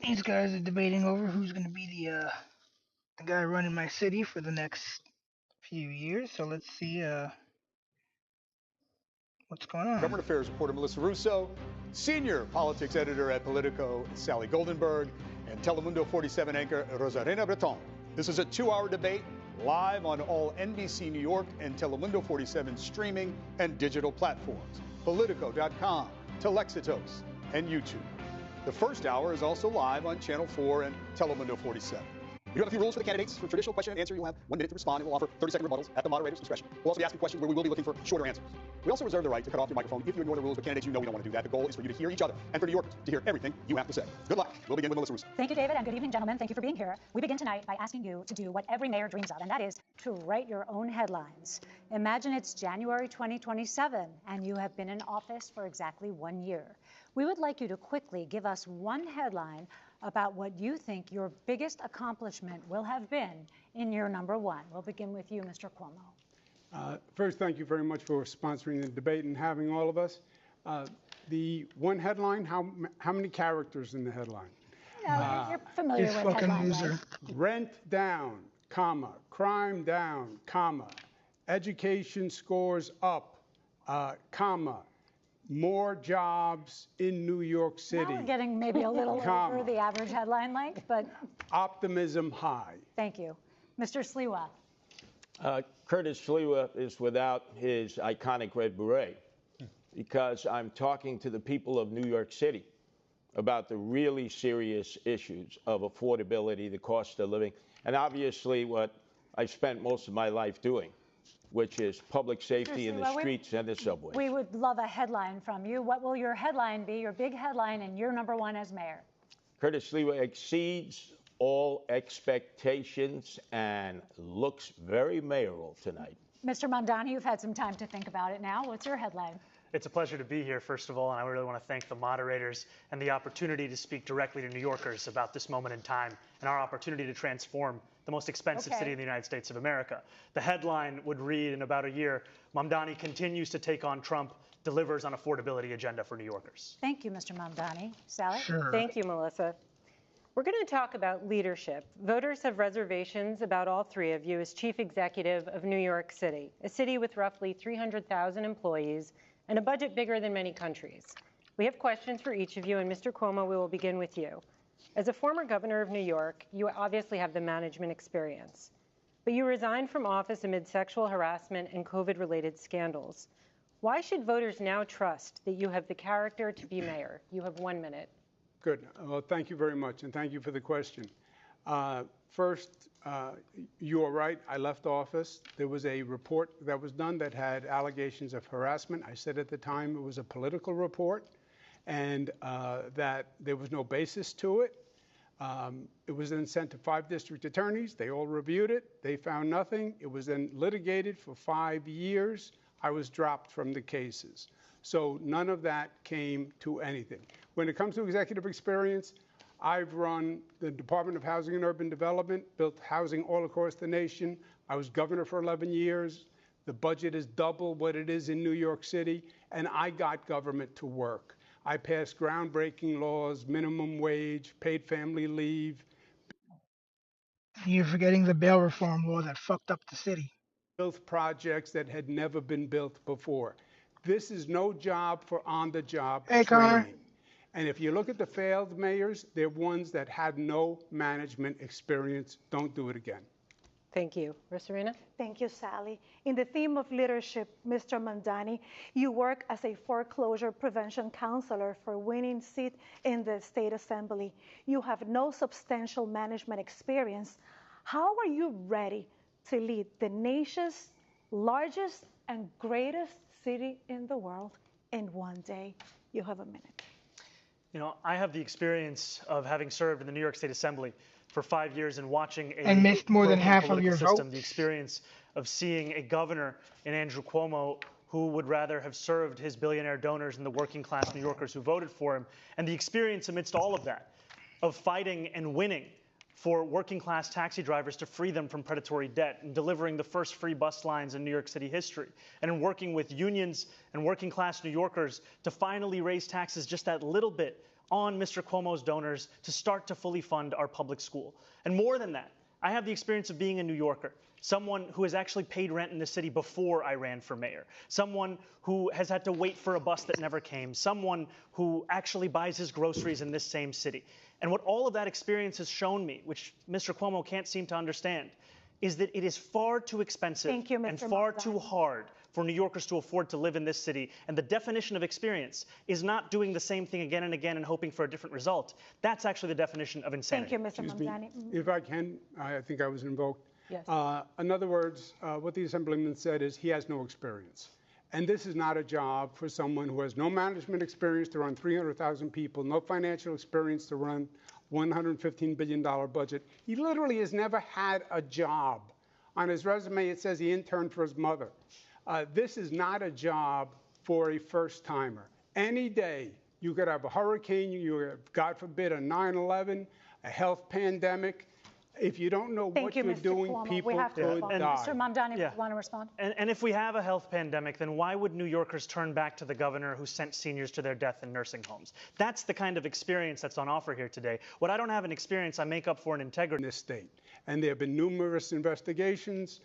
These guys are debating over who's going to be the guy running my city for the next few years. So let's see what's going on. Government Affairs reporter Melissa Russo, senior politics editor at Politico Sally Goldenberg, and Telemundo 47 anchor Rosarena Breton. This is a 2-hour debate live on all NBC New York and Telemundo 47 streaming and digital platforms, Politico.com, Telexitos, and YouTube. The first hour is also live on Channel 4 and Telemundo 47. We do have a few rules for the candidates. For traditional question and answer, you'll have 1 minute to respond, and we'll offer 30-second rebuttals at the moderator's discretion. We'll also be asking questions where we will be looking for shorter answers. We also reserve the right to cut off your microphone if you ignore the rules, but candidates, you know we don't want to do that. The goal is for you to hear each other and for New Yorkers to hear everything you have to say. Good luck. We'll begin with Melissa Russo. Thank you, David, and good evening, gentlemen. Thank you for being here. We begin tonight by asking you to do what every mayor dreams of, and that is to write your own headlines. Imagine it's January 2027, and you have been in office for exactly 1 year. We would like you to quickly give us one headline about what you think your biggest accomplishment will have been in year number 1. We'll begin with you, Mr. Cuomo. First, thank you very much for sponsoring the debate and having all of us. The one headline, how many characters in the headline? You're familiar with headlines. Right? Rent down, comma, crime down, comma, education scores up, comma, more jobs in New York City. Now we're getting maybe a little over the average headline length, but optimism high. Thank you. Mr. Sliwa. Curtis Sliwa is without his iconic red beret because I'm talking to the people of New York City about the really serious issues of affordability, the cost of living, and obviously what I've spent most of my life doing, which is public safety in the streets and the subways. We would love a headline from you. What will your headline be, your big headline in year number 1 as mayor? Curtis Sliwa exceeds all expectations and looks very mayoral tonight. Mr. Mamdani, you've had some time to think about it now. What's your headline? It's a pleasure to be here, first of all, and I really want to thank the moderators and the opportunity to speak directly to New Yorkers about this moment in time and our opportunity to transform the most expensive city in the United States of America. The headline would read in about a year, Mamdani continues to take on Trump, delivers on affordability agenda for New Yorkers. Thank you, Mr. Mamdani. Sally? Sure. Thank you, Melissa. We're going to talk about leadership. Voters have reservations about all three of you as chief executive of New York City, a city with roughly 300,000 employees and a budget bigger than many countries. We have questions for each of you, and Mr. Cuomo, we will begin with you. As a former governor of New York, you obviously have the management experience, but you resigned from office amid sexual harassment and COVID-related scandals. Why should voters now trust that you have the character to be mayor? You have 1 minute. Good. Well, thank you very much, and thank you for the question. First, you are right. I left office. There was a report that was done that had allegations of harassment. I said at the time it was a political report and that there was no basis to it. It was then sent to 5 district attorneys. They all reviewed it. They found nothing. It was then litigated for 5 years. I was dropped from the cases. So none of that came to anything. When it comes to executive experience, I've run the Department of Housing and Urban Development, built housing all across the nation. I was governor for 11 years. The budget is double what it is in New York City, and I got government to work. I passed groundbreaking laws, minimum wage, paid family leave. You're forgetting the bail reform law that fucked up the city. Built projects that had never been built before. This is no job for on-the-job training. Connor. And if you look at the failed mayors, they're ones that had no management experience. Don't do it again. Thank you. Rosarena? Thank you, Sally. In the theme of leadership, Mr. Mamdani, you work as a foreclosure prevention counselor for winning seat in the state assembly. You have no substantial management experience. How are you ready to lead the nation's largest and greatest city in the world in 1 day? You have a minute. You know, I have the experience of having served in the New York State Assembly for 5 years and watching and missed more than half of your system, votes. the experience of seeing a governor in Andrew Cuomo who would rather have served his billionaire donors and the working class New Yorkers who voted for him, and the experience amidst all of that of fighting and winning for working class taxi drivers to free them from predatory debt and delivering the first free bus lines in New York City history, and in working with unions and working class New Yorkers to finally raise taxes just that little bit on Mr. Cuomo's donors to start to fully fund our public school. And more than that, I have the experience of being a New Yorker, someone who has actually paid rent in the city before I ran for mayor, someone who has had to wait for a bus that never came, someone who actually buys his groceries in this same city. And what all of that experience has shown me, which Mr. Cuomo can't seem to understand, is that it is far too expensive and far too hard for New Yorkers to afford to live in this city. And the definition of experience is not doing the same thing again and again and hoping for a different result. That's actually the definition of insanity. Thank you, Mr. Mamdani. If I can, I think I was invoked. Yes. In other words, what the Assemblyman said is he has no experience. And this is not a job for someone who has no management experience to run 300,000 people, no financial experience to run $115 billion budget. He literally has never had a job. On his resume, it says he interned for his mother. This is not a job for a first-timer. Any day, you could have a hurricane, you have, God forbid, a 9/11, a health pandemic. If you don't know what you're doing, people could die. Mr. Mamdani, you want to respond? And if we have a health pandemic, then why would New Yorkers turn back to the governor who sent seniors to their death in nursing homes? That's the kind of experience that's on offer here today. What I don't have an experience, I make up for in integrity. In this state. And there have been numerous investigations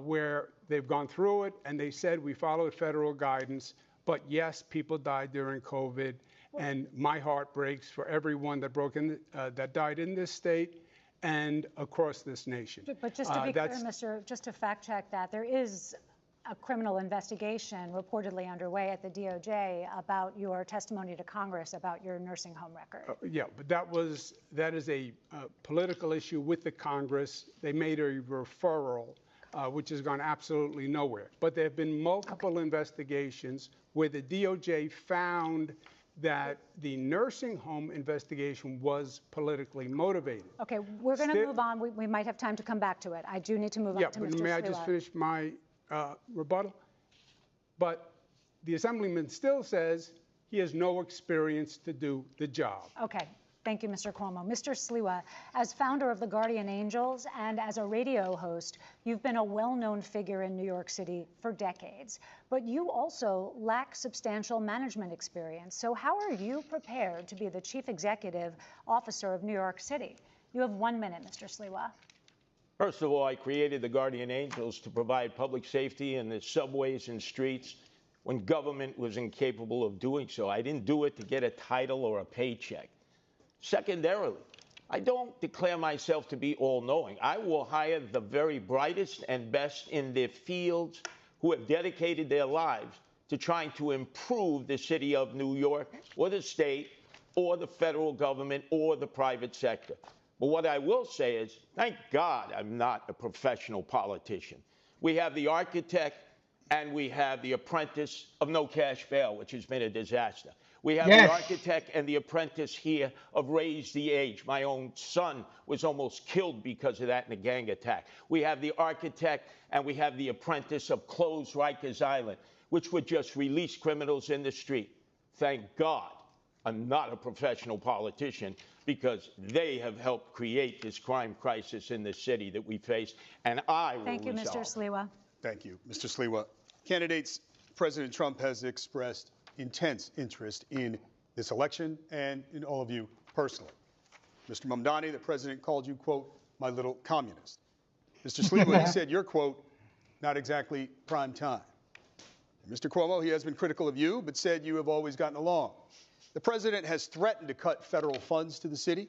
where they've gone through it and they said we followed federal guidance, but yes, people died during COVID, and my heart breaks for everyone that died in this state and across this nation. But just to be clear, just to fact check that, there is a criminal investigation reportedly underway at the DOJ about your testimony to Congress about your nursing home record. Yeah, but that is a political issue with the Congress. They made a referral, which has gone absolutely nowhere. But there have been multiple investigations where the DOJ found that the nursing home investigation was politically motivated. Okay, we're going to move on. We might have time to come back to it. I do need to move on to Mr. But may I just finish my rebuttal? But the Assemblyman still says he has no experience to do the job. Okay. Thank you, Mr. Cuomo. Mr. Sliwa, as founder of the Guardian Angels and as a radio host, you've been a well-known figure in New York City for decades. But you also lack substantial management experience. So how are you prepared to be the chief executive officer of New York City? You have 1 minute, Mr. Sliwa. First of all, I created the Guardian Angels to provide public safety in the subways and streets when government was incapable of doing so. I didn't do it to get a title or a paycheck. Secondarily, I don't declare myself to be all-knowing. I will hire the very brightest and best in their fields who have dedicated their lives to trying to improve the city of New York or the state or the federal government or the private sector. But what I will say is, thank God I'm not a professional politician. We have the architect and we have the apprentice of no cash bail, which has been a disaster. We have the architect and the apprentice here of Raise the Age. My own son was almost killed because of that in a gang attack. We have the architect and we have the apprentice of Close Rikers Island, which would just release criminals in the street. Thank God I'm not a professional politician, because they have helped create this crime crisis in the city that we face, and I will Thank you, resolve. Mr. Sliwa. Thank you, Mr. Sliwa. Candidates, President Trump has expressed intense interest in this election and in all of you personally. Mr. Mamdani, the president called you, quote, my little communist. Mr. Sliwa, he said you're, quote, not exactly prime time. And Mr. Cuomo, he has been critical of you, but said you have always gotten along. The president has threatened to cut federal funds to the city.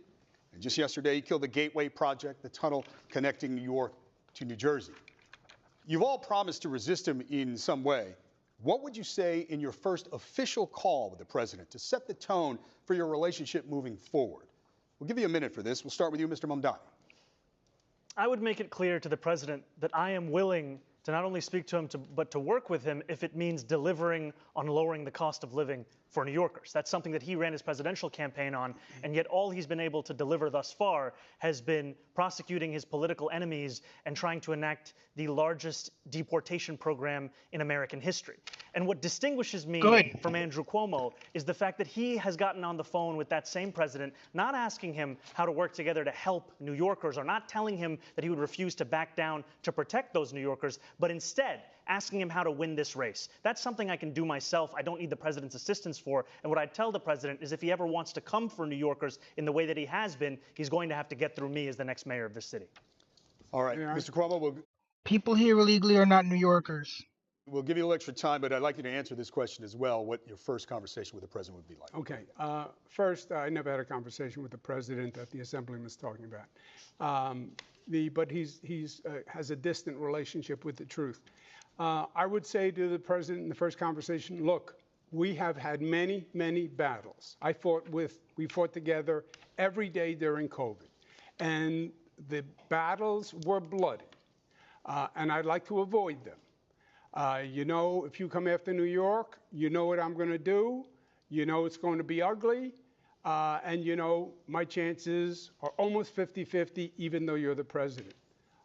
And just yesterday, he killed the Gateway Project, the tunnel connecting New York to New Jersey. You've all promised to resist him in some way. What would you say in your first official call with the president to set the tone for your relationship moving forward? We'll give you a minute for this. We'll start with you, Mr. Mamdani. I would make it clear to the president that I am willing to not only speak to him, but to work with him if it means delivering on lowering the cost of living for New Yorkers. That's something that he ran his presidential campaign on, and yet all he's been able to deliver thus far has been prosecuting his political enemies and trying to enact the largest deportation program in American history. And what distinguishes me from Andrew Cuomo is the fact that he has gotten on the phone with that same president, not asking him how to work together to help New Yorkers, or not telling him that he would refuse to back down to protect those New Yorkers, but instead asking him how to win this race. That's something I can do myself. I don't need the president's assistance for. And what I'd tell the president is if he ever wants to come for New Yorkers in the way that he has been, he's going to have to get through me as the next mayor of this city. All right, Mr. Cuomo, People here illegally are not New Yorkers. we'll give you a little extra time, but I'd like you to answer this question as well, what your first conversation with the president would be like. Okay. First, I never had a conversation with the president that the Assemblyman's talking about. But he has a distant relationship with the truth. I would say to the president in the first conversation, look, we have had many, many battles. We fought together every day during COVID. And the battles were bloody. And I'd like to avoid them. If you come after New York, you know what I'm going to do. You know it's going to be ugly. And my chances are almost 50-50, even though you're the president.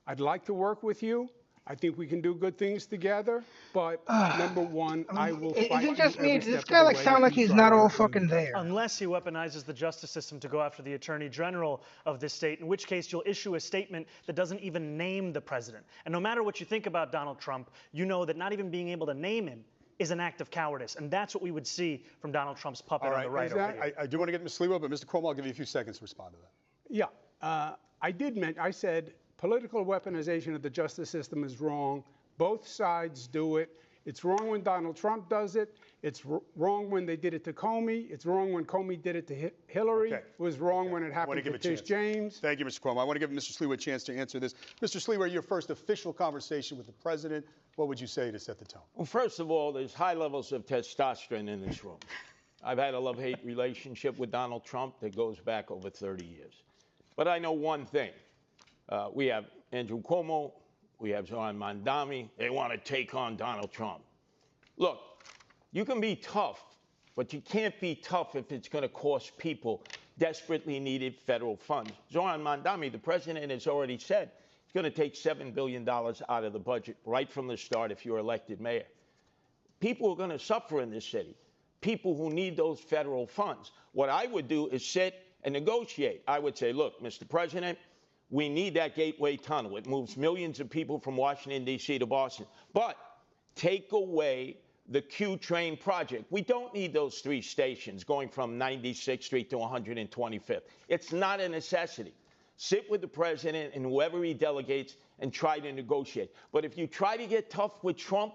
I'd like to work with you. I think we can do good things together. But number one, I will fight you just me? every Does this step guy of the way sound if like you he's try not to all hurt me. fucking there? Unless he weaponizes the justice system to go after the attorney general of this state, in which case you'll issue a statement that doesn't even name the president. And no matter what you think about Donald Trump, you know that not even being able to name him is an act of cowardice. And that's what we would see from Donald Trump's puppet on the right over here. I do want to get Ms. Sliwa, but Mr. Cuomo, I'll give you a few seconds to respond to that. Yeah. I said political weaponization of the justice system is wrong. Both sides do it. It's wrong when Donald Trump does it. It's wrong when they did it to Comey. It's wrong when Comey did it to Hillary. Okay. It was wrong when it happened to Tish James. Thank you, Mr. Cuomo. I want to give Mr. Sliwa a chance to answer this. Mr. Sliwa, your first official conversation with the president, what would you say to set the tone? Well, first of all, there's high levels of testosterone in this room. I've had a love-hate relationship with Donald Trump that goes back over 30 years. But I know one thing. We have Andrew Cuomo. We have Zoran Mandami. They want to take on Donald Trump. Look, you can be tough, but you can't be tough if it's going to cost people desperately needed federal funds. Zoran Mandami, the president, has already said it's going to take $7 billion out of the budget right from the start if you're elected mayor. People are going to suffer in this city, people who need those federal funds. What I would do is sit and negotiate. I would say, look, Mr. President, we need that Gateway Tunnel. It moves millions of people from Washington, D.C. to Boston. But take away the Q train project. We don't need those 3 stations going from 96th Street to 125th. It's not a necessity. Sit with the president and whoever he delegates and try to negotiate. But if you try to get tough with Trump,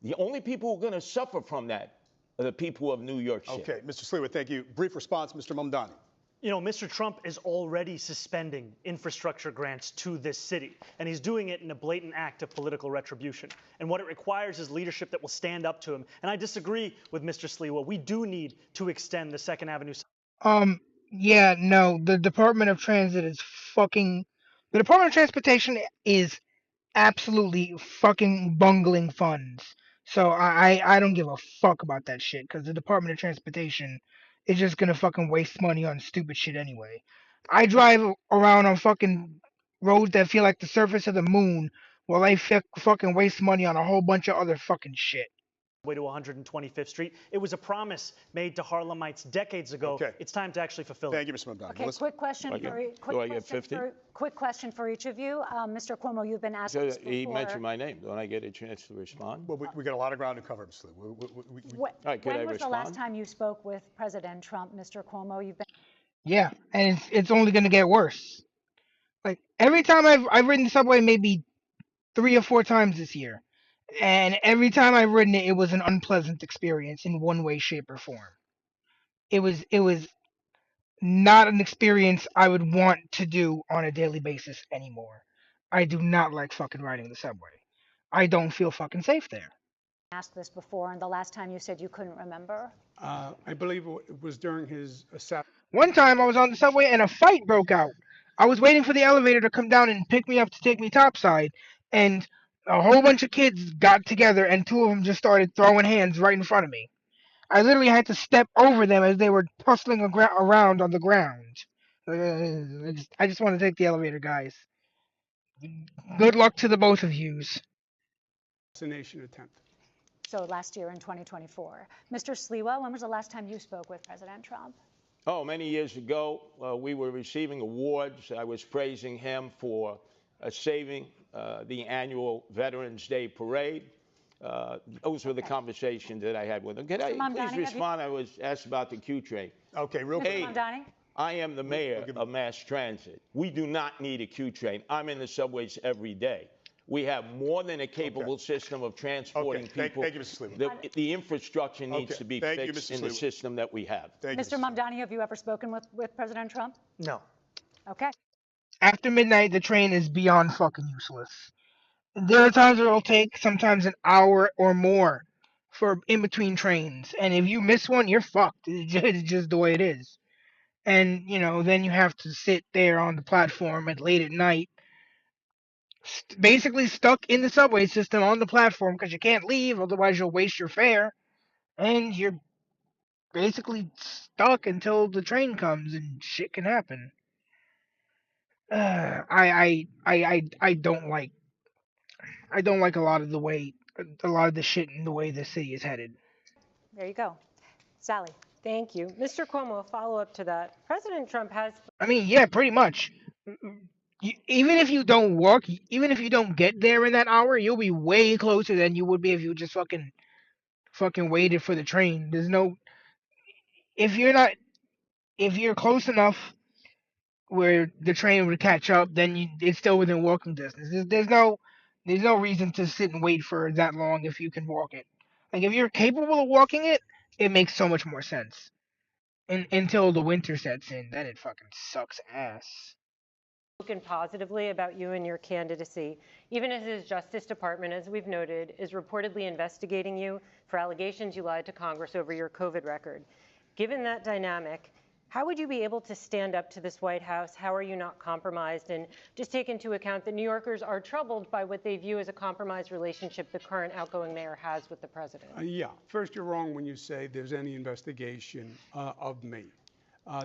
the only people who are going to suffer from that are the people of New York City. Okay, Mr. Sliwa, thank you. Brief response, Mr. Mamdani. Mr. Trump is already suspending infrastructure grants to this city, and he's doing it in a blatant act of political retribution. And what it requires is leadership that will stand up to him. And I disagree with Mr. Sliwa. We do need to extend the 2nd Avenue. Yeah, no, the Department of Transit is fucking. The Department of Transportation is absolutely fucking bungling funds. So I don't give a fuck about that shit because the Department of Transportation is just gonna fucking waste money on stupid shit anyway. I drive around on fucking roads that feel like the surface of the moon while they fucking waste money on a whole bunch of other fucking shit. Way to 125th Street. It was a promise made to Harlemites decades ago. Okay. It's time to actually fulfill it. Thank you, Mr. Mamdani. Okay, Melissa? quick question quick question for each of you. Mr. Cuomo, you've been asked this before. He mentioned my name. Don't I get a chance to respond? Well, we got a lot of ground to cover, Mr. Sliwa. When was the last time you spoke with President Trump, Mr. Cuomo? You've been. Yeah, and it's only gonna get worse. Like every time I've ridden the subway, maybe 3 or 4 times this year. And every time I've ridden it, it was an unpleasant experience in one way, shape, or form. It was not an experience I would want to do on a daily basis anymore. I do not like fucking riding the subway. I don't feel fucking safe there. Asked this before, and the last time you said you couldn't remember. I believe it was during his assassination. One time I was on the subway and a fight broke out. I was waiting for the elevator to come down and pick me up to take me topside, and a whole bunch of kids got together and 2 of them just started throwing hands right in front of me. I literally had to step over them as they were tussling around on the ground. I just want to take the elevator, guys. Good luck to the both of yous. Assassination attempt. So last year in 2024. Mr. Sliwa, when was the last time you spoke with President Trump? Oh, many years ago, we were receiving awards. I was praising him for saving the annual Veterans Day parade. Those were the conversations that I had with him. Can I please respond? I was asked about the Q train. Okay, real quick. Mr. Mamdani? I am the mayor of mass transit. We do not need a Q train. I'm in the subways every day. We have more than a capable system of transporting people. Thank you, Mr. Sliwa. The infrastructure needs to be fixed in the system that we have. Mr. Mamdani, have you ever spoken with President Trump? No. Okay. After midnight, the train is beyond fucking useless. There are times where it'll take sometimes an hour or more for in between trains, and if you miss one, you're fucked. It's just the way it is. And then you have to sit there on the platform at late at night, basically stuck in the subway system on the platform because you can't leave, otherwise you'll waste your fare, and you're basically stuck until the train comes, and shit can happen. I don't like a lot of the shit in the way the city is headed. There you go. Sally. Thank you. Mr. Cuomo, a follow-up to that. President Trump has... I mean, yeah, pretty much. Even if you don't walk, even if you don't get there in that hour, you'll be way closer than you would be if you just fucking waited for the train. If you're close enough where the train would catch up, then it's still within walking distance. There's no reason to sit and wait for that long if you can walk it. Like if you're capable of walking it, it makes so much more sense. Until the winter sets in, then it fucking sucks ass. Spoken positively about you and your candidacy, even as his Justice Department, as we've noted, is reportedly investigating you for allegations you lied to Congress over your COVID record. Given that dynamic, how would you be able to stand up to this White House? How are you not compromised? And just take into account that New Yorkers are troubled by what they view as a compromised relationship the current outgoing mayor has with the president. Yeah. First, you're wrong when you say there's any investigation of me.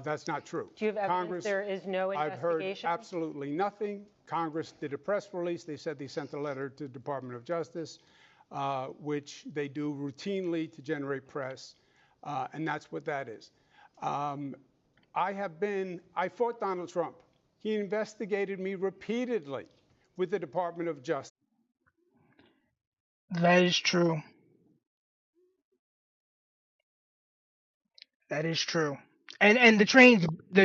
That's not true. Do you have evidence there is no investigation? I've heard absolutely nothing. Congress did a press release. They said they sent a letter to the Department of Justice, which they do routinely to generate press, and that's what that is. I fought Donald Trump. He investigated me repeatedly with the Department of Justice. That is true. That is true. And the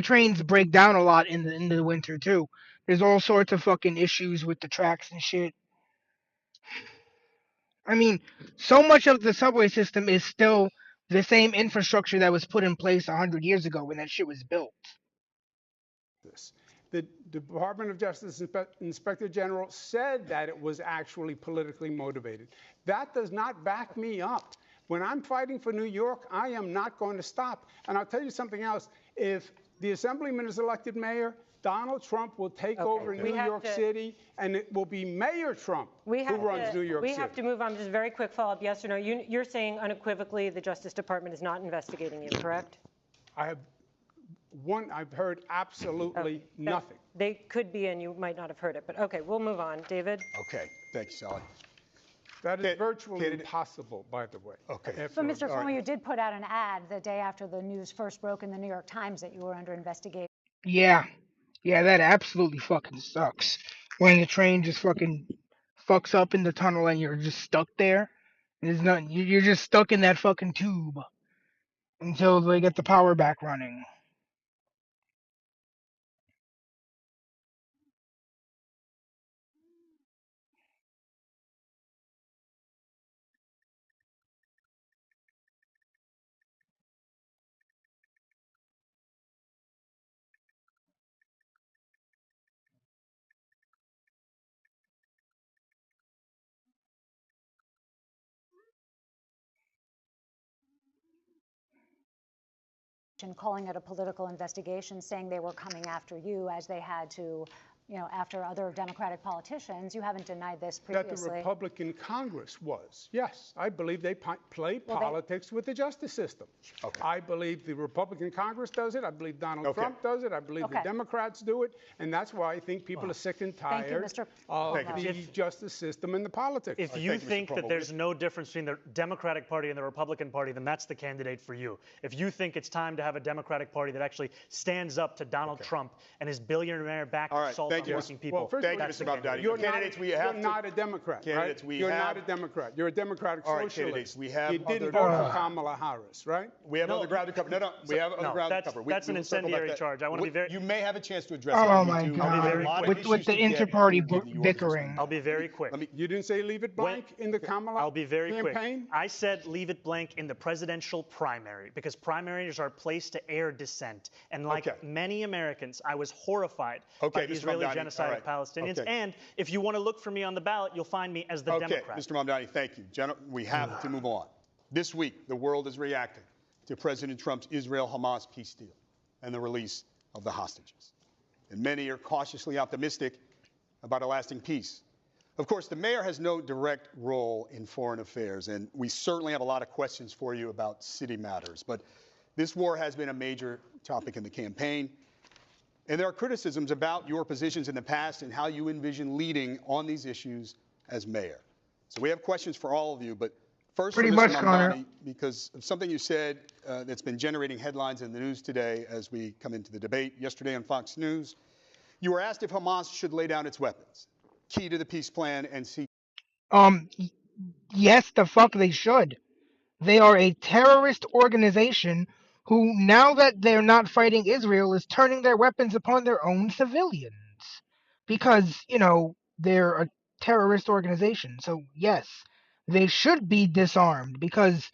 trains break down a lot in the winter too. There's all sorts of fucking issues with the tracks and shit. I mean, so much of the subway system is still the same infrastructure that was put in place 100 years ago when that shit was built. The Department of Justice Inspector General said that it was actually politically motivated. That does not back me up. When I'm fighting for New York, I am not going to stop. And I'll tell you something else. If the Assemblyman is elected mayor, Donald Trump will take over New York City, and it will be Mayor Trump who runs New York City. We have to move on. Just very quick follow-up, yes or no. You're saying unequivocally the Justice Department is not investigating you, correct? I've heard absolutely nothing. They could be, and you might not have heard it. But okay, we'll move on. David? Okay. Thank you, Sally. That is virtually impossible, by the way. Okay. But Mr. Cuomo, you did put out an ad the day after the news first broke in the New York Times that you were under investigation. Yeah, that absolutely fucking sucks. When the train just fucking fucks up in the tunnel and you're just stuck there. There's nothing. You're just stuck in that fucking tube until they get the power back running. Calling it a political investigation, saying they were coming after you as they had to, after other Democratic politicians. You haven't denied this previously. That the Republican Congress was. Yes, I believe they play politics with the justice system. Okay. I believe the Republican Congress does it. I believe Donald Trump does it. I believe the Democrats do it. And that's why I think people are sick and tired of the justice system and the politics. If you think that there's no difference between the Democratic Party and the Republican Party, then that's the candidate for you. If you think it's time to have a Democratic Party that actually stands up to Donald Trump and his billionaire-backed assault Thank you, working Mr. people. Well, first Thank you, That's Mr. the Mamdani. candidate. You're not a Democrat, Candidates, right? we You're have- not a Democrat. You're a Democratic All right, socialist. candidates, we have You didn't other- vote for Kamala Harris, right? We have No. other ground to cover. No, we have other No, ground to that's- cover. that's an will circle back incendiary that. charge. I wanna be very- You may have a chance to address it. Oh We my do God! have a very lot of quick. issues With the to get inter-party to the bickering. I'll be very quick. You didn't say leave it blank in the Kamala I'll be very campaign? quick. I said leave it blank in the presidential primary because primaries are a place to air dissent. And like Okay. many Americans, I was horrified by the Mr. Israeli Mamdani, genocide all of Palestinians. Okay. And if you want to look for me on the ballot, you'll find me as the Okay, Democrat. Mr. Mamdani, thank you. We have to move on. This week, the world is reacting to President Trump's Israel-Hamas peace deal and the release of the hostages. And many are cautiously optimistic about a lasting peace. Of course, the mayor has no direct role in foreign affairs, and we certainly have a lot of questions for you about city matters. But this war has been a major topic in the campaign, and there are criticisms about your positions in the past and how you envision leading on these issues as mayor. So we have questions for all of you, but first Pretty for much, Mr. Connor. Mamdani, because of something you said that's been generating headlines in the news today as we come into the debate yesterday on Fox News. You were asked if Hamas should lay down its weapons, key to the peace plan, and seek. Yes, the fuck they should. They are a terrorist organization who, now that they're not fighting Israel, is turning their weapons upon their own civilians. Because, they're a terrorist organization. So, yes, they should be disarmed because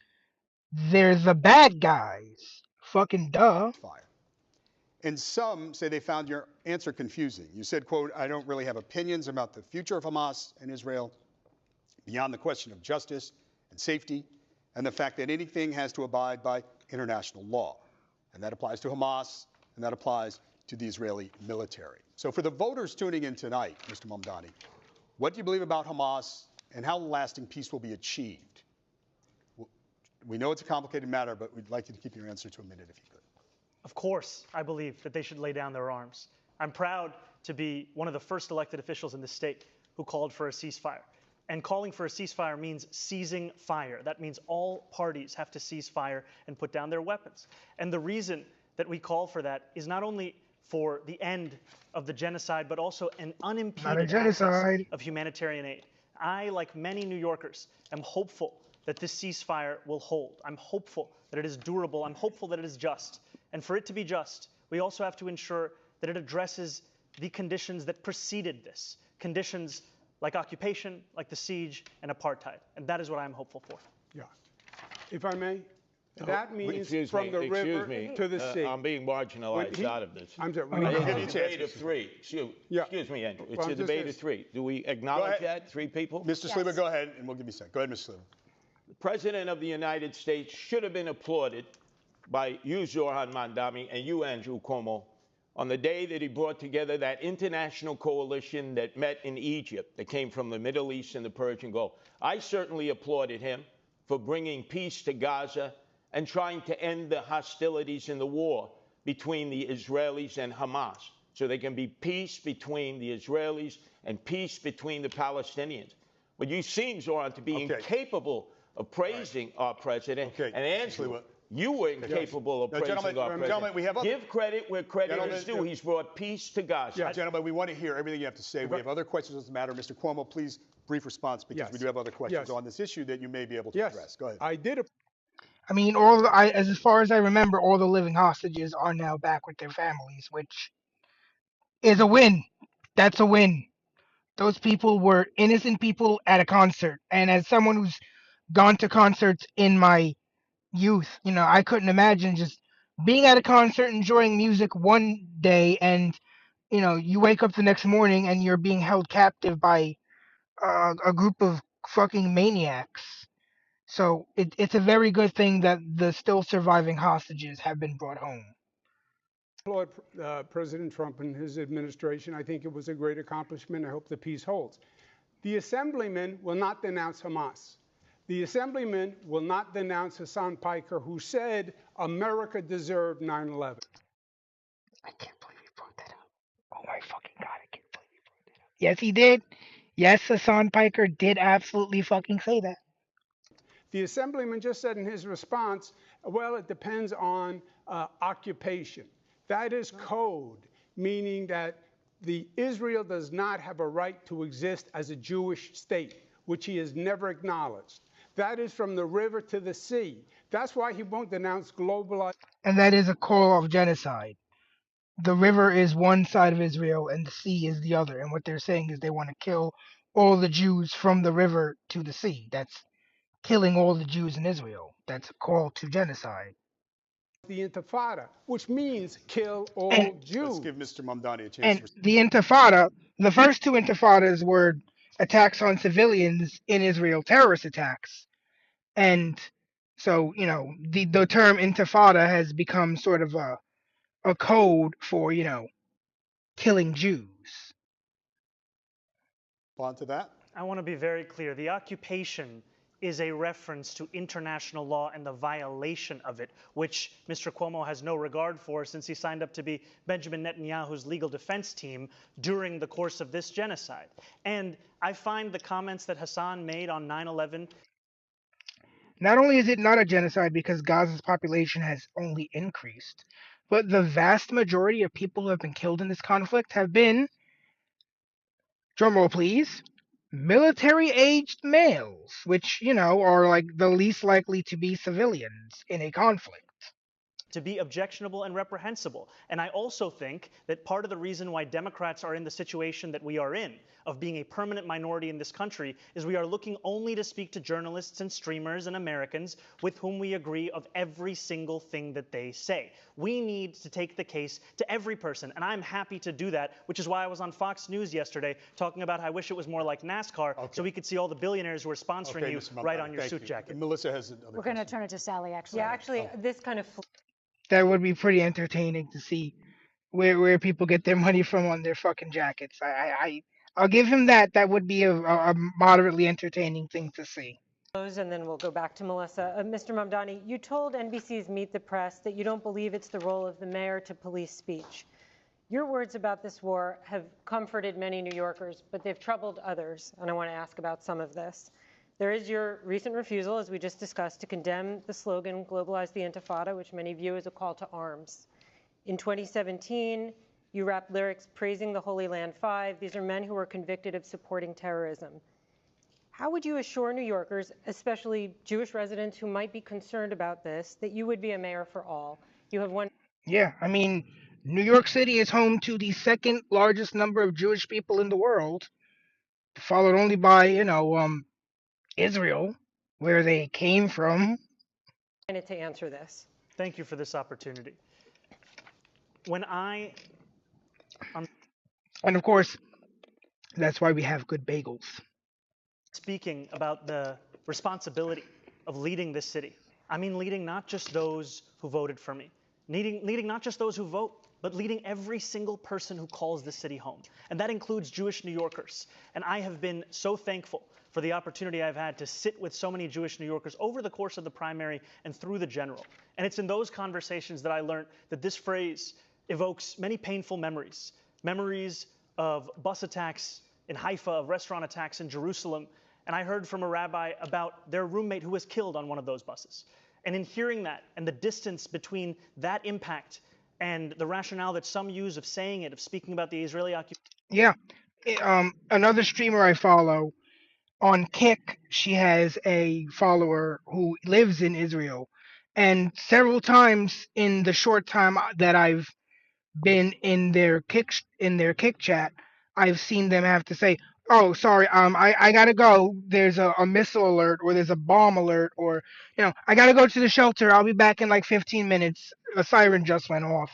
they're the bad guys. Fucking duh. Fire. And some say they found your answer confusing. You said, quote, I don't really have opinions about the future of Hamas and Israel beyond the question of justice and safety and the fact that anything has to abide by international law. And that applies to Hamas, and that applies to the Israeli military. So for the voters tuning in tonight, Mr. Mamdani, what do you believe about Hamas and how lasting peace will be achieved? We know it's a complicated matter, but we'd like you to keep your answer to a minute if you could. Of course, I believe that they should lay down their arms. I'm proud to be one of the first elected officials in the state who called for a ceasefire. And calling for a ceasefire means seizing fire. That means all parties have to cease fire and put down their weapons. And the reason that we call for that is not only for the end of the genocide, but also an unimpeded access of humanitarian aid. I, like many New Yorkers, am hopeful that this ceasefire will hold. I'm hopeful that it is durable. I'm hopeful that it is just. And for it to be just, we also have to ensure that it addresses the conditions that preceded this, conditions like occupation, like the siege, and apartheid. And that is what I'm hopeful for. Yeah. If I may, that means Excuse from me, the excuse river me. to the sea. I'm being marginalized out of this. I'm sorry. It's a debate of three. Excuse me, Andrew. It's Well, a just debate this. of three. Do we acknowledge that? Three people? Mr. Sliwa, go ahead, and we'll give you a second. Go ahead, Mr. Sliwa. The President of the United States should have been applauded by you, Zoran Mandami, and you, Andrew Cuomo, on the day that he brought together that international coalition that met in Egypt, that came from the Middle East and the Persian Gulf. I certainly applauded him for bringing peace to Gaza and trying to end the hostilities in the war between the Israelis and Hamas, so there can be peace between the Israelis and peace between the Palestinians. But you seem, Zoran, to be incapable of praising our president. And Andrew, you were incapable of praising our president. Gentlemen, we have Give credit where credit is due. He's brought peace to Gaza. Yeah, gentlemen, we want to hear everything you have to say. We have other questions on this matter. Mr. Cuomo, please, brief response, because we do have other questions on this issue that you may be able to address. Go ahead. I mean, as far as I remember, all the living hostages are now back with their families, which is a win. That's a win. Those people were innocent people at a concert. And as someone who's gone to concerts in my youth, I couldn't imagine just being at a concert, enjoying music one day, and, you wake up the next morning and you're being held captive by a group of fucking maniacs. So it's a very good thing that the still surviving hostages have been brought home. Applaud President Trump and his administration. I think it was a great accomplishment. I hope the peace holds. The assemblyman will not denounce Hamas. The assemblyman will not denounce Hassan Piker, who said America deserved 9/11. I can't believe he brought that up. Oh my fucking God, I can't believe he brought that up. Yes, he did. Yes, Hassan Piker did absolutely fucking say that. The assemblyman just said in his response, well, it depends on occupation. That is code, meaning that Israel does not have a right to exist as a Jewish state, which he has never acknowledged. That is from the river to the sea. That's why he won't denounce globalization. And that is a call of genocide. The river is one side of Israel and the sea is the other. And what they're saying is they want to kill all the Jews from the river to the sea. That's killing all the Jews in Israel. That's a call to genocide. The Intifada, which means kill And all Jews. Let's give Mr. Mamdani a chance and to respond. the Intifada, the first two Intifadas were attacks on civilians in Israel, terrorist attacks. And so, the term Intifada has become sort of a code for, killing Jews. Respond to that. I want to be very clear. The occupation is a reference to international law and the violation of it, which Mr. Cuomo has no regard for since he signed up to be Benjamin Netanyahu's legal defense team during the course of this genocide. And I find the comments that Hassan made on 9/11. Not only is it not a genocide because Gaza's population has only increased, but the vast majority of people who have been killed in this conflict have been, drumroll please, military-aged males, which, are like the least likely to be civilians in a conflict. To be objectionable and reprehensible. And I also think that part of the reason why Democrats are in the situation that we are in, of being a permanent minority in this country, is we are looking only to speak to journalists and streamers and Americans with whom we agree of every single thing that they say. We need to take the case to every person, and I'm happy to do that, which is why I was on Fox News yesterday talking about how I wish it was more like NASCAR, so we could see all the billionaires who are sponsoring you right on your suit jacket. Melissa has another We're going to turn it to Sally, actually. Yeah, actually, this kind of That would be pretty entertaining to see where people get their money from on their fucking jackets. I'll give him that. That would be a moderately entertaining thing to see. and then we'll go back to Melissa. Mr. Mamdani, you told NBC's Meet the Press that you don't believe it's the role of the mayor to police speech. Your words about this war have comforted many New Yorkers, but they've troubled others, and I want to ask about some of this. There is your recent refusal, as we just discussed, to condemn the slogan, Globalize the Intifada, which many view as a call to arms. In 2017, you rapped lyrics praising the Holy Land Five. These are men who were convicted of supporting terrorism. How would you assure New Yorkers, especially Jewish residents who might be concerned about this, that you would be a mayor for all? You have one. Yeah, I mean, New York City is home to the second largest number of Jewish people in the world, followed only by, Israel, where they came from. Minute to answer this. Thank you for this opportunity. And of course, that's why we have good bagels. Speaking about the responsibility of leading this city, I mean leading not just those who voted for me, leading not just those who vote, but leading every single person who calls this city home. And that includes Jewish New Yorkers. And I have been so thankful for the opportunity I've had to sit with so many Jewish New Yorkers over the course of the primary and through the general. And it's in those conversations that I learned that this phrase evokes many painful memories. Memories of bus attacks in Haifa, of restaurant attacks in Jerusalem. And I heard from a rabbi about their roommate who was killed on one of those buses. And in hearing that and the distance between that impact and the rationale that some use of saying it, of speaking about the Israeli occupation. Yeah. Another streamer I follow, on Kick, she has a follower who lives in Israel. And several times in the short time that I've been in their kick chat, I've seen them have to say, "Oh, sorry, I gotta go. There's a missile alert, or there's a bomb alert, or I gotta go to the shelter. I'll be back in like 15 minutes. A siren just went off."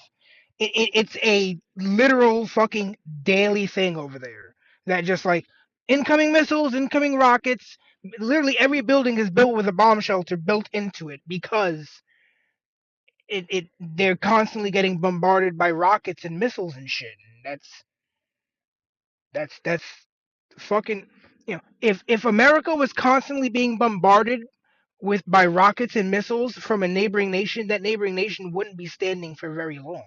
It's a literal fucking daily thing over there. That just like incoming missiles, incoming rockets. Literally every building is built with a bomb shelter built into it because they're constantly getting bombarded by rockets and missiles and shit. And that's fucking if America was constantly being bombarded by rockets and missiles from a neighboring nation, that neighboring nation wouldn't be standing for very long.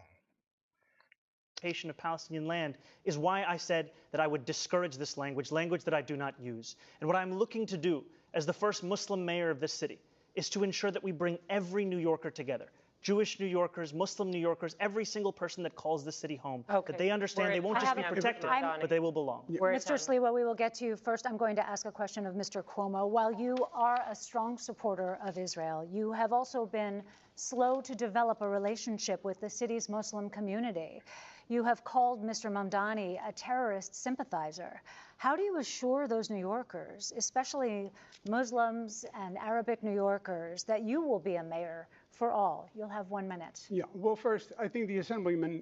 Of Palestinian land is why I said that I would discourage this language that I do not use. And what I'm looking to do as the first Muslim mayor of this city is to ensure that we bring every New Yorker together. Jewish New Yorkers, Muslim New Yorkers, every single person that calls this city home, that they understand they won't just be protected, but they will belong. Mr. Sliwa, we will get to you. First, I'm going to ask a question of Mr. Cuomo. While you are a strong supporter of Israel, you have also been slow to develop a relationship with the city's Muslim community. You have called Mr. Mamdani a terrorist sympathizer. How do you assure those New Yorkers, especially Muslims and Arabic New Yorkers, that you will be a mayor for all? You'll have 1 minute. Yeah, well, first, I think the Assemblyman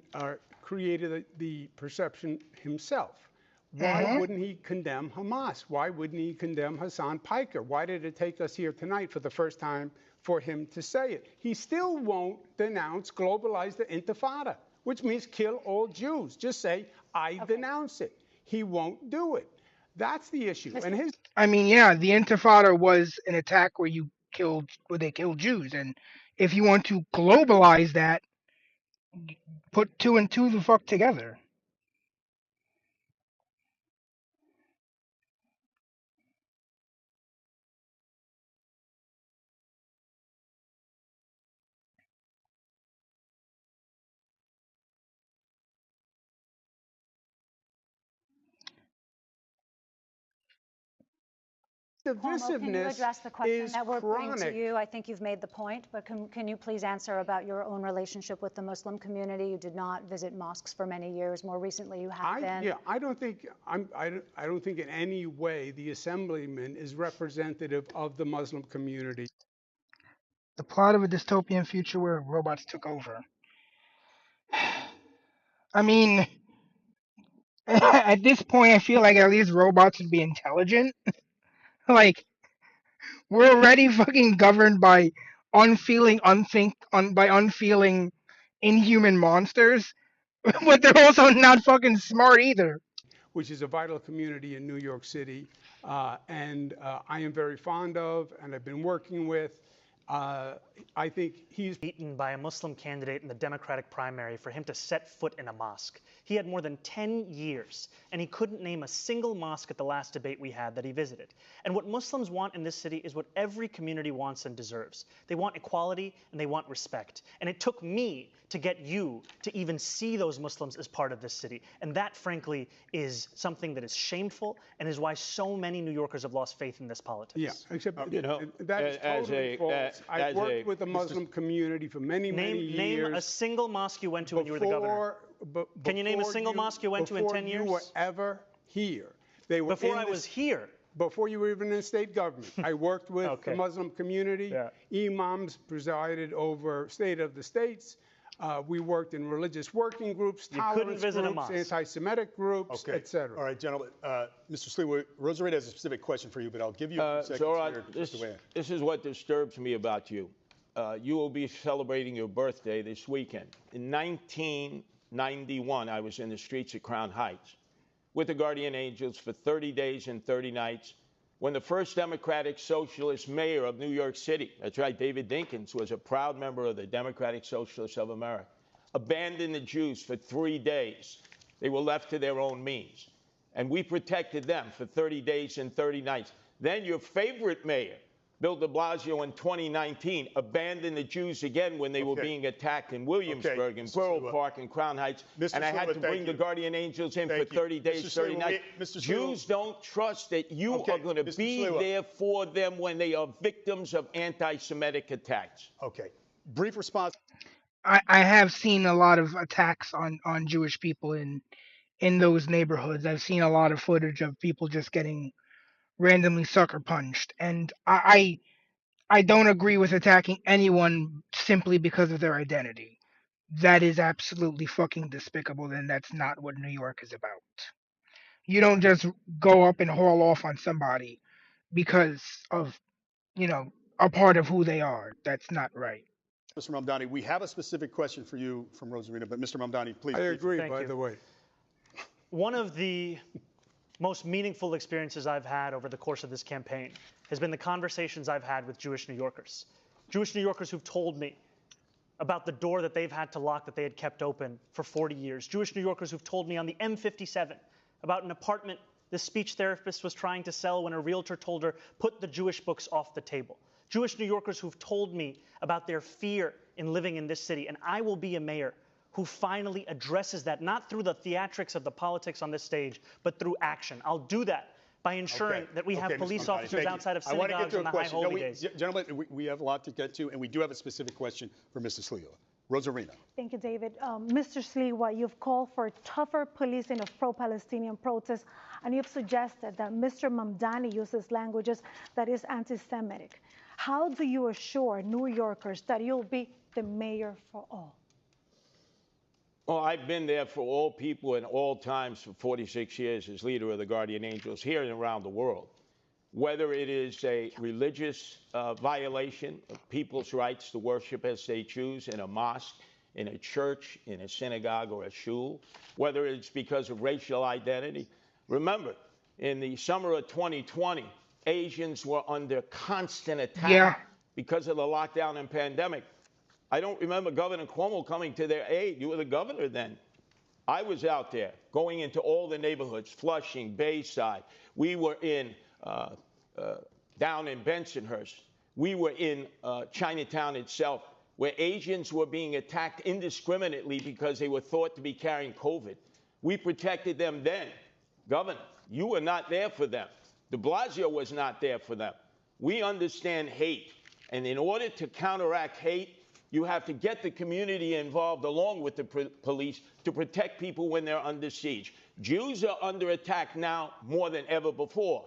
created the perception himself. Why wouldn't he condemn Hamas? Why wouldn't he condemn Hassan Piker? Why did it take us here tonight for the first time for him to say it? He still won't denounce globalize the intifada, which means kill all Jews. Just say, I denounce it. He won't do it. That's the issue. And I mean, yeah, the Intifada was an attack where they killed Jews, and if you want to globalize that, put 2 and 2 the fuck together. Cuomo, can you address the question that we're putting to chronic. you? I think you've made the point, but can you please answer about your own relationship with the Muslim community? You did not visit mosques for many years. More recently, you have been. Yeah, I don't think in any way the Assemblyman is representative of the Muslim community. The plot of a dystopian future where robots took over. I mean, at this point, I feel like at least robots would be intelligent. Like, we're already fucking governed by unfeeling, inhuman monsters, but they're also not fucking smart either. Which is a vital community in New York City, and I am very fond of, and I've been working with. I think he's beaten by a Muslim candidate in the Democratic primary for him to set foot in a mosque. He had more than 10 years, and he couldn't name a single mosque at the last debate we had that he visited. And what Muslims want in this city is what every community wants and deserves. They want equality, and they want respect. And it took me to get you to even see those Muslims as part of this city. And that, frankly, is something that is shameful and is why so many New Yorkers have lost faith in this politics. Yeah, except that is totally false. I've worked with the Muslim community for many years. Name a single mosque you went to when you were the governor. Can you name a single mosque you went to in 10 years? Before you were ever here. They were before I was here. Before you were even in state government. I worked with the Muslim community. Yeah. Imams presided over State of the States. We worked in religious working groups, tolerance groups, anti-Semitic groups, etc. All right, gentlemen. Mr. Sliwa, Rosarita has a specific question for you, but I'll give you a second this is what disturbs me about you. You will be celebrating your birthday this weekend. In 1991, I was in the streets of Crown Heights with the Guardian Angels for 30 days and 30 nights when the first Democratic Socialist mayor of New York City, that's right, David Dinkins, was a proud member of the Democratic Socialists of America, abandoned the Jews for 3 days. They were left to their own means. And we protected them for 30 days and 30 nights. Then your favorite mayor, Bill de Blasio, in 2019, abandoned the Jews again when they were being attacked in Williamsburg, in Borough Park, and Crown Heights. And I had to bring the Guardian Angels in for 30 days, 30 nights. Jews don't trust that you are going to be there for them when they are victims of anti-Semitic attacks. Okay. Brief response. I have seen a lot of attacks on Jewish people in those neighborhoods. I've seen a lot of footage of people just getting randomly sucker punched, and I don't agree with attacking anyone simply because of their identity. That is absolutely fucking despicable, and that's not what New York is about. You don't just go up and haul off on somebody because of, a part of who they are. That's not right. Mr. Mamdani, we have a specific question for you from Rosarita, but Mr. Mamdani, please. I agree, by the way. One of the most meaningful experiences I've had over the course of this campaign has been the conversations I've had with Jewish New Yorkers. Jewish New Yorkers who've told me about the door that they've had to lock that they had kept open for 40 years. Jewish New Yorkers who've told me on the M57 about an apartment the speech therapist was trying to sell when a realtor told her, put the Jewish books off the table. Jewish New Yorkers who've told me about their fear in living in this city. And I will be a mayor who finally addresses that, not through the theatrics of the politics on this stage, but through action. I'll do that by ensuring that we have police officers outside of synagogues on the high holy days. Gentlemen, we have a lot to get to, and we do have a specific question for Mr. Sliwa. Rosarina. Thank you, David. Mr. Sliwa, you've called for tougher policing of pro-Palestinian protests, and you've suggested that Mr. Mamdani uses languages that is anti-Semitic. How do you assure New Yorkers that you'll be the mayor for all? Well, I've been there for all people in all times for 46 years as leader of the Guardian Angels here and around the world. Whether it is a religious violation of people's rights to worship as they choose in a mosque, in a church, in a synagogue, or a shul, whether it's because of racial identity. Remember, in the summer of 2020, Asians were under constant attack because of the lockdown and pandemic. I don't remember Governor Cuomo coming to their aid. You were the governor then. I was out there going into all the neighborhoods, Flushing, Bayside. We were in down in Bensonhurst. We were in Chinatown itself, where Asians were being attacked indiscriminately because they were thought to be carrying COVID. We protected them then. Governor, you were not there for them. De Blasio was not there for them. We understand hate. And in order to counteract hate, you have to get the community involved along with the police to protect people when they're under siege. Jews are under attack now more than ever before.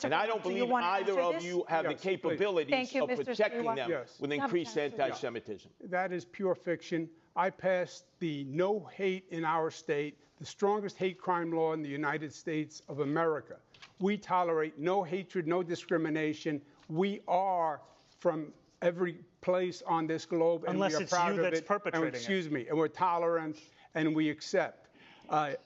And I don't believe either of you have the capabilities of protecting them with increased anti-Semitism. That is pure fiction. I passed the no hate in our state, the strongest hate crime law in the United States of America. We tolerate no hatred, no discrimination. We are from every place on this globe, and unless we are it's proud you of that's it. perpetrating and, excuse me, and we're tolerant, and we accept.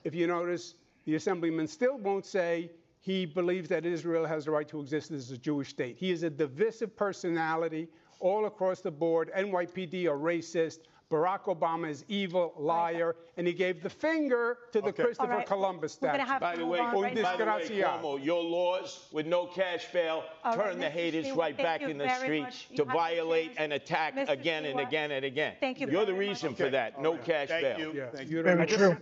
If you notice, the assemblyman still won't say he believes that Israel has the right to exist as a Jewish state. He is a divisive personality all across the board. NYPD are racist. Barack Obama is evil, liar, and he gave the finger to the Christopher Columbus statue. By the way, Cuomo, your laws with no cash bail turn the haters right back in the street to violate and attack again and again and again. Thank you. You're the reason for that. No cash bail. Thank you. Thank you. Very true.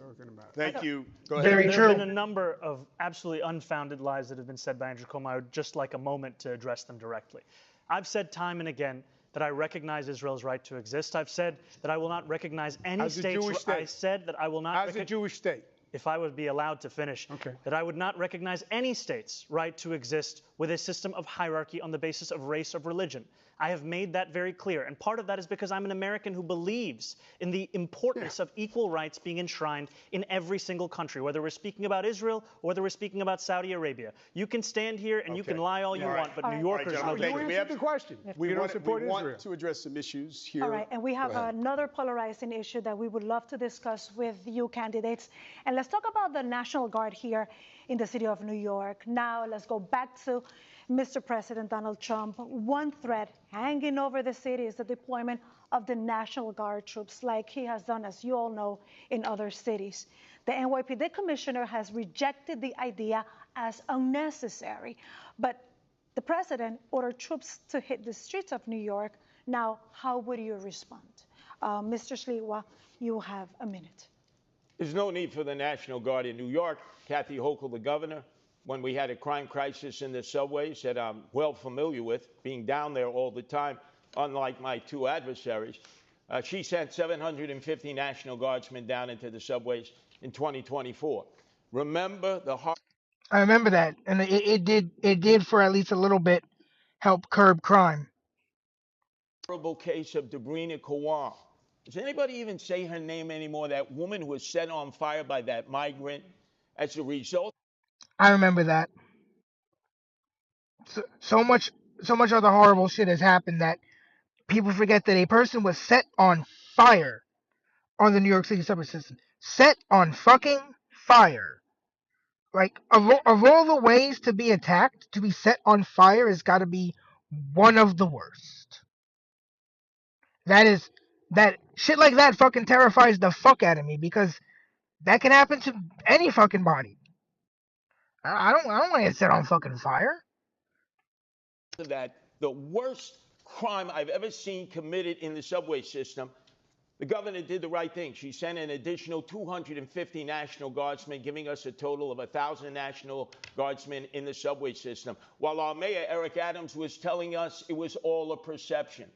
Thank you. Go ahead. Very There true. have been a number of absolutely unfounded lies that have been said by Andrew Cuomo. I would just like a moment to address them directly. I've said time and again that I recognize Israel's right to exist. I've said that I will not recognize any states. I said that I will not. As a Jewish state. If I would be allowed to finish, that I would not recognize any state's right to exist with a system of hierarchy on the basis of race or religion. I have made that very clear. And part of that is because I'm an American who believes in the importance of equal rights being enshrined in every single country, whether we're speaking about Israel or whether we're speaking about Saudi Arabia. You can stand here and you can lie all you want, but New Yorkers know the We have the question. We want to address some issues here. All right, and we have another polarizing issue that we would love to discuss with you candidates. And let's talk about the National Guard here in the city of New York. Now, let's go back to Mr. President Donald Trump. One threat hanging over the city is the deployment of the National Guard troops, like he has done, as you all know, in other cities. The NYPD commissioner has rejected the idea as unnecessary, but the president ordered troops to hit the streets of New York. Now, how would you respond? Mr. Sliwa, you have a minute. There's no need for the National Guard in New York. Kathy Hochul, the governor, when we had a crime crisis in the subways that I'm well familiar with, being down there all the time, unlike my two adversaries, she sent 750 National Guardsmen down into the subways in 2024. Remember the I remember that, and it did for at least a little bit help curb crime. horrible case of Debrina Kawan. Does anybody even say her name anymore? That woman who was set on fire by that migrant as a result. I remember that. So much other horrible shit has happened that people forget that a person was set on fire on the New York City subway system. Set on fucking fire. Like, of all the ways to be attacked, to be set on fire has got to be one of the worst. That shit like that fucking terrifies the fuck out of me, because that can happen to any fucking body. I don't want to get set on fucking fire. That the worst crime I've ever seen committed in the subway system. The governor did the right thing. She sent an additional 250 National Guardsmen, giving us a total of 1,000 National Guardsmen in the subway system, while our mayor, Eric Adams, was telling us it was all a perception.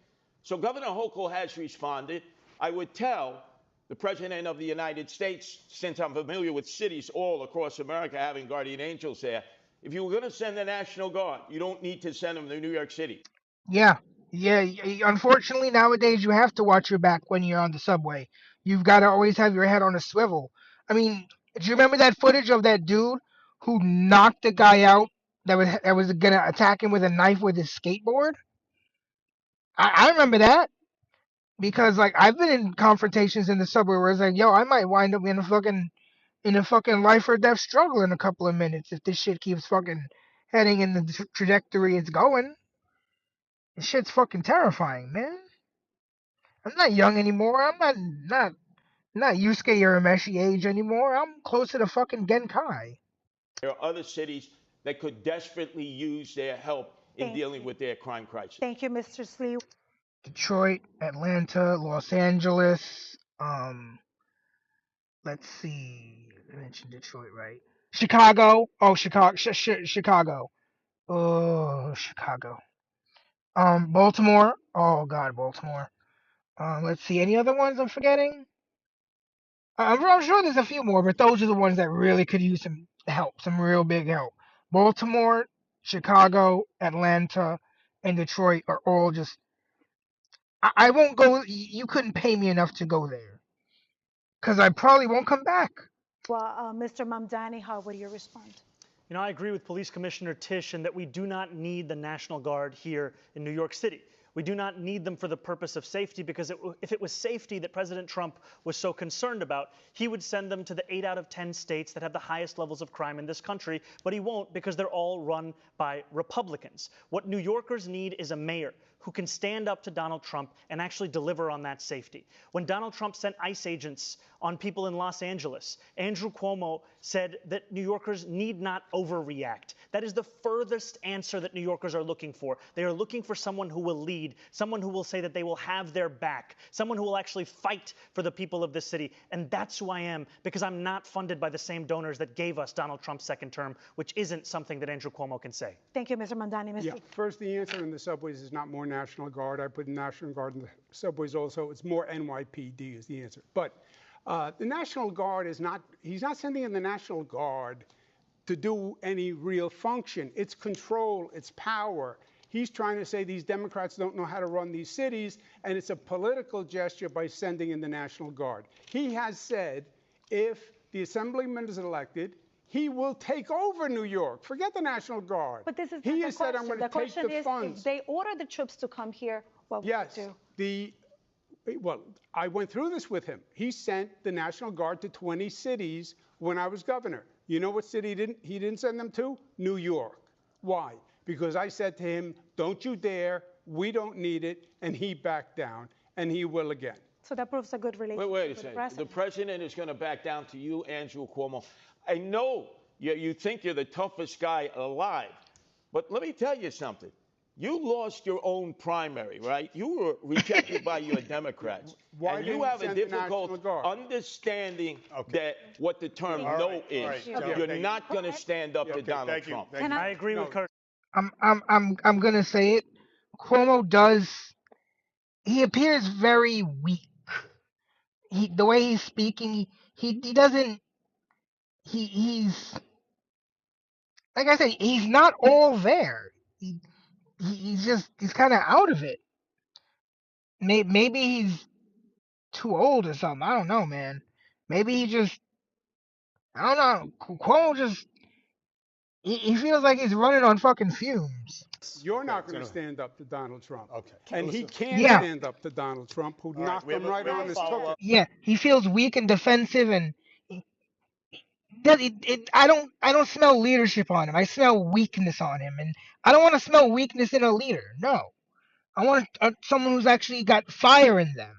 So Governor Hochul has responded. I would tell the President of the United States, since I'm familiar with cities all across America having guardian angels there, if you were going to send the National Guard, you don't need to send them to New York City. Yeah, yeah. Unfortunately, nowadays you have to watch your back when you're on the subway. You've got to always have your head on a swivel. I mean, do you remember that footage of that dude who knocked the guy out that was gonna attack him with a knife with his skateboard? I remember that because like I've been in confrontations in the subway where it's like, yo, I might wind up in a fucking life or death struggle in a couple of minutes if this shit keeps fucking heading in the trajectory it's going. This shit's fucking terrifying, man. I'm not young anymore. I'm not Yusuke Urameshi age anymore. I'm closer to fucking Genkai. There are other cities that could desperately use their help in dealing with their crime crisis. Thank you, Mr. Slee. Detroit, Atlanta, Los Angeles. Let's see. I mentioned Detroit, right? Chicago. Oh, Chicago. Chicago. Oh, Chicago. Baltimore. Oh God, Baltimore. Let's see. Any other ones I'm forgetting? I'm sure there's a few more, but those are the ones that really could use some help, some real big help. Baltimore, Chicago, Atlanta, and Detroit are all just. I won't go. You couldn't pay me enough to go there, because I probably won't come back. Well, Mr. Mamdani, how would you respond? You know, I agree with Police Commissioner Tisch in that we do not need the National Guard here in New York City. We do not need them for the purpose of safety because if it was safety that President Trump was so concerned about, he would send them to the 8 out of 10 states that have the highest levels of crime in this country, but he won't because they're all run by Republicans. What New Yorkers need is a mayor who can stand up to Donald Trump and actually deliver on that safety. When Donald Trump sent ICE agents on people in Los Angeles, Andrew Cuomo said that New Yorkers need not overreact. That is the furthest answer that New Yorkers are looking for. They are looking for someone who will lead, someone who will say that they will have their back, someone who will actually fight for the people of this city. And that's who I am, because I'm not funded by the same donors that gave us Donald Trump's second term, which isn't something that Andrew Cuomo can say. Thank you, Mr. Mamdani. Yeah, first, the answer in the subways is not more National Guard. I put National Guard in the subways also. It's more NYPD is the answer. But the National Guard is not, he's not sending in the National Guard to do any real function. It's control, it's power. He's trying to say these Democrats don't know how to run these cities, and it's a political gesture by sending in the National Guard. He has said if the assemblyman is elected, he will take over New York. Forget the National Guard. But this is he not has the said, I'm question. going to take the funds. If they order the troops to come here, what Yes, would you do? well, I went through this with him. He sent the National Guard to 20 cities when I was governor. You know what city he didn't send them to? New York. Why? Because I said to him, don't you dare, we don't need it, and he backed down, and he will again. So that proves a good relationship Wait a with the second. president. The president is going to back down to you, Andrew Cuomo. I know you think you're the toughest guy alive, but let me tell you something. You lost your own primary, right? You were rejected by your Democrats. Why and didn't you have you a send the difficult National Guard? understanding that what the term no is. You're not going to stand up to Donald Trump. I agree with Kurt. I'm gonna say it. Cuomo does. He appears very weak. The way he's speaking, he doesn't. He's like I said, he's not all there. He's kind of out of it. Maybe he's too old or something. I don't know, man. Maybe he just. I don't know. Cuomo just. He feels like he's running on fucking fumes. You're not going to stand up to Donald Trump. Okay. And he can't Yeah. stand up to Donald Trump, who knocked him right on his ticket. Yeah, he feels weak and defensive, and I don't smell leadership on him. I smell weakness on him, and I don't want to smell weakness in a leader. No, I want someone who's actually got fire in them.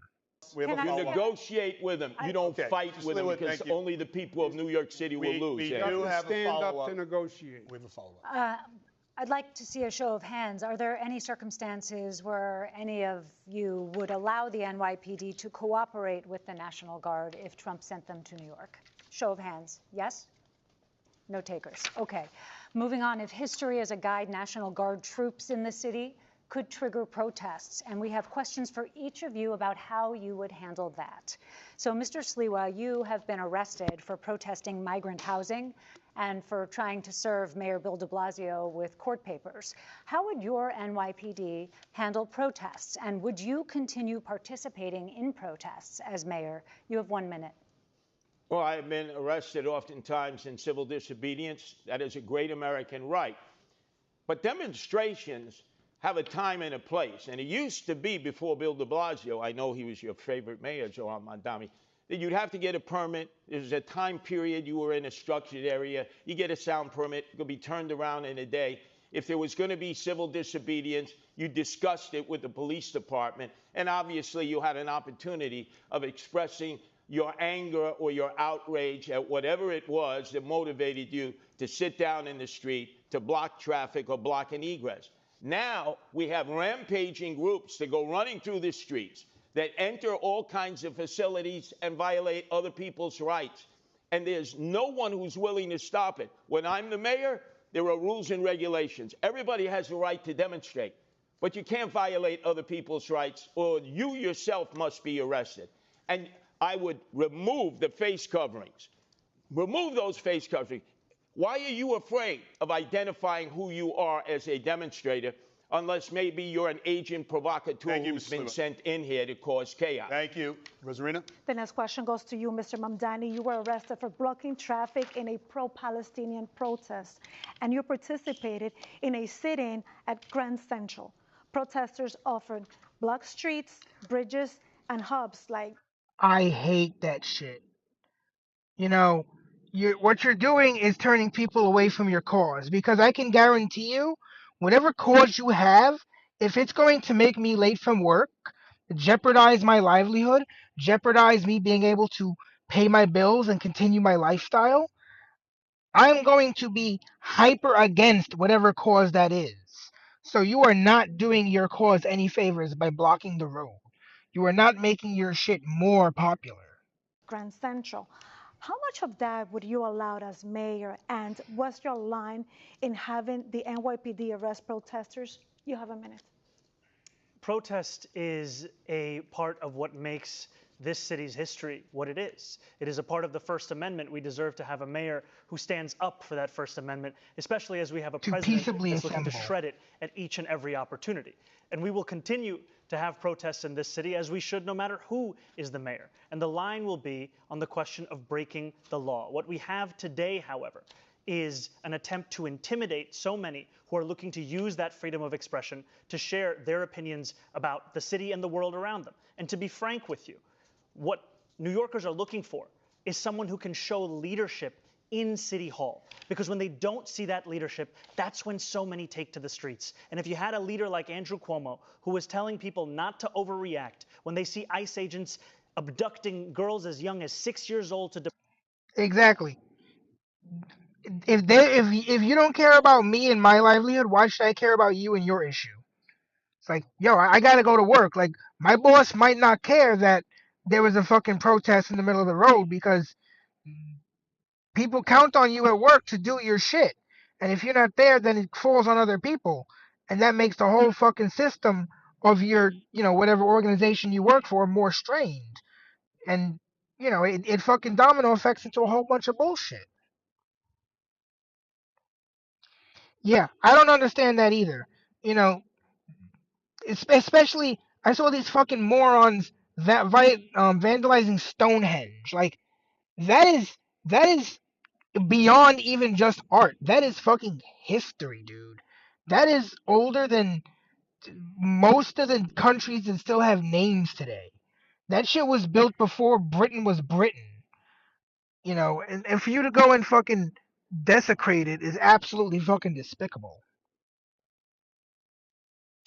You negotiate with him. You don't fight with him because only the people of New York City will lose. We You do have have to a stand up follow-up. to negotiate. We have a follow-up. I'd like to see a show of hands. Are there any circumstances where any of you would allow the NYPD to cooperate with the National Guard if Trump sent them to New York? Show of hands. Yes? No takers. Okay. Moving on. If history is a guide, National Guard troops in the city could trigger protests. And we have questions for each of you about how you would handle that. So, Mr. Sliwa, you have been arrested for protesting migrant housing and for trying to serve Mayor Bill de Blasio with court papers. How would your NYPD handle protests? And would you continue participating in protests as mayor? You have 1 minute. Well, I have been arrested oftentimes in civil disobedience. That is a great American right. But demonstrations have a time and a place. And it used to be before Bill de Blasio, I know he was your favorite mayor, Joan Mondami, that you'd have to get a permit. There's a time period you were in a structured area. You get a sound permit. It could be turned around in a day. If there was going to be civil disobedience, you discussed it with the police department. And obviously, you had an opportunity of expressing your anger or your outrage at whatever it was that motivated you to sit down in the street, to block traffic or block an egress. Now we have rampaging groups that go running through the streets, that enter all kinds of facilities and violate other people's rights. And there's no one who's willing to stop it. When I'm the mayor, there are rules and regulations. Everybody has the right to demonstrate, but you can't violate other people's rights, or you yourself must be arrested. And I would remove the face coverings. Remove those face coverings. Why are you afraid of identifying who you are as a demonstrator, unless maybe you're an agent provocateur who's been sent in here to cause chaos? Thank you. Rosarina? The next question goes to you, Mr. Mamdani. You were arrested for blocking traffic in a pro-Palestinian protest, and you participated in a sit-in at Grand Central. Protesters offered blocked streets, bridges, and hubs like... I hate that shit. You know, what you're doing is turning people away from your cause, because I can guarantee you, whatever cause you have, if it's going to make me late from work, jeopardize my livelihood, jeopardize me being able to pay my bills and continue my lifestyle, I'm going to be hyper against whatever cause that is. So you are not doing your cause any favors by blocking the road. You are not making your shit more popular. Grand Central. How much of that would you allow as mayor, and what's your line in having the NYPD arrest protesters? You have a minute. Protest is a part of what makes this city's history what it is. It is a part of the First Amendment. We deserve to have a mayor who stands up for that First Amendment, especially as we have a president that's looking to shred it at each and every opportunity. And we will continue to have protests in this city, as we should, no matter who is the mayor. And the line will be on the question of breaking the law. What we have today, however, is an attempt to intimidate so many who are looking to use that freedom of expression to share their opinions about the city and the world around them. And to be frank with you, what New Yorkers are looking for is someone who can show leadership in City Hall. Because when they don't see that leadership, that's when so many take to the streets. And if you had a leader like Andrew Cuomo, who was telling people not to overreact when they see ICE agents abducting girls as young as 6 years old to... Exactly. If you don't care about me and my livelihood, why should I care about you and your issue? It's like, yo, I gotta go to work. Like, my boss might not care that there was a fucking protest in the middle of the road, because people count on you at work to do your shit. And if you're not there, then it falls on other people. And that makes the whole fucking system of your, whatever organization you work for more strained. And, it fucking domino effects into a whole bunch of bullshit. Yeah, I don't understand that either. You know, especially I saw these fucking morons vandalizing Stonehenge. Like, that is beyond even just art. That is fucking history, dude. That is older than most of the countries that still have names today. That shit was built before Britain was Britain. And for you to go and fucking desecrate it is absolutely fucking despicable.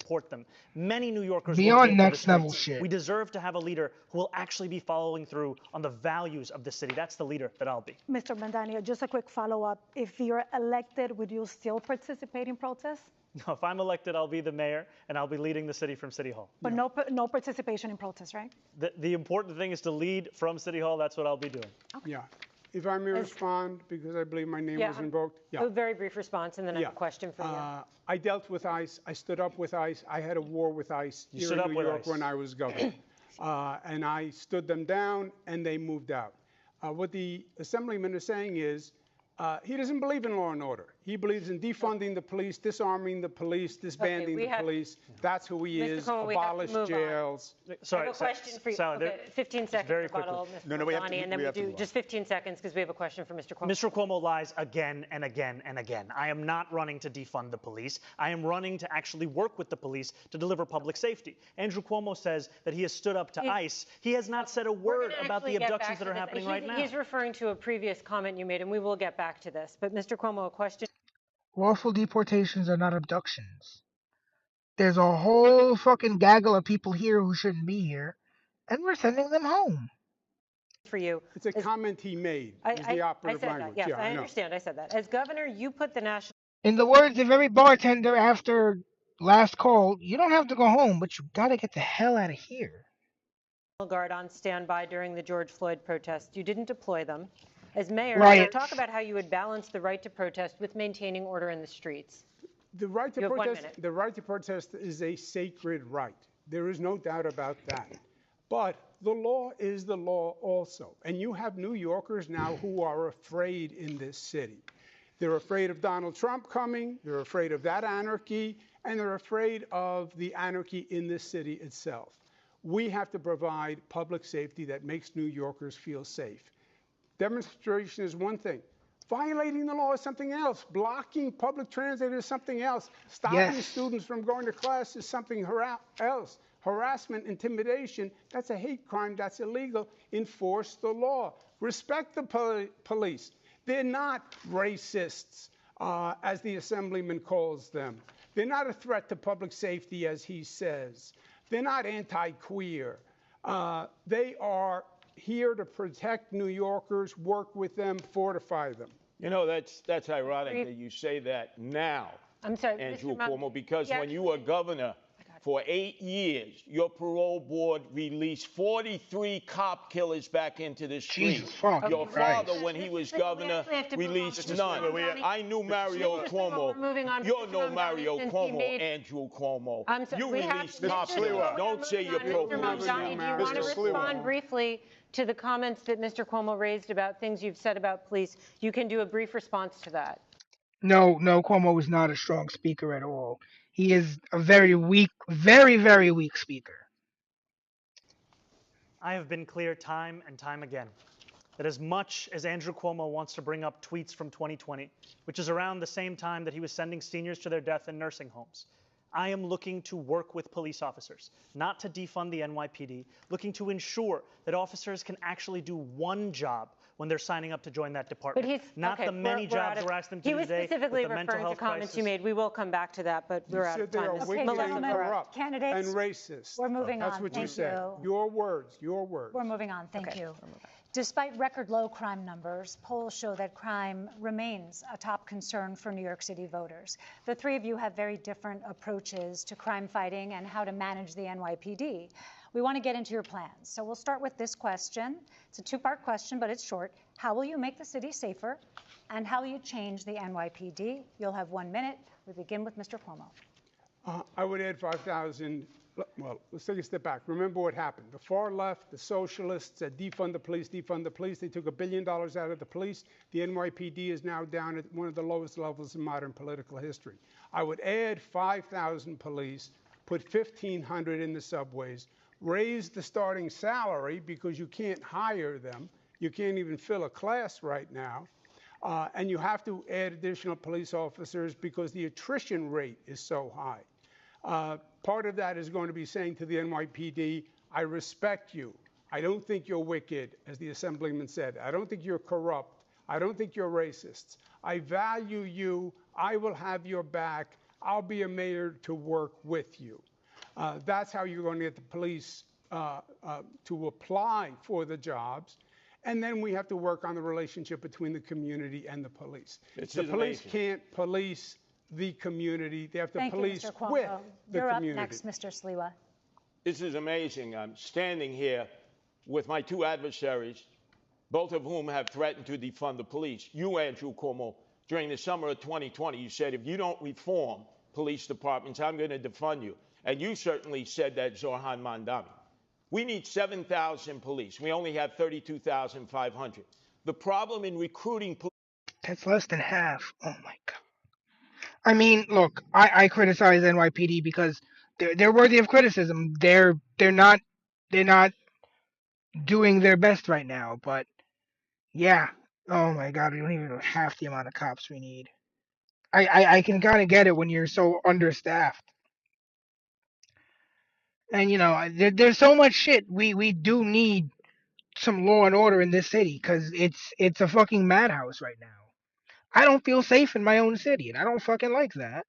support them. Many New Yorkers will Beyond take to the next level streets. shit. We deserve to have a leader who will actually be following through on the values of the city. That's the leader that I'll be. Mr. Mandani, just a quick follow-up. If you're elected, would you still participate in protests? No, if I'm elected, I'll be the mayor, and I'll be leading the city from City Hall. But no participation in protests, right? The important thing is to lead from City Hall. That's what I'll be doing. Okay. Yeah. If I may respond, because I believe my name was invoked. Yeah. A very brief response, and then I have a question for you. I dealt with ICE. I stood up with ICE. I had a war with ICE here in New York when I was governor. And I stood them down, and they moved out. What the assemblyman is saying is he doesn't believe in law and order. He believes in defunding the police, disarming the police, disbanding the police. That's who he is. Abolish jails. Sorry, I have a question for you. Okay, 15 seconds. Very quickly. No, we have to, and then we do just 15 seconds because we have a question for Mr. Cuomo. Mr. Cuomo lies again and again and again. I am not running to defund the police. I am running to actually work with the police to deliver public safety. Andrew Cuomo says that he has stood up to ICE. He has not said a word about the abductions that are happening right now. He's referring to a previous comment you made, and we will get back to this. But Mr. Cuomo, a question. Lawful deportations are not abductions. There's a whole fucking gaggle of people here who shouldn't be here, and we're sending them home. For you. It's a comment he made. It's the operative language. That. Yes, I understand. I said that. As governor, you put the national. In the words of every bartender after last call, you don't have to go home, but you gotta get the hell out of here. Guard on standby during the George Floyd protest. You didn't deploy them. As mayor, talk about how you would balance the right to protest with maintaining order in the streets. The right to protest is a sacred right. There is no doubt about that. But the law is the law also. And you have New Yorkers now who are afraid in this city. They're afraid of Donald Trump coming. They're afraid of that anarchy. And they're afraid of the anarchy in this city itself. We have to provide public safety that makes New Yorkers feel safe. Demonstration is one thing. Violating the law is something else. Blocking public transit is something else. Stopping students from going to class is something else. Harassment, intimidation, that's a hate crime. That's illegal. Enforce the law. Respect the police. They're not racists, as the assemblyman calls them. They're not a threat to public safety, as he says. They're not anti-queer. They are here to protect New Yorkers, work with them, fortify them. You know, that's ironic that you say that now, Andrew Cuomo, because when you were governor for 8 years, your parole board released 43 cop killers back into the street. Your father, when he was governor, released none. I knew Mario Cuomo. You know Mario Cuomo, Andrew Cuomo. You released cop killers. Don't say you're pro-police. Do you want to respond briefly to the comments that Mr. Cuomo raised about things you've said about police? You can do a brief response to that. No, Cuomo is not a strong speaker at all. He is a very weak, very, very weak speaker. I have been clear time and time again that as much as Andrew Cuomo wants to bring up tweets from 2020, which is around the same time that he was sending seniors to their death in nursing homes, I am looking to work with police officers, not to defund the NYPD, looking to ensure that officers can actually do one job when they're signing up to join that department. Not the many jobs we're asking them to do today. He was specifically referring to comments you made. We will come back to that, but we're out of time. You said they are wicked and corrupt and racist. We're moving on. That's what you said. Your words. We're moving on. Thank you. Despite record low crime numbers, polls show that crime remains a top concern for New York City voters. The three of you have very different approaches to crime fighting and how to manage the NYPD. We want to get into your plans. So we'll start with this question. It's a two-part question, but it's short. How will you make the city safer? And how will you change the NYPD? You'll have 1 minute. We begin with Mr. Cuomo. I would add 5,000. Well, let's take a step back. Remember what happened. The far left, the socialists said defund the police, defund the police. They took $1 billion out of the police. The NYPD is now down at one of the lowest levels in modern political history. I would add 5,000 police, put 1,500 in the subways, raise the starting salary because you can't hire them. You can't even fill a class right now. And you have to add additional police officers because the attrition rate is so high. Part of that is going to be saying to the NYPD, I respect you. I don't think you're wicked, as the assemblyman said. I don't think you're corrupt. I don't think you're racist. I value you. I will have your back. I'll be a mayor to work with you. That's how you're going to get the police to apply for the jobs. And then we have to work on the relationship between the community and the police. The police can't police the community. They have to police with the You're community. up next, Mr. Sliwa. This is amazing. I'm standing here with my two adversaries, both of whom have threatened to defund the police. You, Andrew Cuomo, during the summer of 2020, you said, if you don't reform police departments, I'm going to defund you. And you certainly said that, Zoran Mandami. We need 7,000 police. We only have 32,500. The problem in recruiting police. That's less than half. Oh my god. I mean, look, I criticize NYPD because they're worthy of criticism. They're not doing their best right now. But yeah. Oh my god, we don't even know half the amount of cops we need. I can kind of get it when you're so understaffed. And there's so much shit. We do need some law and order in this city because it's a fucking madhouse right now. I don't feel safe in my own city, and I don't fucking like that.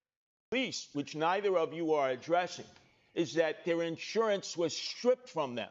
Police, which neither of you are addressing, is that their insurance was stripped from them.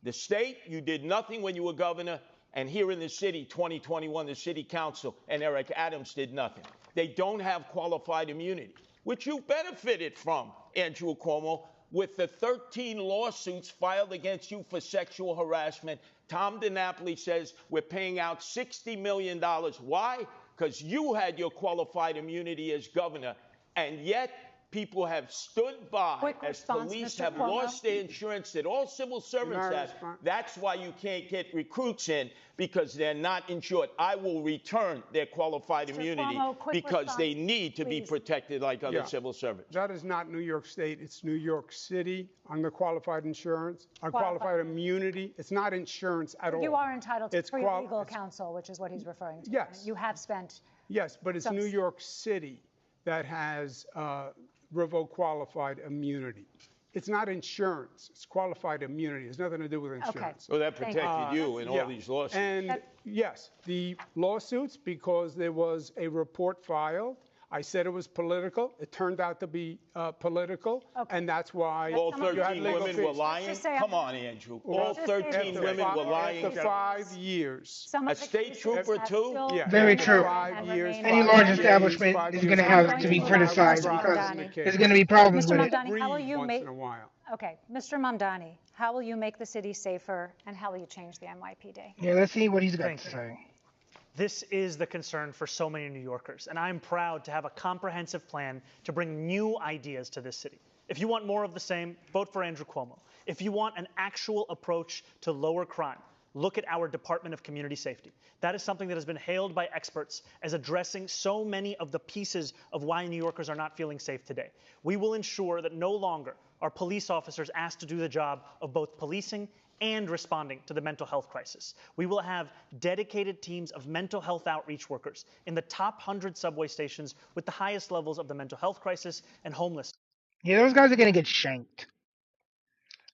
The state, you did nothing when you were governor, and here in the city, 2021, the city council and Eric Adams did nothing. They don't have qualified immunity, which you benefited from, Andrew Cuomo, with the 13 lawsuits filed against you for sexual harassment. Tom DiNapoli says we're paying out $60 million. Why? Because you had your qualified immunity as governor, and yet people have stood by as police Mr. have Cuomo. lost their insurance that all civil servants have. That's why you can't get recruits in, because they're not insured. I will return their qualified immunity Cuomo, because they need to be please. protected like other civil servants. That is not New York State. It's New York City on the qualified insurance, qualified immunity. It's not insurance at all. You are entitled to free legal it's counsel, which is what he's referring to. Yes. You have spent. Yes, but it's New York City that has revoked qualified immunity. It's not insurance. It's qualified immunity. It has nothing to do with insurance. Okay. So that protected you in all these lawsuits. And yes, the lawsuits, because there was a report filed. I said it was political. It turned out to be political, and that's why all 13 women were lying? Come on, Andrew. All 13 women were lying? After 5 years. A state trooper, too? Yeah. Very true. 5 years. Any large establishment is going to have to be criticized because there's going to be problems Mr. with it. Mamdani, how will you Once make? in a while. Okay, Mr. Mamdani, how will you make the city safer, and how will you change the NYPD? Yeah, let's see what he's got Thank to you. say. This is the concern for so many New Yorkers, and I'm proud to have a comprehensive plan to bring new ideas to this city. If you want more of the same, vote for Andrew Cuomo. If you want an actual approach to lower crime, look at our Department of Community Safety. That is something that has been hailed by experts as addressing so many of the pieces of why New Yorkers are not feeling safe today. We will ensure that no longer are police officers asked to do the job of both policing and responding to the mental health crisis. We will have dedicated teams of mental health outreach workers in the top 100 subway stations with the highest levels of the mental health crisis and homelessness. Yeah, those guys are going to get shanked.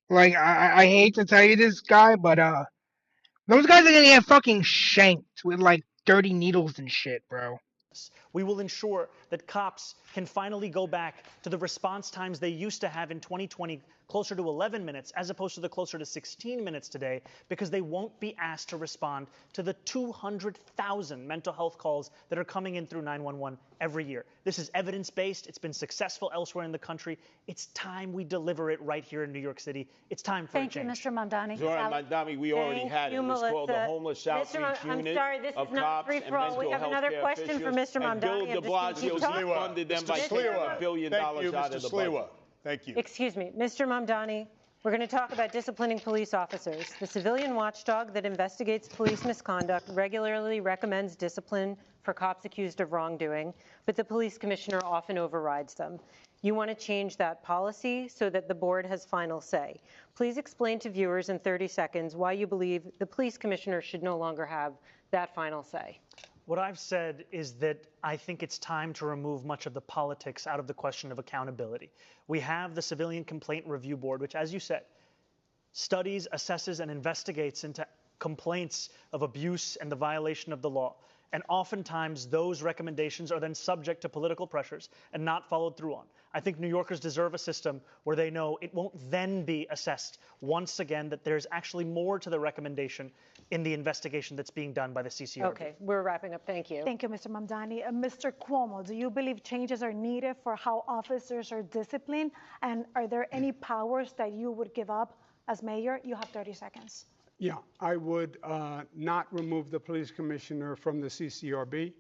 Like, I hate to tell you this, guy, but those guys are going to get fucking shanked with, like, dirty needles and shit, bro. We will ensure that cops can finally go back to the response times they used to have in 2020, closer to 11 minutes, as opposed to the closer to 16 minutes today, because they won't be asked to respond to the 200,000 mental health calls that are coming in through 911 every year. This is evidence-based. It's been successful elsewhere in the country. It's time we deliver it right here in New York City. It's time for a change. Thank you, Mr. Mamdani. Zoran Mandami, we already had it. It was called the Homeless Outreach Unit I'm sorry, this of is not cops free and for all. mental We have health another care question for officials. Mr. Mamdani. And Bill de Blasio funded them by taking $1 billion out of the budget. Thank you. Excuse me, Mr. Mamdani, we're going to talk about disciplining police officers. The civilian watchdog that investigates police misconduct regularly recommends discipline for cops accused of wrongdoing, but the police commissioner often overrides them. You want to change that policy so that the board has final say. Please explain to viewers in 30 seconds why you believe the police commissioner should no longer have that final say. What I've said is that I think it's time to remove much of the politics out of the question of accountability. We have the Civilian Complaint Review Board, which, as you said, studies, assesses, and investigates into complaints of abuse and the violation of the law. And oftentimes, those recommendations are then subject to political pressures and not followed through on. I think New Yorkers deserve a system where they know it won't then be assessed once again that there's actually more to the recommendation in the investigation that's being done by the CCRB. Okay, we're wrapping up. Thank you. Thank you, Mr. Mamdani. Mr. Cuomo, do you believe changes are needed for how officers are disciplined? And are there any powers that you would give up as mayor? You have 30 seconds. Yeah, I would not remove the police commissioner from the CCRB.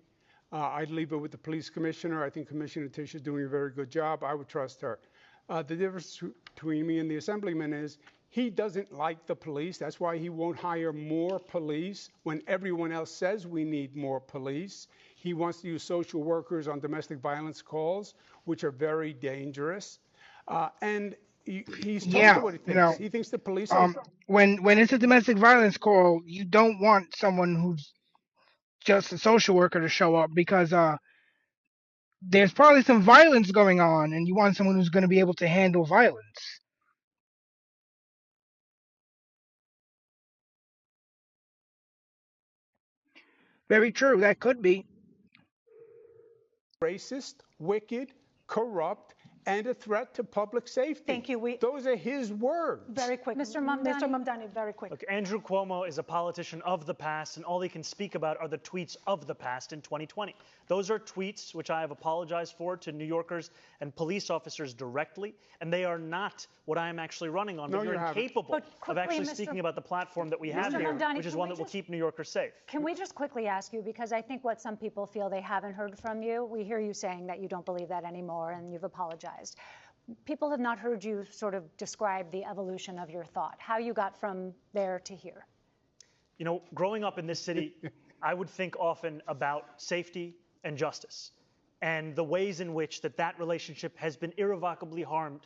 I'd leave it with the police commissioner. I think Commissioner Tisch is doing a very good job. I would trust her. The difference between me and the assemblyman is he doesn't like the police. That's why he won't hire more police when everyone else says we need more police. He wants to use social workers on domestic violence calls, which are very dangerous. And he's told you what he thinks. He thinks the police are... When it's a domestic violence call, you don't want someone who's just a social worker to show up because there's probably some violence going on, and you want someone who's going to be able to handle violence. Very true. That could be. Racist, wicked, corrupt, and a threat to public safety. Thank you. Those are his words. Very quick. Mr. Mamdani, very quick. Look, Andrew Cuomo is a politician of the past, and all he can speak about are the tweets of the past in 2020. Those are tweets which I have apologized for to New Yorkers and police officers directly, and they are not what I am actually running on. No, but you're incapable of actually speaking about the platform that we have here, Mamdani, which is one that will keep New Yorkers safe. Can we just quickly ask you, because I think what some people feel they haven't heard from you, we hear you saying that you don't believe that anymore and you've apologized. People have not heard you sort of describe the evolution of your thought, how you got from there to here. You know, growing up in this city, I would think often about safety and justice and the ways in which that relationship has been irrevocably harmed.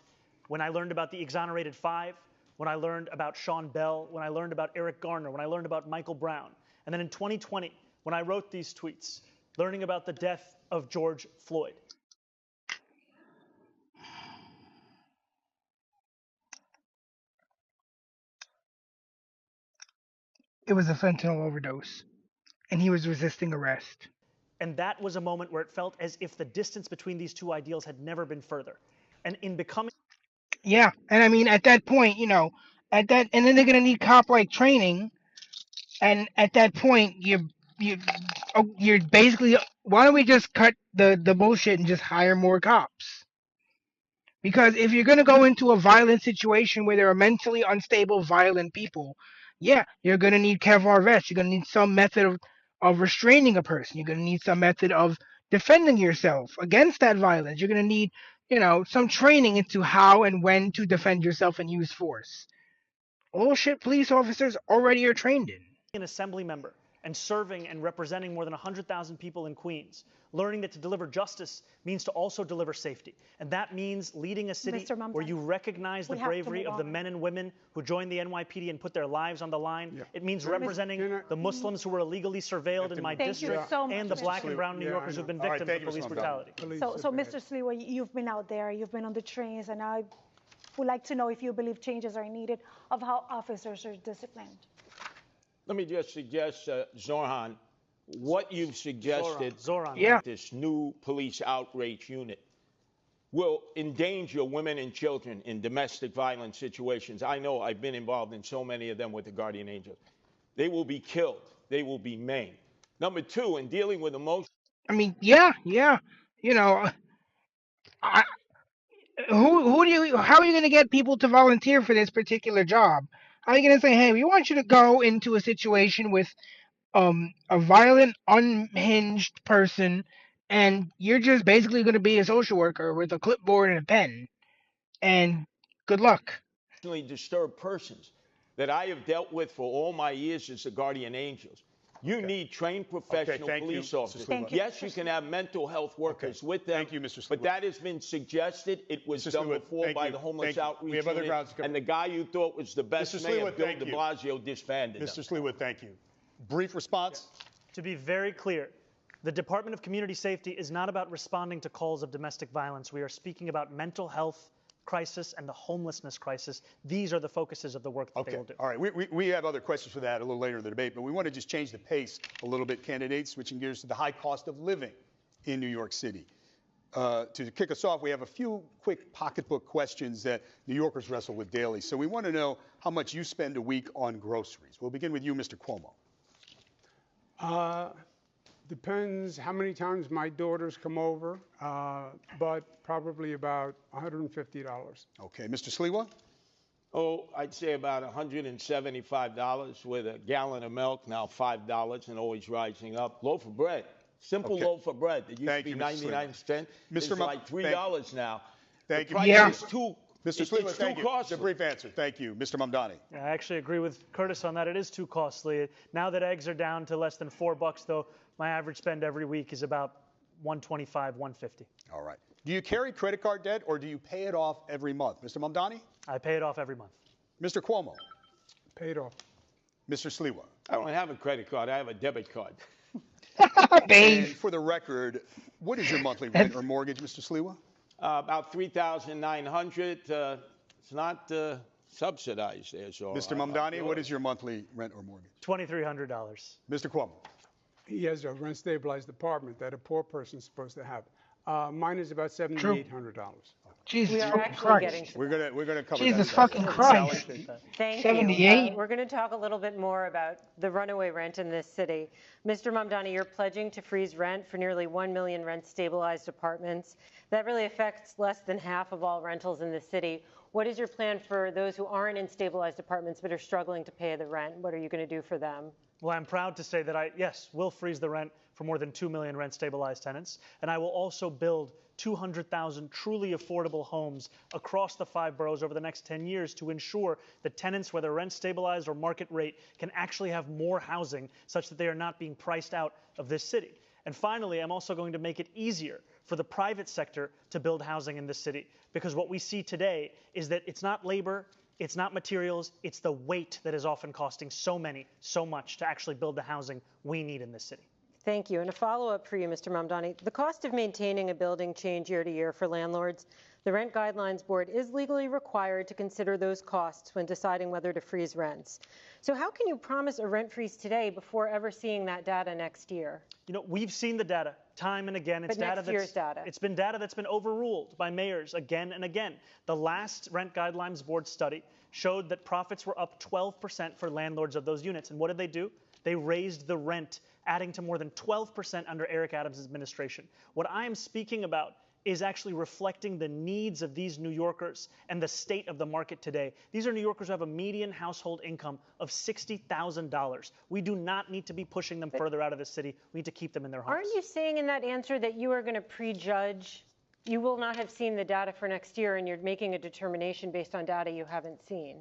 When I learned about the exonerated five, when I learned about Sean Bell, when I learned about Eric Garner, when I learned about Michael Brown, and then in 2020, when I wrote these tweets, learning about the death of George Floyd. It was a fentanyl overdose, and he was resisting arrest. And that was a moment where it felt as if the distance between these two ideals had never been further. And in becoming... Yeah, and I mean, at that point, and then they're going to need cop-like training, and at that point, you're basically, why don't we just cut the bullshit and just hire more cops? Because if you're going to go into a violent situation where there are mentally unstable, violent people, yeah, you're going to need Kevlar vests. You're going to need some method of restraining a person. You're going to need some method of defending yourself against that violence. You're going to need, some training into how and when to defend yourself and use force. All shit police officers already are trained in. An assembly member and serving and representing more than 100,000 people in Queens, learning that to deliver justice means to also deliver safety. And that means leading a city where you recognize the bravery of the men and women who joined the NYPD and put their lives on the line. Yeah. It means representing the Muslims who were illegally surveilled in my district and the black and brown New Yorkers who've been victims of police brutality. So Mr. Sliwa, you've been out there, you've been on the trains, and I would like to know if you believe changes are needed of how officers are disciplined. Let me just suggest, Zorhan, what you've suggested, Zoran. This new police outreach unit will endanger women and children in domestic violence situations. I know I've been involved in so many of them with the Guardian Angels. They will be killed. They will be maimed. Number two, in dealing with emotion. I mean, yeah. How are you going to get people to volunteer for this particular job? How are you going to say, hey, we want you to go into a situation with a violent, unhinged person, and you're just basically going to be a social worker with a clipboard and a pen, and good luck. Disturbed persons that I have dealt with for all my years as the Guardian Angels. You need trained professional police officers. Yes, you can have mental health workers with them. Thank you, Mr. Sliwa. But that has been suggested. It was done before by the homeless outreach unit. And the guy you thought was the best mayor, Bill de Blasio, disbanded him. Mr. Sliwa, thank you. Brief response? To be very clear, the Department of Community Safety is not about responding to calls of domestic violence. We are speaking about mental health, crisis and the homelessness crisis. These are the focuses of the work that they will do. All right. We have other questions for that a little later in the debate, but we want to just change the pace a little bit, candidates, switching gears to the high cost of living in New York City. To kick us off, we have a few quick pocketbook questions that New Yorkers wrestle with daily. So we want to know how much you spend a week on groceries. We'll begin with you, Mr. Cuomo. Depends how many times my daughters come over, but probably about $150. Okay, Mr. Sliwa? Oh, I'd say about $175 with a gallon of milk, now $5 and always rising up. Loaf of bread, simple loaf of bread that used to be 99 cents. It's like $3 now. Thank you. It's too, Mr. Sliwa, thank you. costly. It's a brief answer. Thank you. Mr. Mamdani. Yeah, I actually agree with Curtis on that. It is too costly. Now that eggs are down to less than $4, though, my average spend every week is about $125, $150. All right. Do you carry credit card debt or do you pay it off every month? Mr. Mamdani? I pay it off every month. Mr. Cuomo? Paid off. Mr. Sliwa? I don't have a credit card. I have a debit card. And for the record, what is your monthly rent or mortgage, Mr. Sliwa? About $3,900. It's not subsidized there. So Mr. Mamdani, what is your monthly rent or mortgage? $2,300. Mr. Cuomo? He has a rent-stabilized apartment that a poor person's supposed to have. Mine is about $7,800. Jesus We are fucking actually Christ. getting to We're gonna cover Jesus that. fucking Christ. Thank 78. you. We're going to talk a little bit more about the runaway rent in this city. Mr. Mamdani, you're pledging to freeze rent for nearly 1 million rent-stabilized apartments. That really affects less than half of all rentals in the city. What is your plan for those who aren't in stabilized apartments but are struggling to pay the rent? What are you going to do for them? Well, I'm proud to say that I, yes, will freeze the rent for more than 2 million rent-stabilized tenants, and I will also build 200,000 truly affordable homes across the 5 boroughs over the next 10 years to ensure that tenants, whether rent-stabilized or market rate, can actually have more housing such that they are not being priced out of this city. And finally, I'm also going to make it easier for the private sector to build housing in this city, because what we see today is that it's not labor, it's not materials, it's the weight that is often costing so much to actually build the housing we need in this city. Thank you. And a follow-up for you, Mr. Mamdani. The cost of maintaining a building change year to year for landlords. The Rent Guidelines Board is legally required to consider those costs when deciding whether to freeze rents. So how can you promise a rent freeze today before ever seeing that data next year? You know, we've seen the data time and again. It's But next year's data. It's been data that's been overruled by mayors again and again. The last Rent Guidelines Board study showed that profits were up 12% for landlords of those units. And what did they do? They raised the rent, adding to more than 12% under Eric Adams' administration. What I am speaking about is actually reflecting the needs of these New Yorkers and the state of the market today. These are New Yorkers who have a median household income of $60,000. We do not need to be pushing them further out of the city. We need to keep them in their homes. Aren't you saying in that answer that you are going to prejudge? You will not have seen the data for next year, and you're making a determination based on data you haven't seen.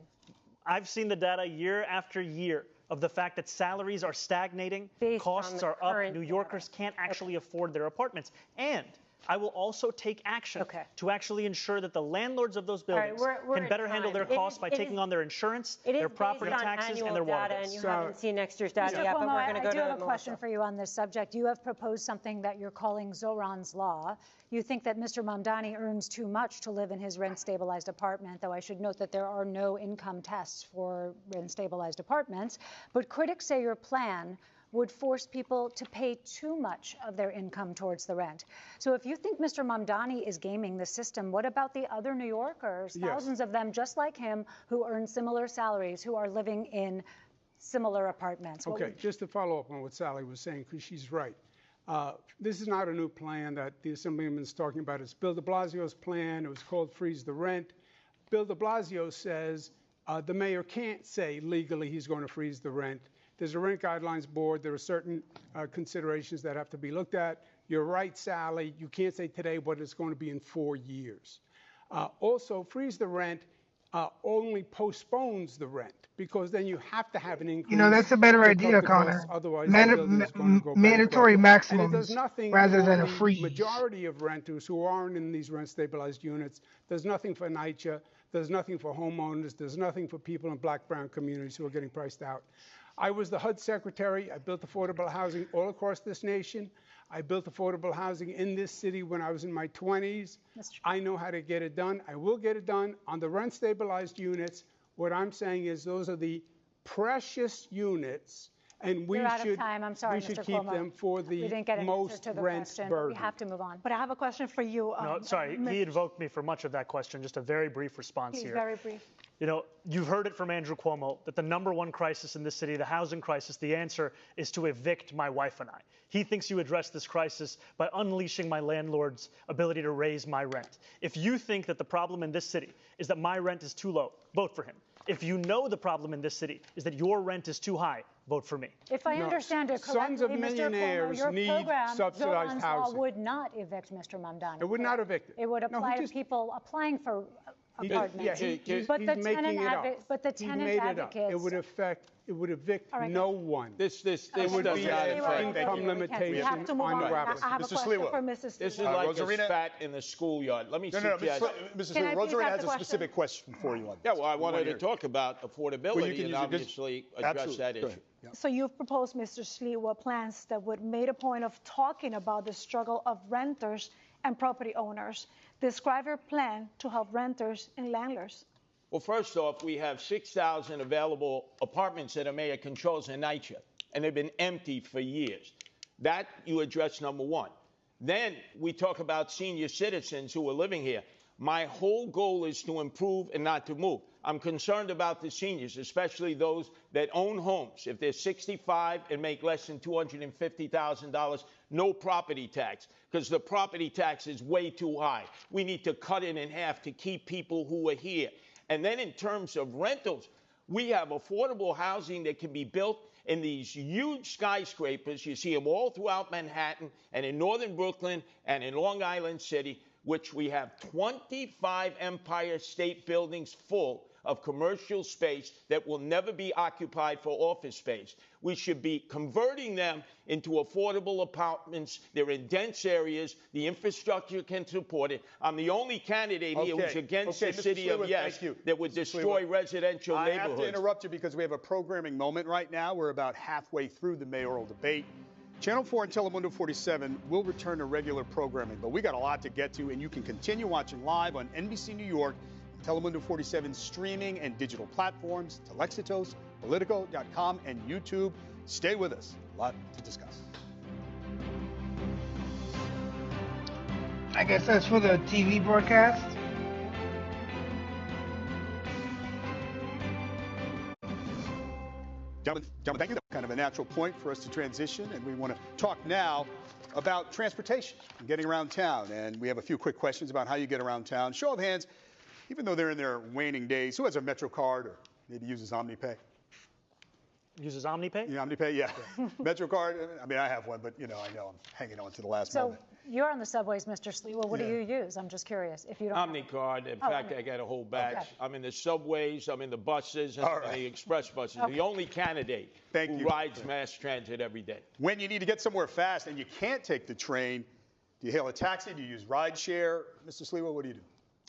I've seen the data year after year of the fact that salaries are stagnating, costs are up, New Yorkers can't actually afford their apartments. And I will also take action to actually ensure that the landlords of those buildings can better handle their costs by taking on their insurance, their property taxes, and their water bills. And you haven't seen next year's data yet, but we're going to go to I do have a question for you on this subject. You have proposed something that you're calling Zoran's Law. You think that Mr. Mamdani earns too much to live in his rent-stabilized apartment, though I should note that there are no income tests for rent-stabilized apartments. But critics say your plan would force people to pay too much of their income towards the rent. So if you think Mr. Mamdani is gaming the system, what about the other New Yorkers, thousands of them just like him, who earn similar salaries, who are living in similar apartments? Okay, just to follow up on what Sally was saying, because she's right. This is not a new plan that the Assemblyman is talking about. It's Bill de Blasio's plan. It was called Freeze the Rent. Bill de Blasio says the mayor can't say legally he's going to freeze the rent. There's a Rent Guidelines Board. There are certain considerations that have to be looked at. You're right, Sally. You can't say today what it's going to be in 4 years. Also, freeze the rent only postpones the rent, because then you have to have an increase. You know, that's a better idea, Connor. Otherwise, mandatory maximums does nothing rather than a the freeze. Majority of renters who aren't in these rent-stabilized units, there's nothing for NYCHA, there's nothing for homeowners, there's nothing for people in black-brown communities who are getting priced out. I was the HUD secretary. I built affordable housing all across this nation. I built affordable housing in this city when I was in my 20s. I know how to get it done. I will get it done on the rent stabilized units. What I'm saying is those are the precious units, and we You're out should, of time. I'm sorry, we should Mr. keep Cuomo. them for We the didn't get an most answer to the rent question, but burden. we have to move on. But I have a question for you. No, sorry, he invoked me for much of that question. Just a very brief response Please, here. very brief. You know, you've heard it from Andrew Cuomo that the #1 crisis in this city, the housing crisis, the answer is to evict my wife and I. He thinks you address this crisis by unleashing my landlord's ability to raise my rent. If you think that the problem in this city is that my rent is too low, vote for him. If you know the problem in this city is that your rent is too high, vote for me. If I understand it correctly, Sons of Mr. Cuomo, millionaires your need program, subsidized Zolan's Law, housing. would not evict Mr. Mamdani. It would not evict it. It would No, apply he to just- people applying for apartments. Yeah, he's but the making tenant it up. but the He tenant made it up. advocates. It would evict right, no one. This It would does be not an affect. income We limitation have to move on on. rappers. I have a Mr. question Sliwa. for Mrs. This is Sliwa. like Rosarina? a spat in the schoolyard. Let me No, suggest. Mrs. Can I Lewis, please Rosarina ask has the a question? specific question for you on this. Yeah, well, I We wanted wanna to hear it. talk about affordability Well, you can and use it. obviously address Absolutely. that Go issue. ahead. Yeah. So you've proposed, Mr. Sliwa, plans that would made a point of talking about the struggle of renters and property owners. Describe your plan to help renters and landlords. Well, first off, we have 6,000 available apartments that the mayor controls in NYCHA, and they've been empty for years. That you address #1. Then we talk about senior citizens who are living here. My whole goal is to improve and not to move. I'm concerned about the seniors, especially those that own homes. If they're 65 and make less than $250,000, no property tax, because the property tax is way too high. We need to cut it in half to keep people who are here. And then in terms of rentals, we have affordable housing that can be built in these huge skyscrapers. You see them all throughout Manhattan and in northern Brooklyn and in Long Island City, which we have 25 Empire State Buildings full of commercial space that will never be occupied for office space. We should be converting them into affordable apartments. They're in dense areas. The infrastructure can support it. I'm the only candidate here who's against the Mr. city of Sliwa, Yes thank you. that would Mr. destroy Sliwa. residential I neighborhoods. have to interrupt you because we have a programming moment right now. We're about halfway through the mayoral debate. Channel 4 and Telemundo 47 will return to regular programming, but we got a lot to get to, and you can continue watching live on NBC New York, Telemundo 47 streaming and digital platforms, Telexitos, Politico.com, and YouTube. Stay with us. A lot to discuss. I guess that's for the TV broadcast. Gentlemen, thank you. That's kind of a natural point for us to transition, and we want to talk now about transportation and getting around town. And we have a few quick questions about how you get around town. Show of hands, even though they're in their waning days, who has a Metro card or maybe uses OmniPay? Uses OmniPay? Yeah, OmniPay, yeah. Metro card, I mean, I have one, but, you know, I know I'm hanging on to the last So moment. you're on the subways, Mr. Sliwa. What do you use? I'm just curious. If you don't. OmniCard. In fact, I got a whole batch. Okay. I'm in the subways, I'm in the buses, and All I'm in right. the express buses. Okay. The only candidate Thank who you. rides mass transit every day. When you need to get somewhere fast and you can't take the train, do you hail a taxi? Do you use rideshare? Mr. Sliwa, what do you do?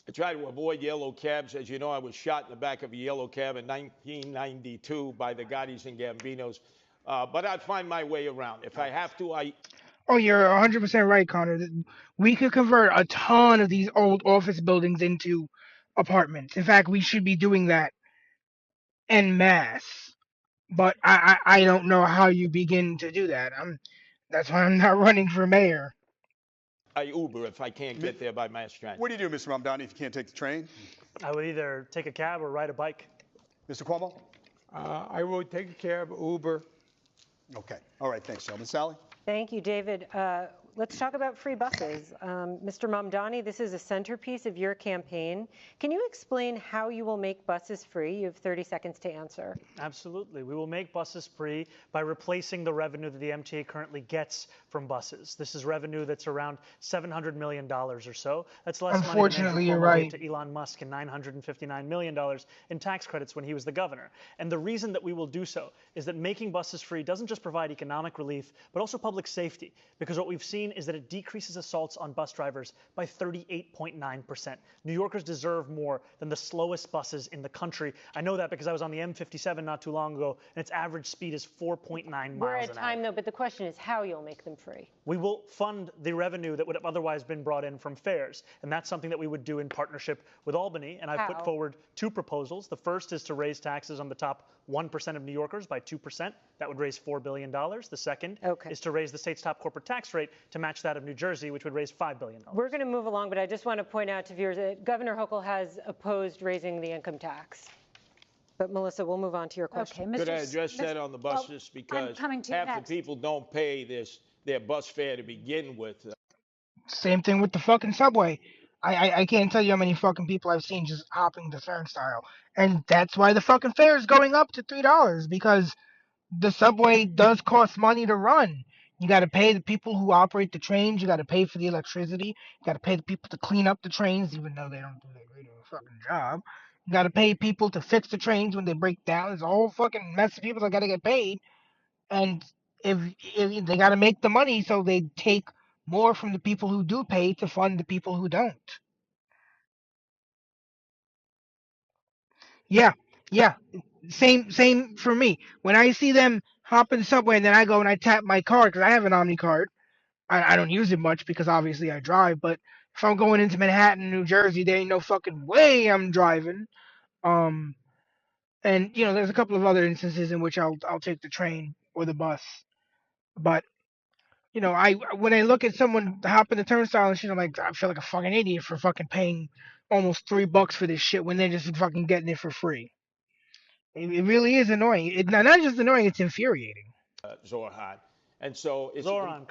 I try to avoid yellow cabs. As you know, I was shot in the back of a yellow cab in 1992 by the Gottis and Gambinos. But I find my way around. If I have to, Oh, you're 100% right, Connor. We could convert a ton of these old office buildings into apartments. In fact, we should be doing that en masse. But I don't know how you begin to do that. That's why I'm not running for mayor. I Uber if I can't get there by mass transit. What do you do, Mr. Mamdani, if you can't take the train? I would either take a cab or ride a bike. Mr. Cuomo? I will take a cab, Uber. Okay. All right. Thanks, gentlemen. Sally? Thank you, David. Let's talk about free buses. Mr. Mamdani, this is a centerpiece of your campaign. Can you explain how you will make buses free? You have 30 seconds to answer. Absolutely. We will make buses free by replacing the revenue that the MTA currently gets from buses. This is revenue that's around $700 million or so. That's less money than Unfortunately, Andrew you're Cuomo right. gave to Elon Musk in $959 million in tax credits when he was the governor. And the reason that we will do so is that making buses free doesn't just provide economic relief, but also public safety. Because what we've seen seen is that it decreases assaults on bus drivers by 38.9%. New Yorkers deserve more than the slowest buses in the country. I know that because I was on the M57 not too long ago, and its average speed is 4.9 miles an hour. We're at time, though, but the question is how you'll make them free. We will fund the revenue that would have otherwise been brought in from fares, and that's something that we would do in partnership with Albany, and I've put forward two proposals. The first is to raise taxes on the top 1% of New Yorkers by 2%. That would raise $4 billion. The second is to raise the state's top corporate tax rate to match that of New Jersey, which would raise $5 billion. We're going to move along, but I just want to point out to viewers that Governor Hochul has opposed raising the income tax. But Melissa, we'll move on to your question. Could I address that on the buses? Because half the people don't pay their bus fare to begin with. Same thing with the fucking subway. I can't tell you how many fucking people I've seen just hopping the turnstile. And that's why the fucking fare is going up to $3, because the subway does cost money to run. You got to pay the people who operate the trains. You got to pay for the electricity. You got to pay the people to clean up the trains, even though they don't do that great of a fucking job. You got to pay people to fix the trains when they break down. There's a whole fucking mess of people that got to get paid. And if they got to make the money, so they take more from the people who do pay to fund the people who don't. Yeah, yeah. Same for me. When I see them hop in the subway and then I go and I tap my card because I have an Omni card. I don't use it much because obviously I drive. But if I'm going into Manhattan, New Jersey, there ain't no fucking way I'm driving. And there's a couple of other instances in which I'll take the train or the bus. But when I look at someone hop in the turnstile and shit, I'm like, I feel like a fucking idiot for fucking paying almost $3 for this shit when they're just fucking getting it for free. It really is annoying. It's not just annoying; it's infuriating. Zoran. And so it's Zoran.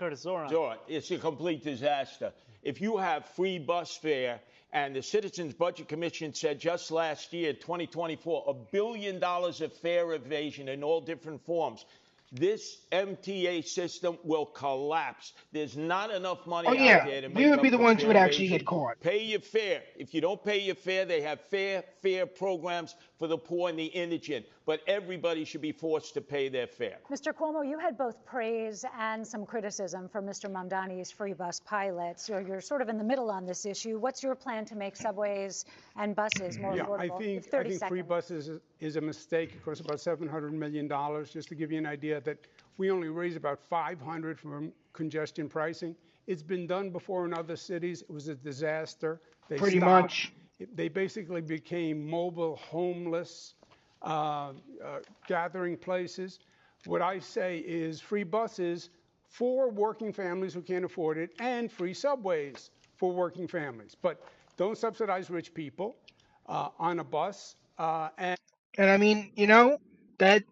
It's a complete disaster. If you have free bus fare, and the Citizens Budget Commission said just last year, 2024, $1 billion of fare evasion in all different forms. This MTA system will collapse. There's not enough money out there to make we would be the ones who would actually evasion. get caught. Pay your fare. If you don't pay your fare, they have fare programs for the poor and the indigent. But everybody should be forced to pay their fare. Mr. Cuomo, you had both praise and some criticism for Mr. Mamdani's free bus pilots. You're sort of in the middle on this issue. What's your plan to make subways and buses more affordable? I think free buses is a mistake. It costs about $700 million. Just to give you an idea that we only raise about $500 from congestion pricing. It's been done before in other cities. It was a disaster. Pretty much. They basically became mobile homeless gathering places. What I say is free buses for working families who can't afford it, and free subways for working families. But don't subsidize rich people on a bus. And I mean, that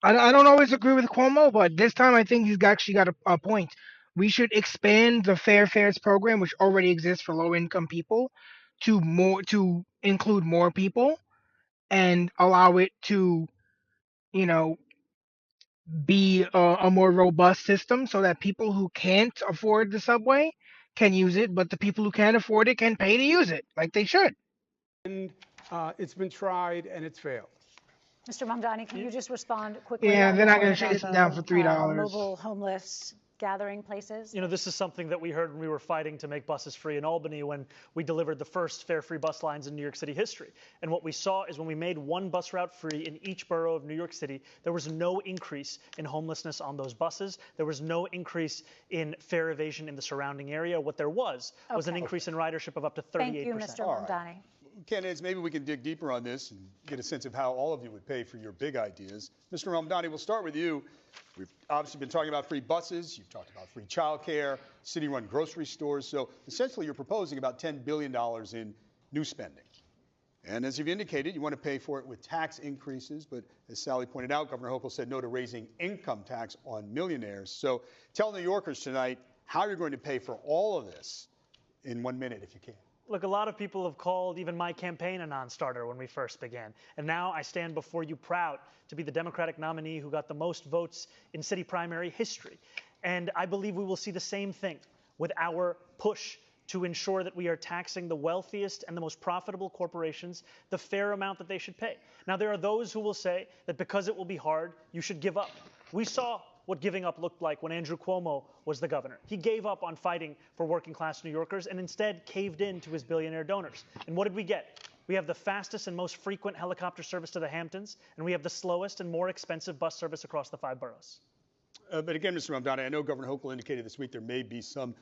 I don't always agree with Cuomo, but this time I think he's actually got a point. We should expand the Fair Fares program, which already exists for low-income people, to include more people, and allow it to, be a more robust system, so that people who can't afford the subway can use it, but the people who can't afford it can pay to use it, like they should. And it's been tried and it's failed. Mr. Mamdani, can you just respond quickly? Yeah, they're not going to chase them down for $3. Mobile homeless gathering places. This is something that we heard when we were fighting to make buses free in Albany when we delivered the first fare-free bus lines in New York City history. And what we saw is when we made one bus route free in each borough of New York City, there was no increase in homelessness on those buses. There was no increase in fare evasion in the surrounding area. What there was an increase in ridership of up to 38%. Thank you, Mr. Mamdani. Candidates, maybe we can dig deeper on this and get a sense of how all of you would pay for your big ideas. Mr. Mamdani, we'll start with you. We've obviously been talking about free buses. You've talked about free childcare, city-run grocery stores. So essentially, you're proposing about $10 billion in new spending. And as you've indicated, you want to pay for it with tax increases. But as Sally pointed out, Governor Hochul said no to raising income tax on millionaires. So tell New Yorkers tonight how you're going to pay for all of this in 1 minute, if you can. Look, a lot of people have called even my campaign a non-starter when we first began. And now I stand before you proud to be the Democratic nominee who got the most votes in city primary history. And I believe we will see the same thing with our push to ensure that we are taxing the wealthiest and the most profitable corporations the fair amount that they should pay. Now, there are those who will say that because it will be hard, you should give up. We saw what giving up looked like when Andrew Cuomo was the governor. He gave up on fighting for working class New Yorkers and instead caved in to his billionaire donors. And what did we get? We have the fastest and most frequent helicopter service to the Hamptons, and we have the slowest and more expensive bus service across the 5 boroughs. But again, Mr. Mamdani, I know Governor Hochul indicated this week there may be some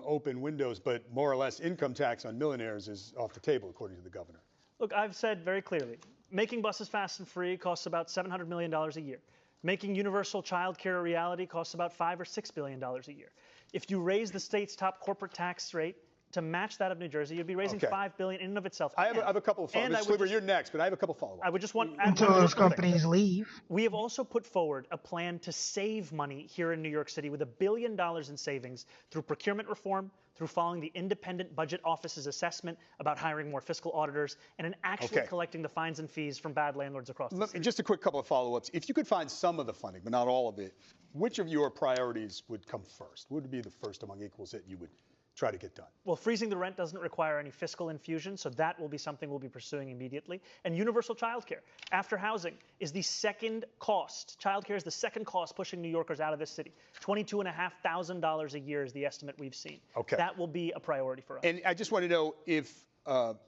open windows, but more or less income tax on millionaires is off the table, according to the governor. Look, I've said very clearly, making buses fast and free costs about $700 million a year. Making universal child care a reality costs about $5 or $6 billion a year. If you raise the state's top corporate tax rate to match that of New Jersey, you'd be raising $5 billion in and of itself. I have a couple of follow-ups. Mr. Sliver, you're next, but I have a couple of follow-ups. I would just want until those companies leave. We have also put forward a plan to save money here in New York City with $1 billion in savings through procurement reform, through following the independent budget office's assessment about hiring more fiscal auditors, and in actually collecting the fines and fees from bad landlords across the city. Just a quick couple of follow-ups. If you could find some of the funding, but not all of it, which of your priorities would come first? What would be the first among equals that you would try to get done? Well, freezing the rent doesn't require any fiscal infusion, so that will be something we'll be pursuing immediately. And universal child care, after housing, is the second cost. Child care is the second cost pushing New Yorkers out of this city. $22,500 a year is the estimate we've seen. Okay. That will be a priority for us. And I just want to know if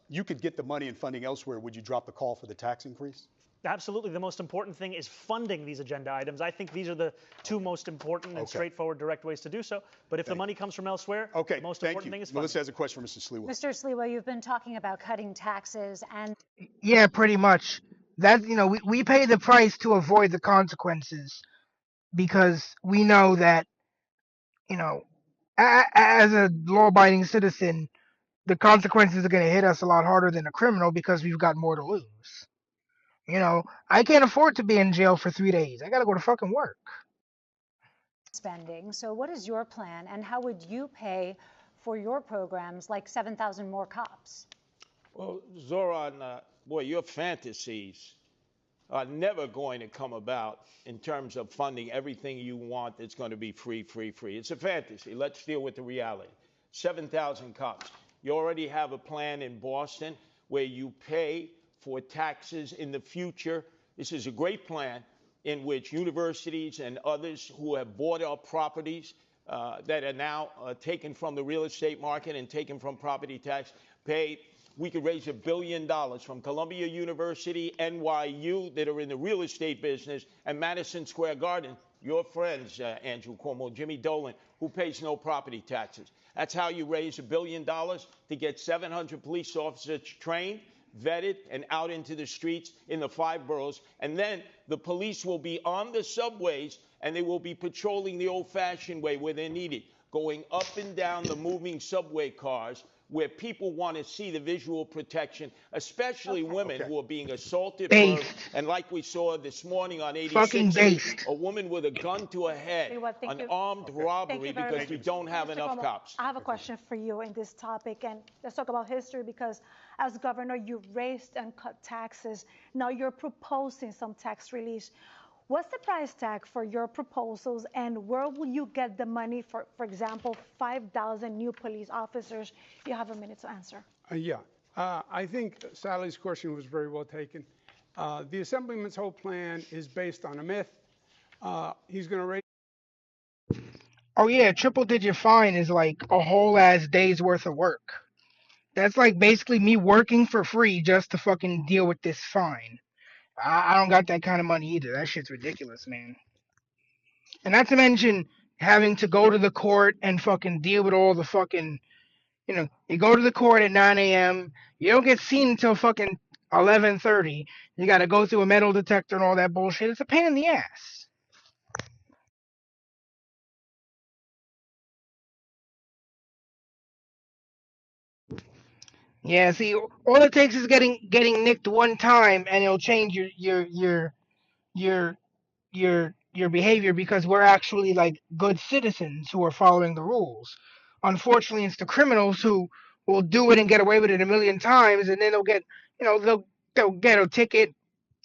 you could get the money and funding elsewhere, would you drop the call for the tax increase? Absolutely. The most important thing is funding these agenda items. I think these are the two most important and straightforward, direct ways to do so. But if the money comes from elsewhere, the most important thing is funding. Melissa has a question for Mr. Sliwa. Mr. Sliwa, you've been talking about cutting taxes and... Yeah, pretty much. That, we pay the price to avoid the consequences because we know that, as a law-abiding citizen, the consequences are going to hit us a lot harder than a criminal because we've got more to lose. I can't afford to be in jail for 3 days. I got to go to fucking work. Spending. So what is your plan, and how would you pay for your programs like 7,000 more cops? Well, Zoran, boy, your fantasies are never going to come about in terms of funding everything you want that's going to be free, free, free. It's a fantasy. Let's deal with the reality. 7,000 cops. You already have a plan in Boston where you pay for taxes in the future. This is a great plan in which universities and others who have bought up properties that are now taken from the real estate market and taken from property tax pay. We could raise $1 billion from Columbia University, NYU, that are in the real estate business, and Madison Square Garden, your friends, Andrew Cuomo, Jimmy Dolan, who pays no property taxes. That's how you raise $1 billion to get 700 police officers trained, vetted, and out into the streets in the 5 boroughs. And then the police will be on the subways, and they will be patrolling the old-fashioned way where they're needed, going up and down the moving subway cars where people want to see the visual protection, especially women who are being assaulted. And like we saw this morning on 86, a woman with a gun to her head, an armed robbery because we don't have enough cops. I have a question for you in this topic, and let's talk about history, because as governor, you raised and cut taxes. Now you're proposing some tax relief. What's the price tag for your proposals, and where will you get the money for example, 5,000 new police officers? You have a minute to answer. I think Sally's question was very well taken. The Assemblyman's whole plan is based on a myth. He's going to raise... Oh, yeah, triple-digit fine is like a whole ass day's worth of work. That's like basically me working for free just to fucking deal with this fine. I don't got that kind of money either. That shit's ridiculous, man. And not to mention having to go to the court and fucking deal with all the fucking, you go to the court at 9 a.m. You don't get seen until fucking 11:30. You got to go through a metal detector and all that bullshit. It's a pain in the ass. Yeah, see, all it takes is getting nicked one time, and it'll change your behavior because we're actually like good citizens who are following the rules. Unfortunately, it's the criminals who will do it and get away with it a million times, and then they'll get, they'll get a ticket,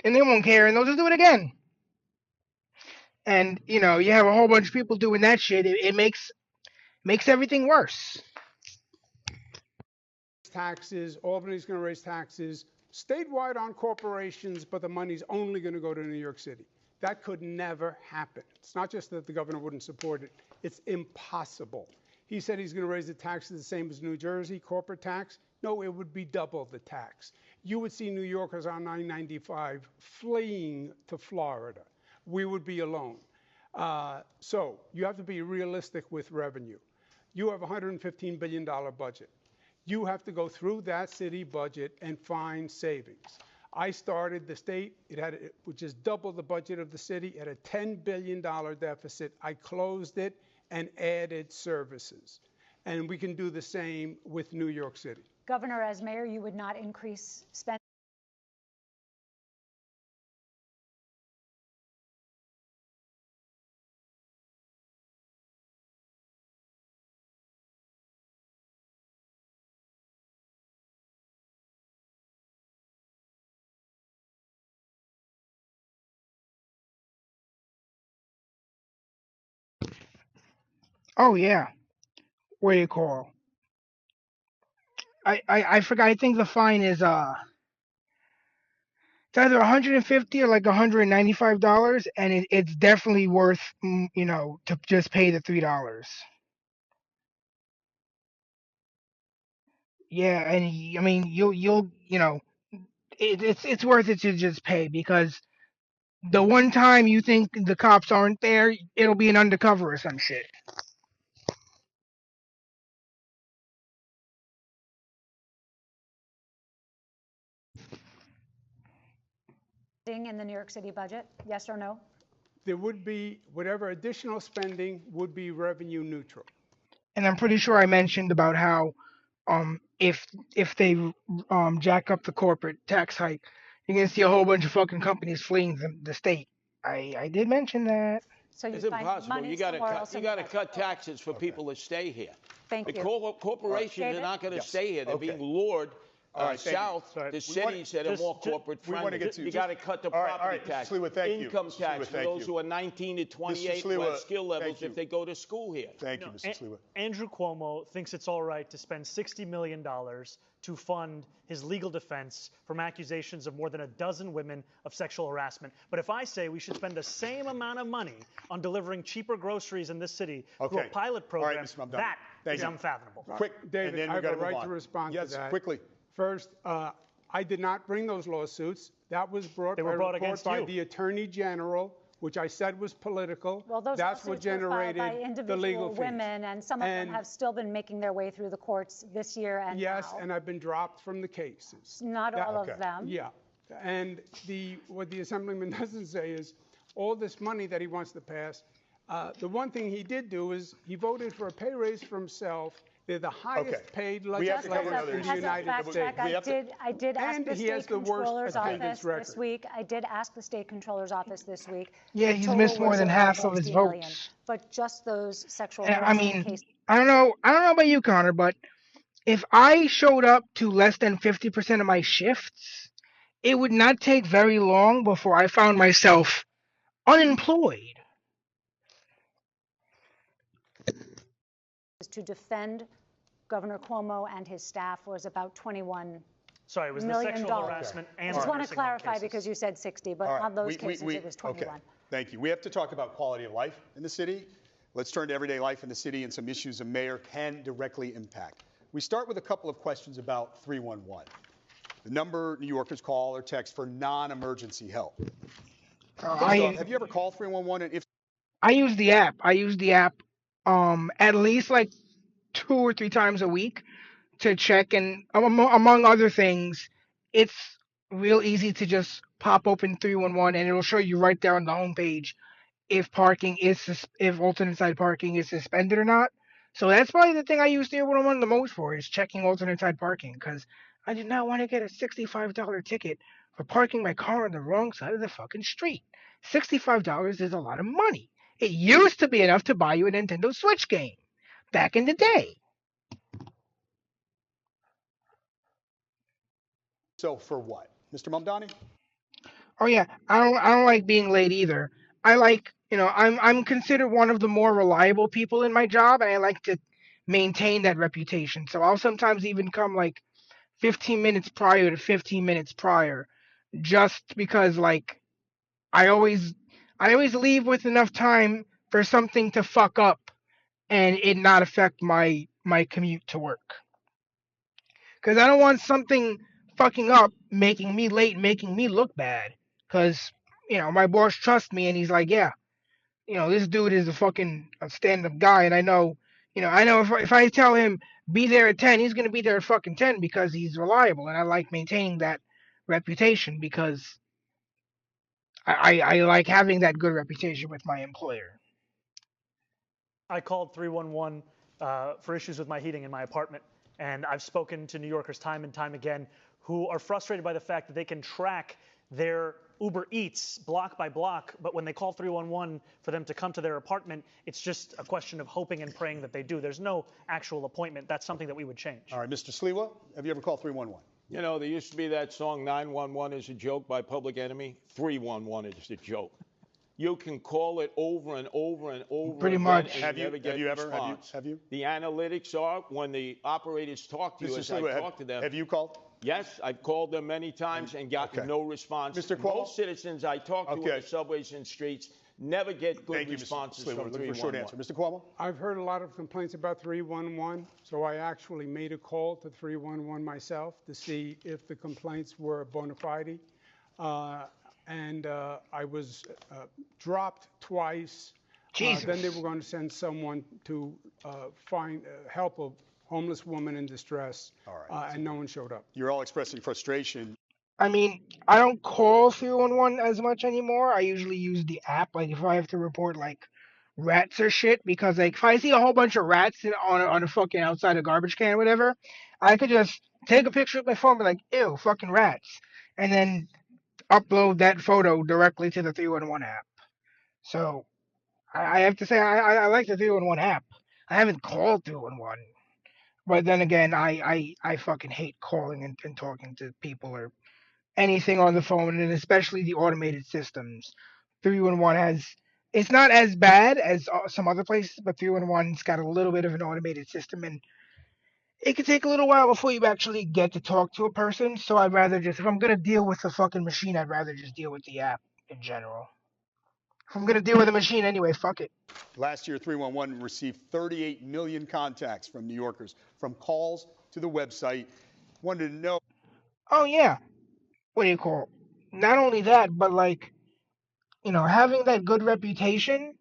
and they won't care, and they'll just do it again. And you have a whole bunch of people doing that shit. It makes everything worse. Taxes. Albany's going to raise taxes statewide on corporations, but the money's only going to go to New York City. That could never happen. It's not just that the governor wouldn't support it, it's impossible. He said he's going to raise the taxes the same as New Jersey, corporate tax. No, it would be double the tax. You would see New Yorkers on I-95 fleeing to Florida. We would be alone. So you have to be realistic with revenue. You have a $115 billion budget. You have to go through that city budget and find savings. I started the state, which is double the budget of the city, at a $10 billion deficit. I closed it and added services. And we can do the same with New York City. Governor, as mayor, you would not increase spending. Oh yeah. What do you call? I forgot. I think the fine is it's either 150 or like $195, and it's definitely worth to just pay the $3. Yeah, and I mean you'll it's worth it to just pay, because the one time you think the cops aren't there, it'll be an undercover or some shit. In the New York City budget, yes or no? There would be, whatever additional spending would be revenue neutral. And I'm pretty sure I mentioned about how if they jack up the corporate tax hike, you're gonna see a whole bunch of fucking companies fleeing the state. I did mention that. So you It's find impossible. money You got somewhere else in the to budget. cut taxes for people to stay here. Thank The you. corporations are David? not going to Yes. stay here. They're Okay. being lured All right, thank you. south Sorry. to We cities that are just- more just- corporate we wanna friendly. get to- You got to cut the all right, property Mr. tax, Sliwa, thank you. income Mr. tax Sliwa, for thank those you. who are 19 to 28 who Sliwa, have skill levels thank you. if they go to school here. Thank you, Mr. Sliwa. Andrew Cuomo thinks it's all right to spend $60 million to fund his legal defense from accusations of more than a dozen women of sexual harassment. But if I say we should spend the same amount of money on delivering cheaper groceries in this city through a Okay. pilot All right, program, Mr. Mamdani. that Thank is you. unfathomable. Quick, David, and then I we have got a to right move on. to respond to yes, that. quickly. First, I did not bring those lawsuits. That was brought They by were a brought report against by you. the Attorney General, which I said was political. Well, those That's what lawsuits were filed generated by the individual legal fees. women, and some of them And- have still been making their way through the courts this year and Yes, now. and I've been dropped from the cases. Not That- all okay. of them. Yeah, and what the Assemblyman doesn't say is all this money that he wants to pass. The one thing he did do is he voted for a pay raise for himself. They're the highest paid We have to cover legislators another in issue. the As a United fact States. check, We have to- I did ask And the he state has the worst controller's attendance office record. this week. I did ask the state controller's office this week. Yeah, The he's total missed more was than about half of his 60 million. votes. But just those sexual And, I harassment mean, cases. I don't know about you, Connor, but if I showed up to less than 50% of my shifts, it would not take very long before I found myself unemployed. To defend Governor Cuomo and his staff was about $21 Sorry, it was the million. sexual harassment and I just want to nursing home clarify cases. because you said 60, but All right, on those cases it was 21. Okay, thank you. We have to talk about quality of life in the city. Let's turn to everyday life in the city and some issues a mayor can directly impact. We start with a couple of questions about 311, the number New Yorkers call or text for non-emergency help. First off, have you ever called 311? And if I use the app. At least like 2 or 3 times a week to check, and among other things, it's real easy to just pop open 311 and it'll show you right there on the homepage if if alternate side parking is suspended or not. So that's probably the thing I use 311 the most for, is checking alternate side parking, because I did not want to get a $65 ticket for parking my car on the wrong side of the fucking street. $65 is a lot of money. It used to be enough to buy you a Nintendo Switch game back in the day. so, for what? Mr. Mamdani? Oh yeah, I don't like being late either. I like, I'm considered one of the more reliable people in my job, and I like to maintain that reputation. So I'll sometimes even come like 15 minutes prior to 15 minutes prior, just because like I always I always leave with enough time for something to fuck up and it not affect my commute to work. Because I don't want something fucking up, making me late, making me look bad. Because my boss trusts me, and he's like, yeah, this dude is a stand-up guy, and I know if I tell him be there at 10, he's gonna be there at fucking 10 because he's reliable, and I like maintaining that reputation because I like having that good reputation with my employer. I called 311 for issues with my heating in my apartment, and I've spoken to New Yorkers time and time again who are frustrated by the fact that they can track their Uber Eats block by block, but when they call 311 for them to come to their apartment, it's just a question of hoping and praying that they do. There's no actual appointment. That's something that we would change. All right, Mr. Sliwa, have you ever called 311? There used to be that song 911 is a joke by Public Enemy. 311 is a joke. You can call it over and over and over Pretty again much. and Have never you get ever? response. Have you? The analytics are when the operators talk to you, Mr. as I Sliwa, talk to them. have you called? Yes, I've called them many times and gotten no response. Mr. Cuomo? Most citizens I talk to in the subways and streets never get good Thank you, responses Mr. Sliwa. from We're looking for a short answer. 311. Mr. Cuomo? I've heard a lot of complaints about 311, so I actually made a call to 311 myself to see if the complaints were bona fide. And I was dropped twice. Jesus. Then they were going to send someone to help a homeless woman in distress, All right. and no one showed up. You're all expressing frustration. I mean, I don't call 311 as much anymore. I usually use the app, like if I have to report like rats or shit, because like if I see a whole bunch of rats on a fucking outside a garbage can or whatever, I could just take a picture with my phone, and be like, ew, fucking rats, and then upload that photo directly to the 311 app. So I have to say I like the 311 app. I haven't called 311, but then again, I fucking hate calling and talking to people or anything on the phone, and especially the automated systems. 311 has, it's not as bad as some other places, but 311's got a little bit of an automated system, and it can take a little while before you actually get to talk to a person. So I'd rather just, if I'm gonna deal with the fucking machine, I'd rather just deal with the app in general. If I'm gonna deal with a machine anyway, fuck it. Last year, 311 received 38 million contacts from New Yorkers, from calls to the website. Wanted to know. Oh yeah, what do you call it? Not only that, but like, having that good reputation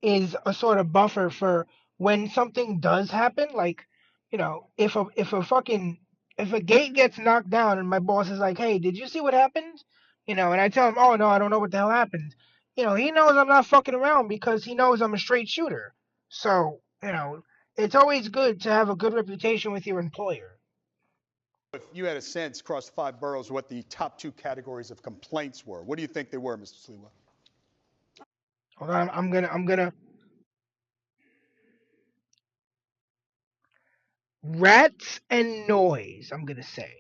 is a sort of buffer for when something does happen. Like, if a gate gets knocked down and my boss is like, "Hey, did you see what happened?" And I tell him, "Oh no, I don't know what the hell happened." He knows I'm not fucking around because he knows I'm a straight shooter. So, it's always good to have a good reputation with your employer. If you had a sense across the 5 boroughs what the top 2 categories of complaints were, what do you think they were, Mr. Sliwa? Hold on, I'm gonna rats and noise. I'm gonna say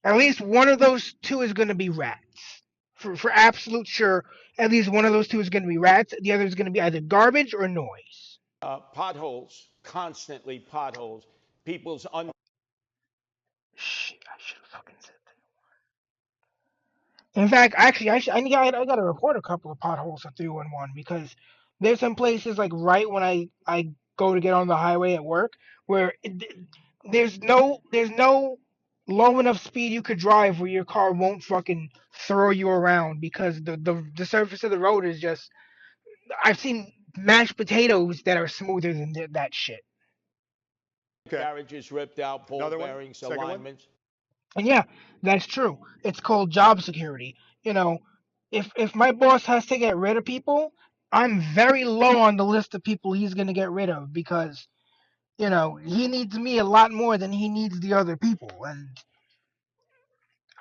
at least one of those two is gonna be rats. For absolute sure, at least one of those two is gonna be rats. The other is gonna be either garbage or noise. Potholes, constantly potholes. People's Shit, I should have fucking said that. In fact, actually, I gotta report a couple of potholes at 311 because there's some places like right when I go to get on the highway at work where there's no low enough speed you could drive where your car won't fucking throw you around because the surface of the road is just, I've seen mashed potatoes that are smoother than that shit. Garages ripped out, ball bearings, alignments. And yeah, that's true. It's called job security. If my boss has to get rid of people, I'm very low on the list of people he's gonna get rid of because he needs me a lot more than he needs the other people, and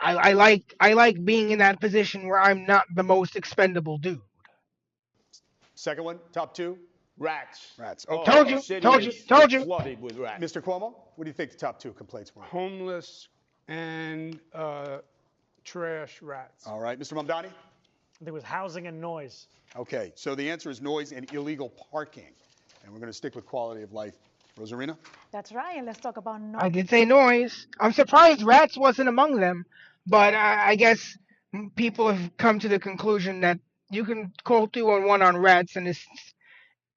I like being in that position where I'm not the most expendable dude. Second one, top 2? Rats. Rats. Oh, Okay. Told you. Flooded with rats. Mr. Cuomo, what do you think the top 2 complaints were? Homeless and trash rats. All right, Mr. Mamdani? I think it was housing and noise. Okay, so the answer is noise and illegal parking. And we're going to stick with quality of life. Rosarina? That's right, and let's talk about noise. I did say noise. I'm surprised rats wasn't among them, but I guess people have come to the conclusion that You can call 311 on rats, and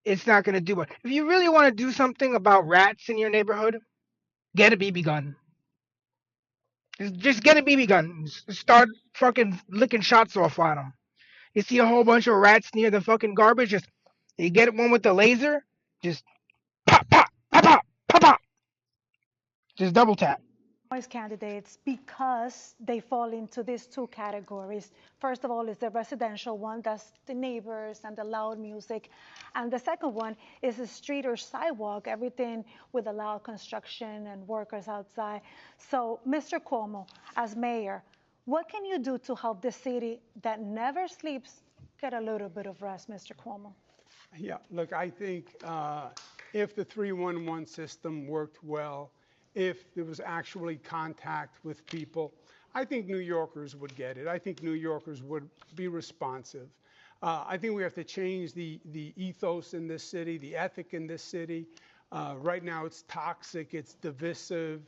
it's not gonna do it. If you really want to do something about rats in your neighborhood, get a BB gun. Just get a BB gun. Start fucking licking shots off on them. You see a whole bunch of rats near the fucking garbage, just you get one with the laser, just pop, pop, pop, pop, pop, pop. Just double tap. Noise candidates because they fall into these two categories. First of all is the residential one, that's the neighbors and the loud music. And the second one is the street or sidewalk, everything with the loud construction and workers outside. So, Mr. Cuomo, as mayor, what can you do to help the city that never sleeps get a little bit of rest, Mr. Cuomo? Yeah, look, I think if the 311 system worked well, if there was actually contact with people, I think New Yorkers would get it. I think New Yorkers would be responsive. I think we have to change the ethos in this city, the ethic in this city. Right now it's toxic, it's divisive,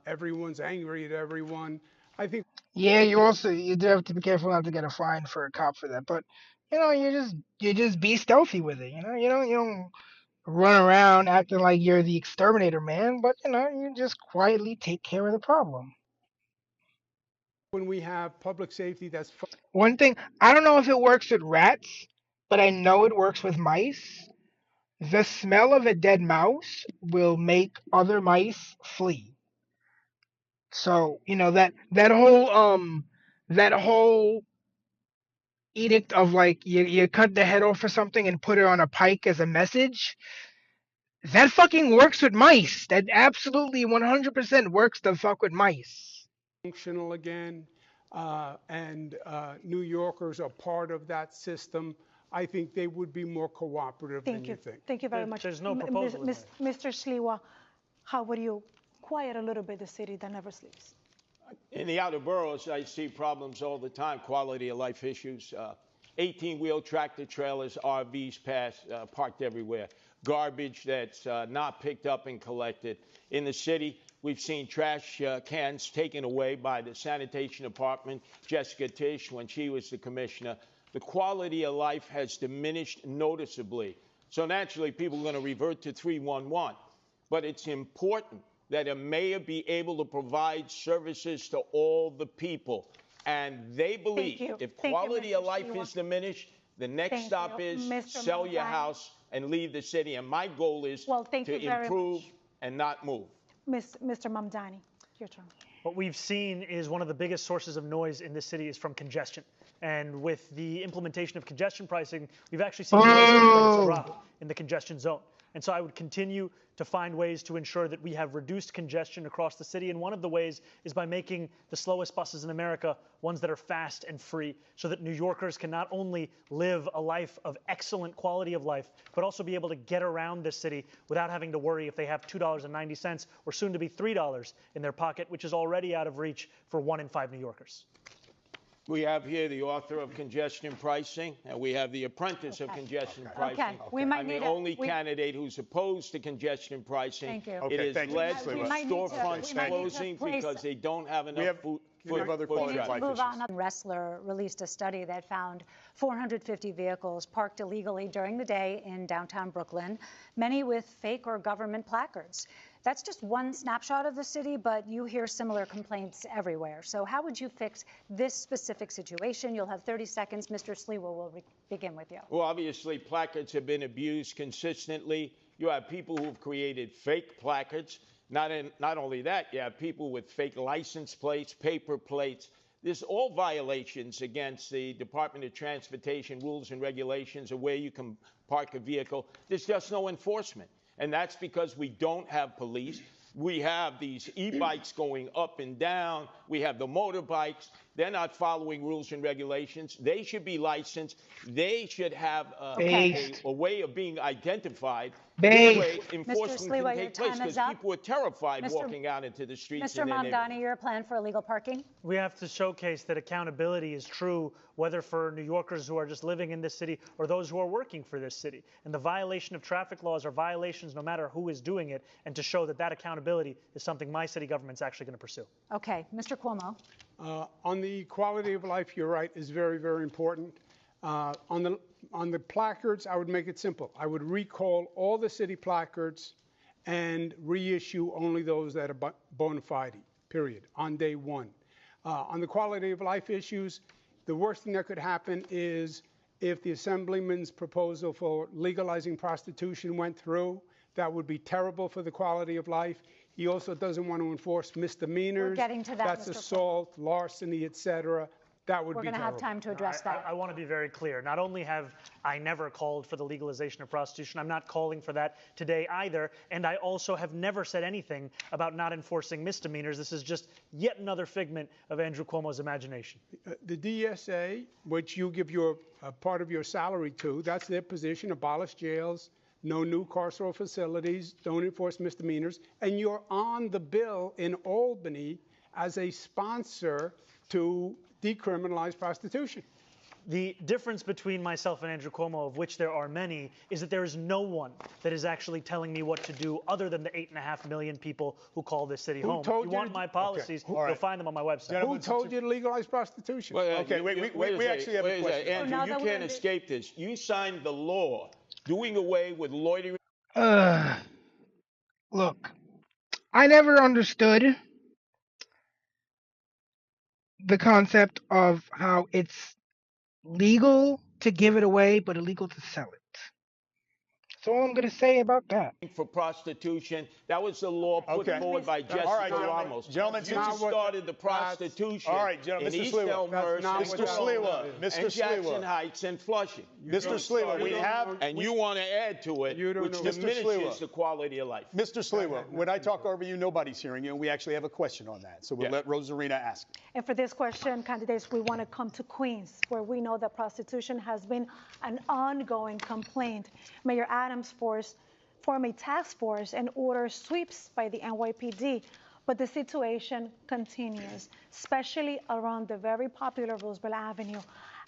everyone's angry at everyone. I think. Yeah, you do have to be careful not to get a fine for a cop for that. But you just be stealthy with it. You don't run around acting like you're the exterminator man, but you just quietly take care of the problem. When we have public safety that's One thing, I don't know if it works with rats, but I know it works with mice. The smell of a dead mouse will make other mice flee. So, that whole edict of like you cut the head off or something and put it on a pike as a message, that fucking works with mice. That absolutely 100% works to fuck with mice. functional again, and New Yorkers are part of that system, I think they would be more cooperative than you think. Thank you very much. There's no proposal in there. Mr. Sliwa, how would you quiet a little bit the city that never sleeps? In the outer boroughs, I see problems all the time, quality of life issues. 18-wheel tractor trailers, RVs parked everywhere. Garbage that's not picked up and collected. In the city, we've seen trash cans taken away by the sanitation department, Jessica Tisch, when she was the commissioner. The quality of life has diminished noticeably. So naturally, people are going to revert to 311. But it's important that a mayor be able to provide services to all the people. And they believe if quality of life is diminished, the next stop is sell your house and leave the city. And my goal is to improve and not move. Mr. Mamdani, your turn. What we've seen is one of the biggest sources of noise in this city is from congestion. And with the implementation of congestion pricing, we've actually seen rates drop in the congestion zone. And so I would continue to find ways to ensure that we have reduced congestion across the city. And one of the ways is by making the slowest buses in America ones that are fast and free, so that New Yorkers can not only live a life of excellent quality of life, but also be able to get around this city without having to worry if they have $2.90 or soon to be $3 in their pocket, which is already out of reach for 1 in 5 New Yorkers. We have here the author of congestion pricing, and we have the apprentice of congestion pricing. Okay, we might I'm need the only candidate who's opposed to congestion pricing. Thank you. It has led to We might need to- storefronts we might need to closing place- because they don't have enough food. We have other quality of life Move issues. on. Wrestler released a study that found 450 vehicles parked illegally during the day in downtown Brooklyn, many with fake or government placards. That's just one snapshot of the city, but you hear similar complaints everywhere. So how would you fix this specific situation? You'll have 30 seconds. Mr. Sliwa will begin with you. Well, obviously, placards have been abused consistently. You have people who've created fake placards. Not only that, you have people with fake license plates, paper plates. There's all violations against the Department of Transportation rules and regulations of where you can park a vehicle. There's just no enforcement. And that's because we don't have police. We have these e-bikes going up and down. We have the motorbikes. They're not following rules and regulations. They should be licensed. They should have a way of being identified. This way, enforcement Sliwa, can take place because people are terrified walking out into the streets. Mr. Mamdani, your plan for illegal parking? We have to showcase that accountability is true, whether for New Yorkers who are just living in this city or those who are working for this city. And the violation of traffic laws are violations no matter who is doing it, and to show that that accountability is something my city government's actually going to pursue. Okay. Mr. Cuomo. On the quality of life, you're right, is very, very important. On the placards, I would make it simple. I would recall all the city placards and reissue only those that are bona fide, period, on day one. On the quality of life issues, the worst thing that could happen is if the Assemblyman's proposal for legalizing prostitution went through. That would be terrible for the quality of life. He also doesn't want to enforce misdemeanors. We're getting to that, That's Mr. assault, larceny, et cetera. That would be terrible. We're going to have time to address that. I want to be very clear. Not only have I never called for the legalization of prostitution, I'm not calling for that today either. And I also have never said anything about not enforcing misdemeanors. This is just yet another figment of Andrew Cuomo's imagination. The DSA, which you give your part of your salary to, that's their position: abolish jails, no new carceral facilities, don't enforce misdemeanors. And you're on the bill in Albany as a sponsor to decriminalize prostitution. The difference between myself and Andrew Cuomo, of which there are many, is that there is no one that is actually telling me what to do other than the 8.5 million people who call this city home. If you want my policies, you'll find them on my website. Who told you to legalize prostitution? Well, okay, we actually have a question. Andrew, you can't escape this. You signed the law doing away with loitering. Look, I never understood the concept of how it's legal to give it away, but illegal to sell it. That's all I'm going to say about that. For prostitution, that was the law put forward by Jesse Ramos. Gentlemen, you started the prostitution in East Elmhurst, Mr. Sliwa, and Jackson Heights and Flushing. Mr. Sliwa, we have, and you want to add to it, which diminishes the quality of life. Mr. Sliwa, when I talk over you, nobody's hearing you, and we actually have a question on that. So we'll let Rosarina ask. And for this question, candidates, we want to come to Queens, where we know that prostitution has been an ongoing complaint. Mayor Adams form a task force and order sweeps by the NYPD, but the situation continues, especially around the very popular Roosevelt Avenue.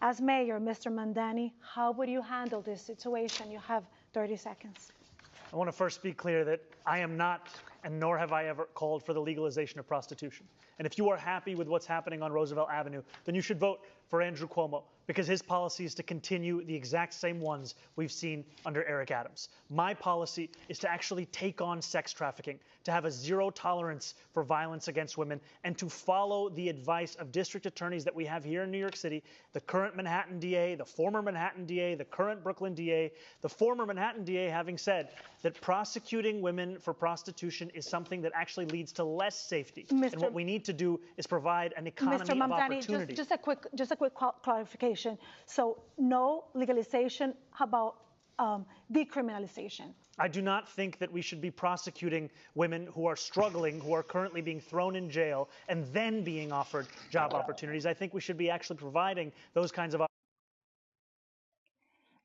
As mayor, Mr. Mandani, how would you handle this situation? You have 30 seconds. I want to first be clear that I am not, and nor have I ever called for the legalization of prostitution. And if you are happy with what's happening on Roosevelt Avenue, then you should vote for Andrew Cuomo, because his policy is to continue the exact same ones we've seen under Eric Adams. My policy is to actually take on sex trafficking, to have a zero tolerance for violence against women, and to follow the advice of district attorneys that we have here in New York City, the current Manhattan DA, the former Manhattan DA, the current Brooklyn DA, the former Manhattan DA having said that prosecuting women for prostitution is something that actually leads to less safety. And what we need to do is provide an economy Mr. Mamdani, of opportunity. just a quick clarification. So no legalization, how about decriminalization? I do not think that we should be prosecuting women who are struggling, who are currently being thrown in jail, and then being offered job opportunities. I think we should be actually providing those kinds of opportunities.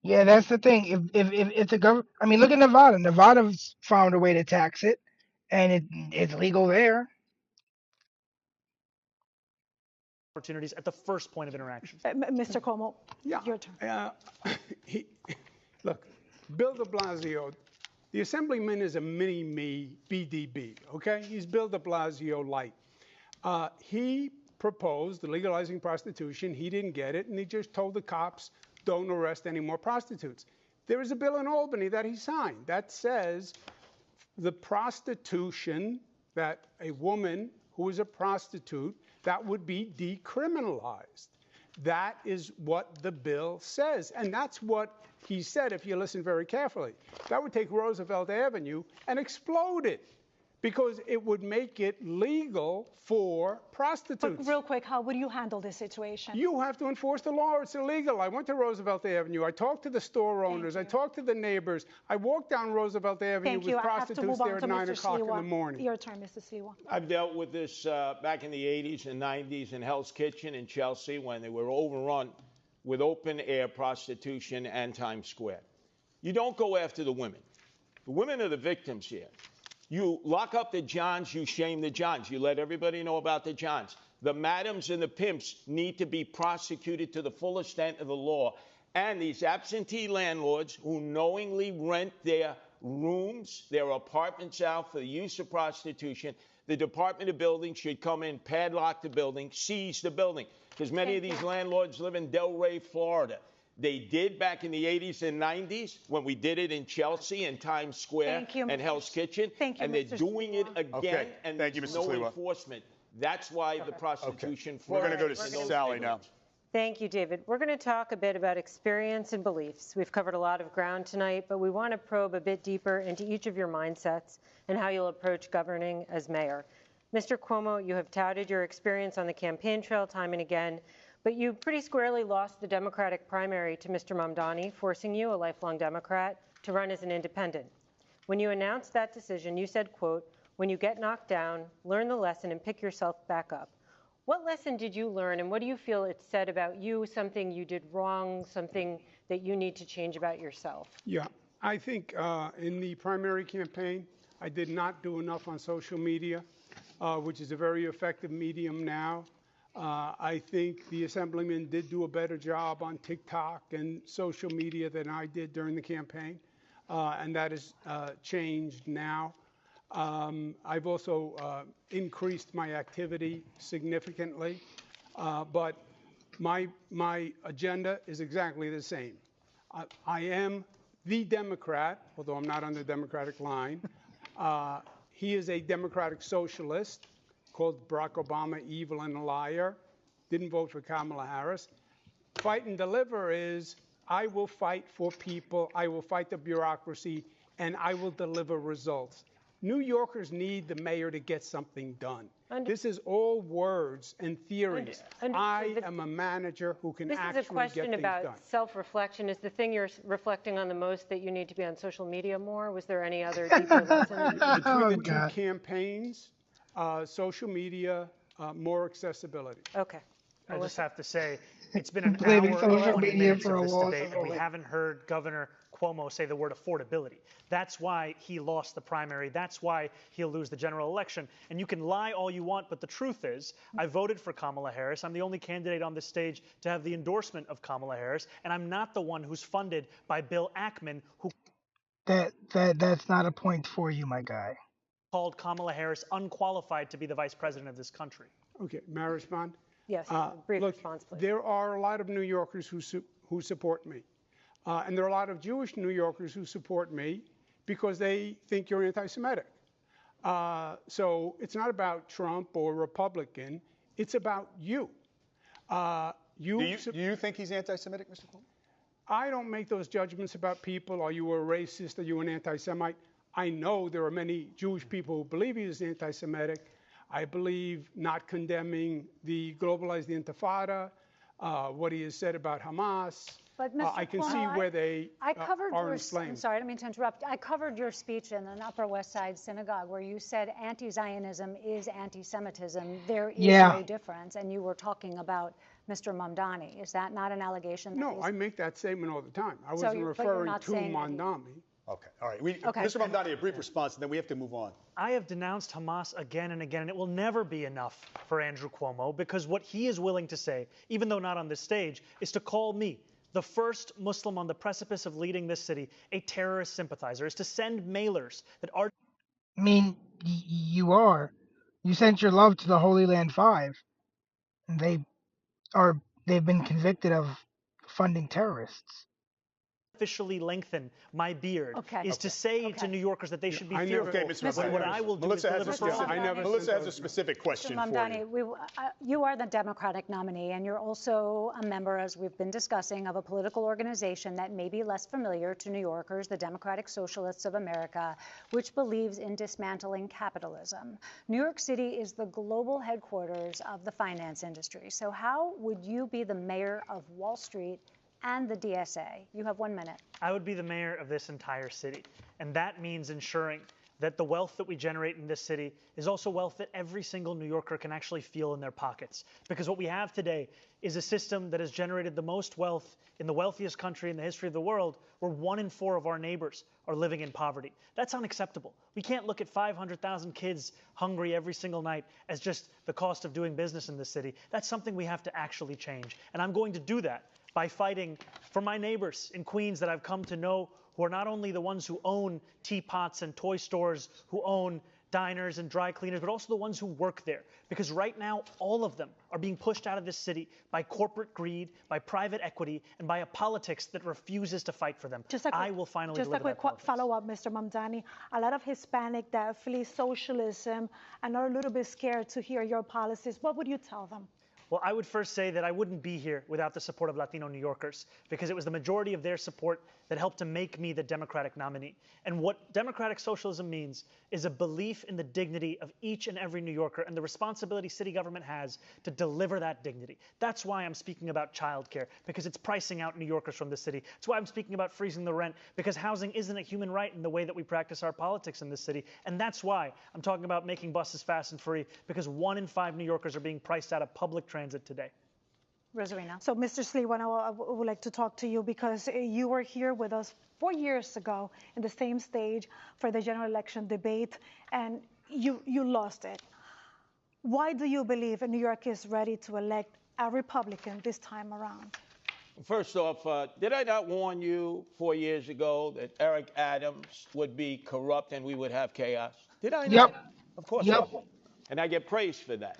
Yeah, that's the thing. If the government, I mean, look at Nevada. Nevada's found a way to tax it, and it's legal there. Opportunities at the first point of interaction. Mr. Cuomo, your turn. Look, Bill de Blasio, the Assemblyman is a mini-me BDB, okay? He's Bill de Blasio light. He proposed legalizing prostitution. He didn't get it, and he just told the cops, don't arrest any more prostitutes. There is a bill in Albany that he signed that says the prostitution, that a woman who is a prostitute, that would be decriminalized. That is what the bill says. And that's what he said, if you listen very carefully. That would take Roosevelt Avenue and explode it, because it would make it legal for prostitutes. But real quick, how would you handle this situation? You have to enforce the law. It's illegal. I went to Roosevelt Avenue. I talked to the store owners. I talked to the neighbors. I walked down Roosevelt Avenue with prostitutes there at 9 o'clock in the morning. Your turn, Mr. Sliwa. I've dealt with this back in the 80s and 90s in Hell's Kitchen in Chelsea, when they were overrun with open-air prostitution and Times Square. You don't go after the women. The women are the victims here. You lock up the Johns, you shame the Johns. You let everybody know about the Johns. The madams and the pimps need to be prosecuted to the full extent of the law. And these absentee landlords who knowingly rent their rooms, their apartments out for the use of prostitution, the Department of Buildings should come in, padlock the building, seize the building. Because many of these landlords live in Delray, Florida. They did back in the 80s and 90s when we did it in Chelsea and Times Square Thank you, and Hell's Kitchen. Thank you, and they're Mr. doing it Sliwa. again, Okay. and Thank you, there's Mr. no Sliwa. enforcement. That's why the prostitution We're going to go to flourishes in those Sally now. neighborhoods. Thank you, David. We're going to talk a bit about experience and beliefs. We've covered a lot of ground tonight, but we want to probe a bit deeper into each of your mindsets and how you'll approach governing as mayor. Mr. Cuomo, you have touted your experience on the campaign trail time and again, but you pretty squarely lost the Democratic primary to Mr. Mamdani, forcing you, a lifelong Democrat, to run as an independent. When you announced that decision, you said, quote, "When you get knocked down, learn the lesson and pick yourself back up." What lesson did you learn, and what do you feel it said about you, something you did wrong, something that you need to change about yourself? Yeah, I think in the primary campaign, I did not do enough on social media, which is a very effective medium now. I think the Assemblyman did do a better job on TikTok and social media than I did during the campaign, and that has changed now. I've also increased my activity significantly, but my agenda is exactly the same. I am the Democrat, although I'm not on the Democratic line. He is a Democratic socialist, called Barack Obama evil and a liar, didn't vote for Kamala Harris. Fight and deliver is, I will fight for people, I will fight the bureaucracy, and I will deliver results. New Yorkers need the mayor to get something done. This is all words and theories. I am a manager who can actually get things done. This is a question about self-reflection. Is the thing you're reflecting on the most that you need to be on social media more? Was there any other deeper lesson? Between the two campaigns, social media, more accessibility. Okay. I just have to say, it's been an Blaming hour and social 20 media minutes for of a this loss debate, of and we vote. haven't heard Governor Cuomo say the word affordability. That's why he lost the primary. That's why he'll lose the general election. And you can lie all you want, but the truth is, I voted for Kamala Harris. I'm the only candidate on this stage to have the endorsement of Kamala Harris, and I'm not the one who's funded by Bill Ackman, who That's not a point for you, my guy. called Kamala Harris unqualified to be the vice president of this country. Okay, may I respond? Yes, brief response, please. There are a lot of New Yorkers who support me. And there are a lot of Jewish New Yorkers who support me because they think you're anti-Semitic. So it's not about Trump or Republican. It's about you. Do you think he's anti-Semitic, Mr. Cuomo? I don't make those judgments about people. Are you a racist? Are you an anti-Semite? I know there are many Jewish people who believe he is anti-Semitic. I believe not condemning the globalized Intifada, what he has said about Hamas. But Mr. I can Cuomo, see where they are I'm inflamed. sorry, I didn't mean to interrupt. I covered your speech in an Upper West Side synagogue where you said anti-Zionism is anti-Semitism. There is no difference, and you were talking about Mr. Mamdani. Is that not an allegation? No, I make that statement all the time. I wasn't referring to Mamdani. Okay, all right. Mr. Mamdani, a brief response, and then we have to move on. I have denounced Hamas again and again, and it will never be enough for Andrew Cuomo, because what he is willing to say, even though not on this stage, is to call me, the first Muslim on the precipice of leading this city, a terrorist sympathizer, is to send mailers that are... I mean, you are. You sent your love to the Holy Land Five, and they've been convicted of funding terrorists. Officially lengthen my beard is to say to New Yorkers that they should be fearful. Okay, Mr. What I will do is deliver Melissa has a specific question Mr. Mamdani, for you. You are the Democratic nominee, and you're also a member, as we've been discussing, of a political organization that may be less familiar to New Yorkers, the Democratic Socialists of America, which believes in dismantling capitalism. New York City is the global headquarters of the finance industry. So how would you be the mayor of Wall Street and the DSA? You have 1 minute. I would be the mayor of this entire city, and that means ensuring that the wealth that we generate in this city is also wealth that every single New Yorker can actually feel in their pockets. Because what we have today is a system that has generated the most wealth in the wealthiest country in the history of the world, where 1 in 4 of our neighbors are living in poverty. That's unacceptable. We can't look at 500,000 kids hungry every single night as just the cost of doing business in this city. That's something we have to actually change, and I'm going to do that by fighting for my neighbors in Queens that I've come to know, who are not only the ones who own teapots and toy stores, who own diners and dry cleaners, but also the ones who work there. Because right now, all of them are being pushed out of this city by corporate greed, by private equity, and by a politics that refuses to fight for them. I will finally deliver that politics. Just a quick follow-up, Mr. Mamdani. A lot of Hispanic that flee socialism and are a little bit scared to hear your policies. What would you tell them? Well, I would first say that I wouldn't be here without the support of Latino New Yorkers, because it was the majority of their support that helped to make me the Democratic nominee. And what democratic socialism means is a belief in the dignity of each and every New Yorker and the responsibility city government has to deliver that dignity. That's why I'm speaking about childcare, because it's pricing out New Yorkers from the city. That's why I'm speaking about freezing the rent, because housing isn't a human right in the way that we practice our politics in this city. And that's why I'm talking about making buses fast and free, because 1 in 5 New Yorkers are being priced out of public transit today. Rosarina. So, Mr. Sliwa, I would like to talk to you because you were here with us 4 years ago in the same stage for the general election debate, and you lost it. Why do you believe New York is ready to elect a Republican this time around? First off, did I not warn you 4 years ago that Eric Adams would be corrupt and we would have chaos? Did I not? Yep. Of course I did. And I get praised for that.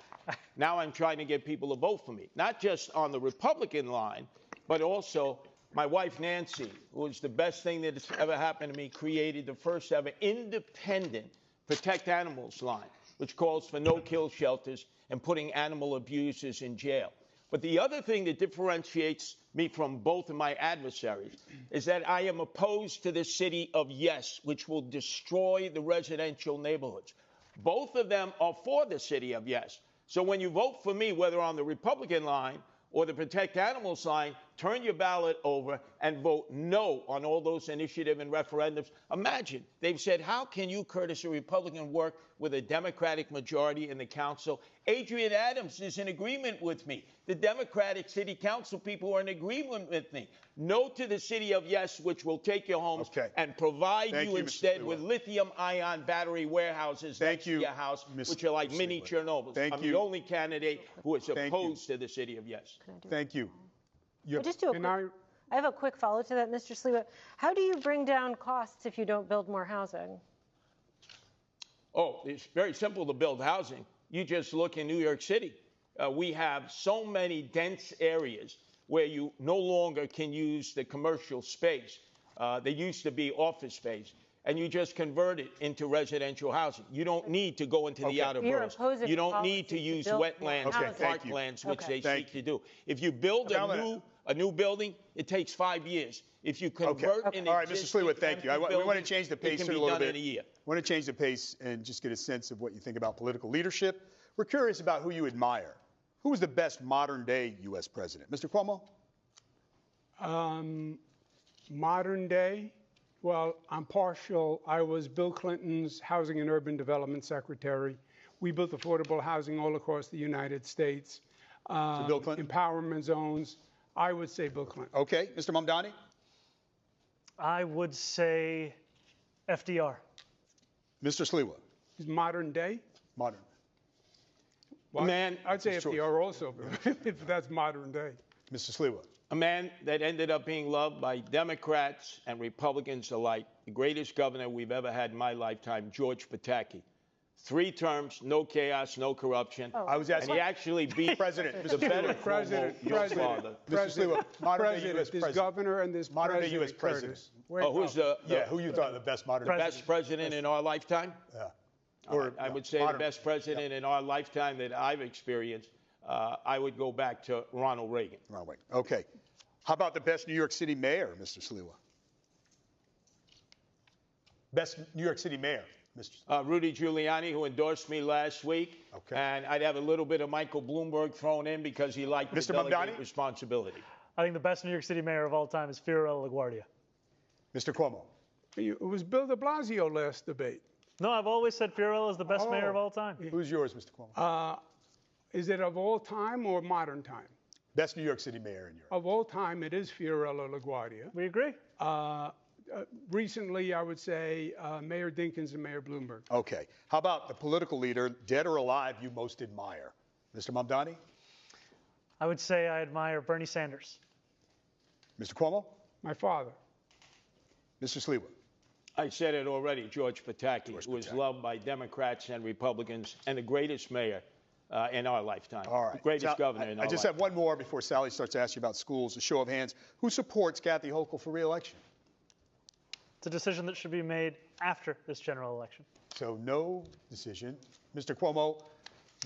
Now I'm trying to get people to vote for me, not just on the Republican line, but also my wife, Nancy, who was the best thing that has ever happened to me, created the first ever independent Protect Animals line, which calls for no-kill shelters and putting animal abusers in jail. But the other thing that differentiates me from both of my adversaries is that I am opposed to the city of yes, which will destroy the residential neighborhoods. Both of them are for the city of yes. So when you vote for me, whether on the Republican line or the Protect Animals line, turn your ballot over and vote no on all those initiatives and referendums. Imagine, they've said, how can you, Curtis, a Republican, work with a Democratic majority in the council? Adrian Adams is in agreement with me. The Democratic city council people are in agreement with me. No to the city of yes, which will take your homes and provide you instead with lithium-ion battery warehouses next to your house, which are like mini Chernobyls. I'm the only candidate who is opposed to the city of yes. Thank you. I have a quick follow to that, Mr. Sliwa. How do you bring down costs if you don't build more housing? Oh, it's very simple to build housing. You just look in New York City. We have so many dense areas where you no longer can use the commercial space. They used to be office space. And you just convert it into residential housing. You don't need to go into the outer boroughs. You don't need to use wetlands and parklands, which they seek to do. If you build a new building, it takes 5 years. If you convert an All right, Mr. Sliwa, thank you. We want to change the pace it can a be little done bit. in a year. I want to change the pace and just get a sense of what you think about political leadership. We're curious about who you admire. Who is the best modern-day U.S. president? Mr. Cuomo? Modern day? Well, I'm partial. I was Bill Clinton's Housing and Urban Development Secretary. We built affordable housing all across the United States. So Bill Clinton? Empowerment zones. I would say Bill Clinton. Okay. Mr. Mamdani? I would say FDR. Mr. Sliwa? Is modern day? Modern. Well, Man, I'd say FDR also, if that's modern day. Mr. Sliwa? A man that ended up being loved by Democrats and Republicans alike, the greatest governor we've ever had in my lifetime, George Pataki. 3 terms, no chaos, no corruption. I was asking. And he actually beat President. the better President. Mr. Sliwa, modern-day U.S. This president. governor and this Modern-day U.S. president, president. Curtis. Oh, who's who you thought the best modern best president in our lifetime? Yeah. I would say the best president in our lifetime that I've experienced, I would go back to Ronald Reagan. Ronald Reagan. Okay. How about the best New York City mayor, Mr. Sliwa? Best New York City mayor, Mr. Sliwa. Rudy Giuliani, who endorsed me last week. Okay. And I'd have a little bit of Michael Bloomberg thrown in because he liked Mr. the delegate Mamdani? responsibility. I think the best New York City mayor of all time is Fiorello LaGuardia. Mr. Cuomo? It was Bill de Blasio last debate. No, I've always said Fiorello is the best mayor of all time. Who's yours, Mr. Cuomo? Is it of all time or modern time? Best New York City mayor in Europe. Of all time, it is Fiorello LaGuardia. We agree. Recently, I would say Mayor Dinkins and Mayor Bloomberg. Okay. How about the political leader, dead or alive, you most admire? Mr. Mamdani? I would say I admire Bernie Sanders. Mr. Cuomo? My father. Mr. Sliwa? I said it already, George Pataki, who is loved by Democrats and Republicans and the greatest mayor in our lifetime. All right. The greatest governor in our I just lifetime. have one more before Sally starts to ask you about schools. A show of hands. Who supports Kathy Hochul for re-election? It's a decision that should be made after this general election. So no decision. Mr. Cuomo,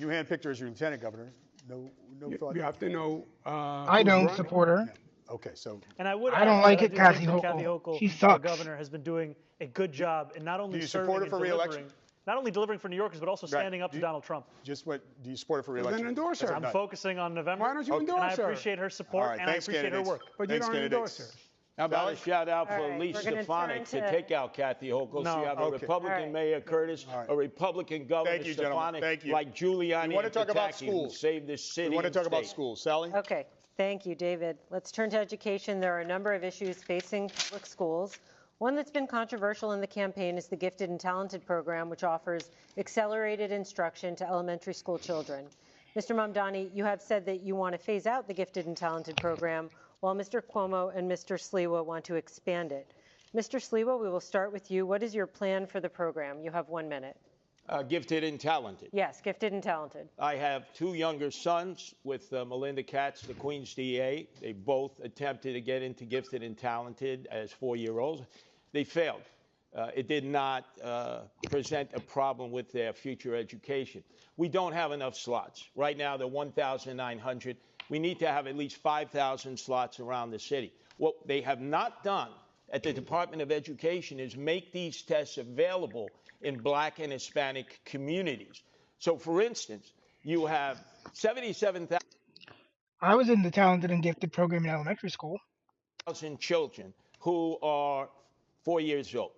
you handpicked her as your lieutenant governor. No thought? You have to know. I don't support her. Okay, so. And I would. I don't add like that it, I do Kathy think that Kathy Hochul. Hochul, She our sucks. governor, has been doing a good job in not only Do you serving support her and for re-election? delivering, not only delivering for New Yorkers, but also standing up to Donald Trump. Just what, do you support her for re-election? Then endorse her. I'm focusing on November. Why don't you endorse And I her? appreciate her support, All right, and I thanks, appreciate her candidates. work. But Thanks, you don't candidates. endorse her. How about a shout out All for right, Lee we're gonna Stefanik turn to to- take out Kathy Hochul? No. So you have a Okay. Republican All right. Mayor Curtis, All right. a Republican Governor Thank you, gentlemen. Stefanik, Thank you. like Giuliani We want to and talk about Pataki, who schools. saved this city We want to and talk about state. schools. Sally? Okay, thank you, David. Let's turn to education. There are a number of issues facing public schools. One that's been controversial in the campaign is the Gifted and Talented program, which offers accelerated instruction to elementary school children. Mr. Mamdani, you have said that you want to phase out the Gifted and Talented program, while Mr. Cuomo and Mr. Sliwa want to expand it. Mr. Sliwa, we will start with you. What is your plan for the program? You have 1 minute. Gifted and talented. Yes, Gifted and Talented. I have two younger sons with Melinda Katz, the Queens DA. They both attempted to get into Gifted and Talented as 4-year-olds. They failed. It did not present a problem with their future education. We don't have enough slots. Right now, they're 1,900. We need to have at least 5,000 slots around the city. What they have not done at the Department of Education is make these tests available in Black and Hispanic communities. So, for instance, you have 77,000 I was in the talented and gifted program in elementary school. children who are 4 years old.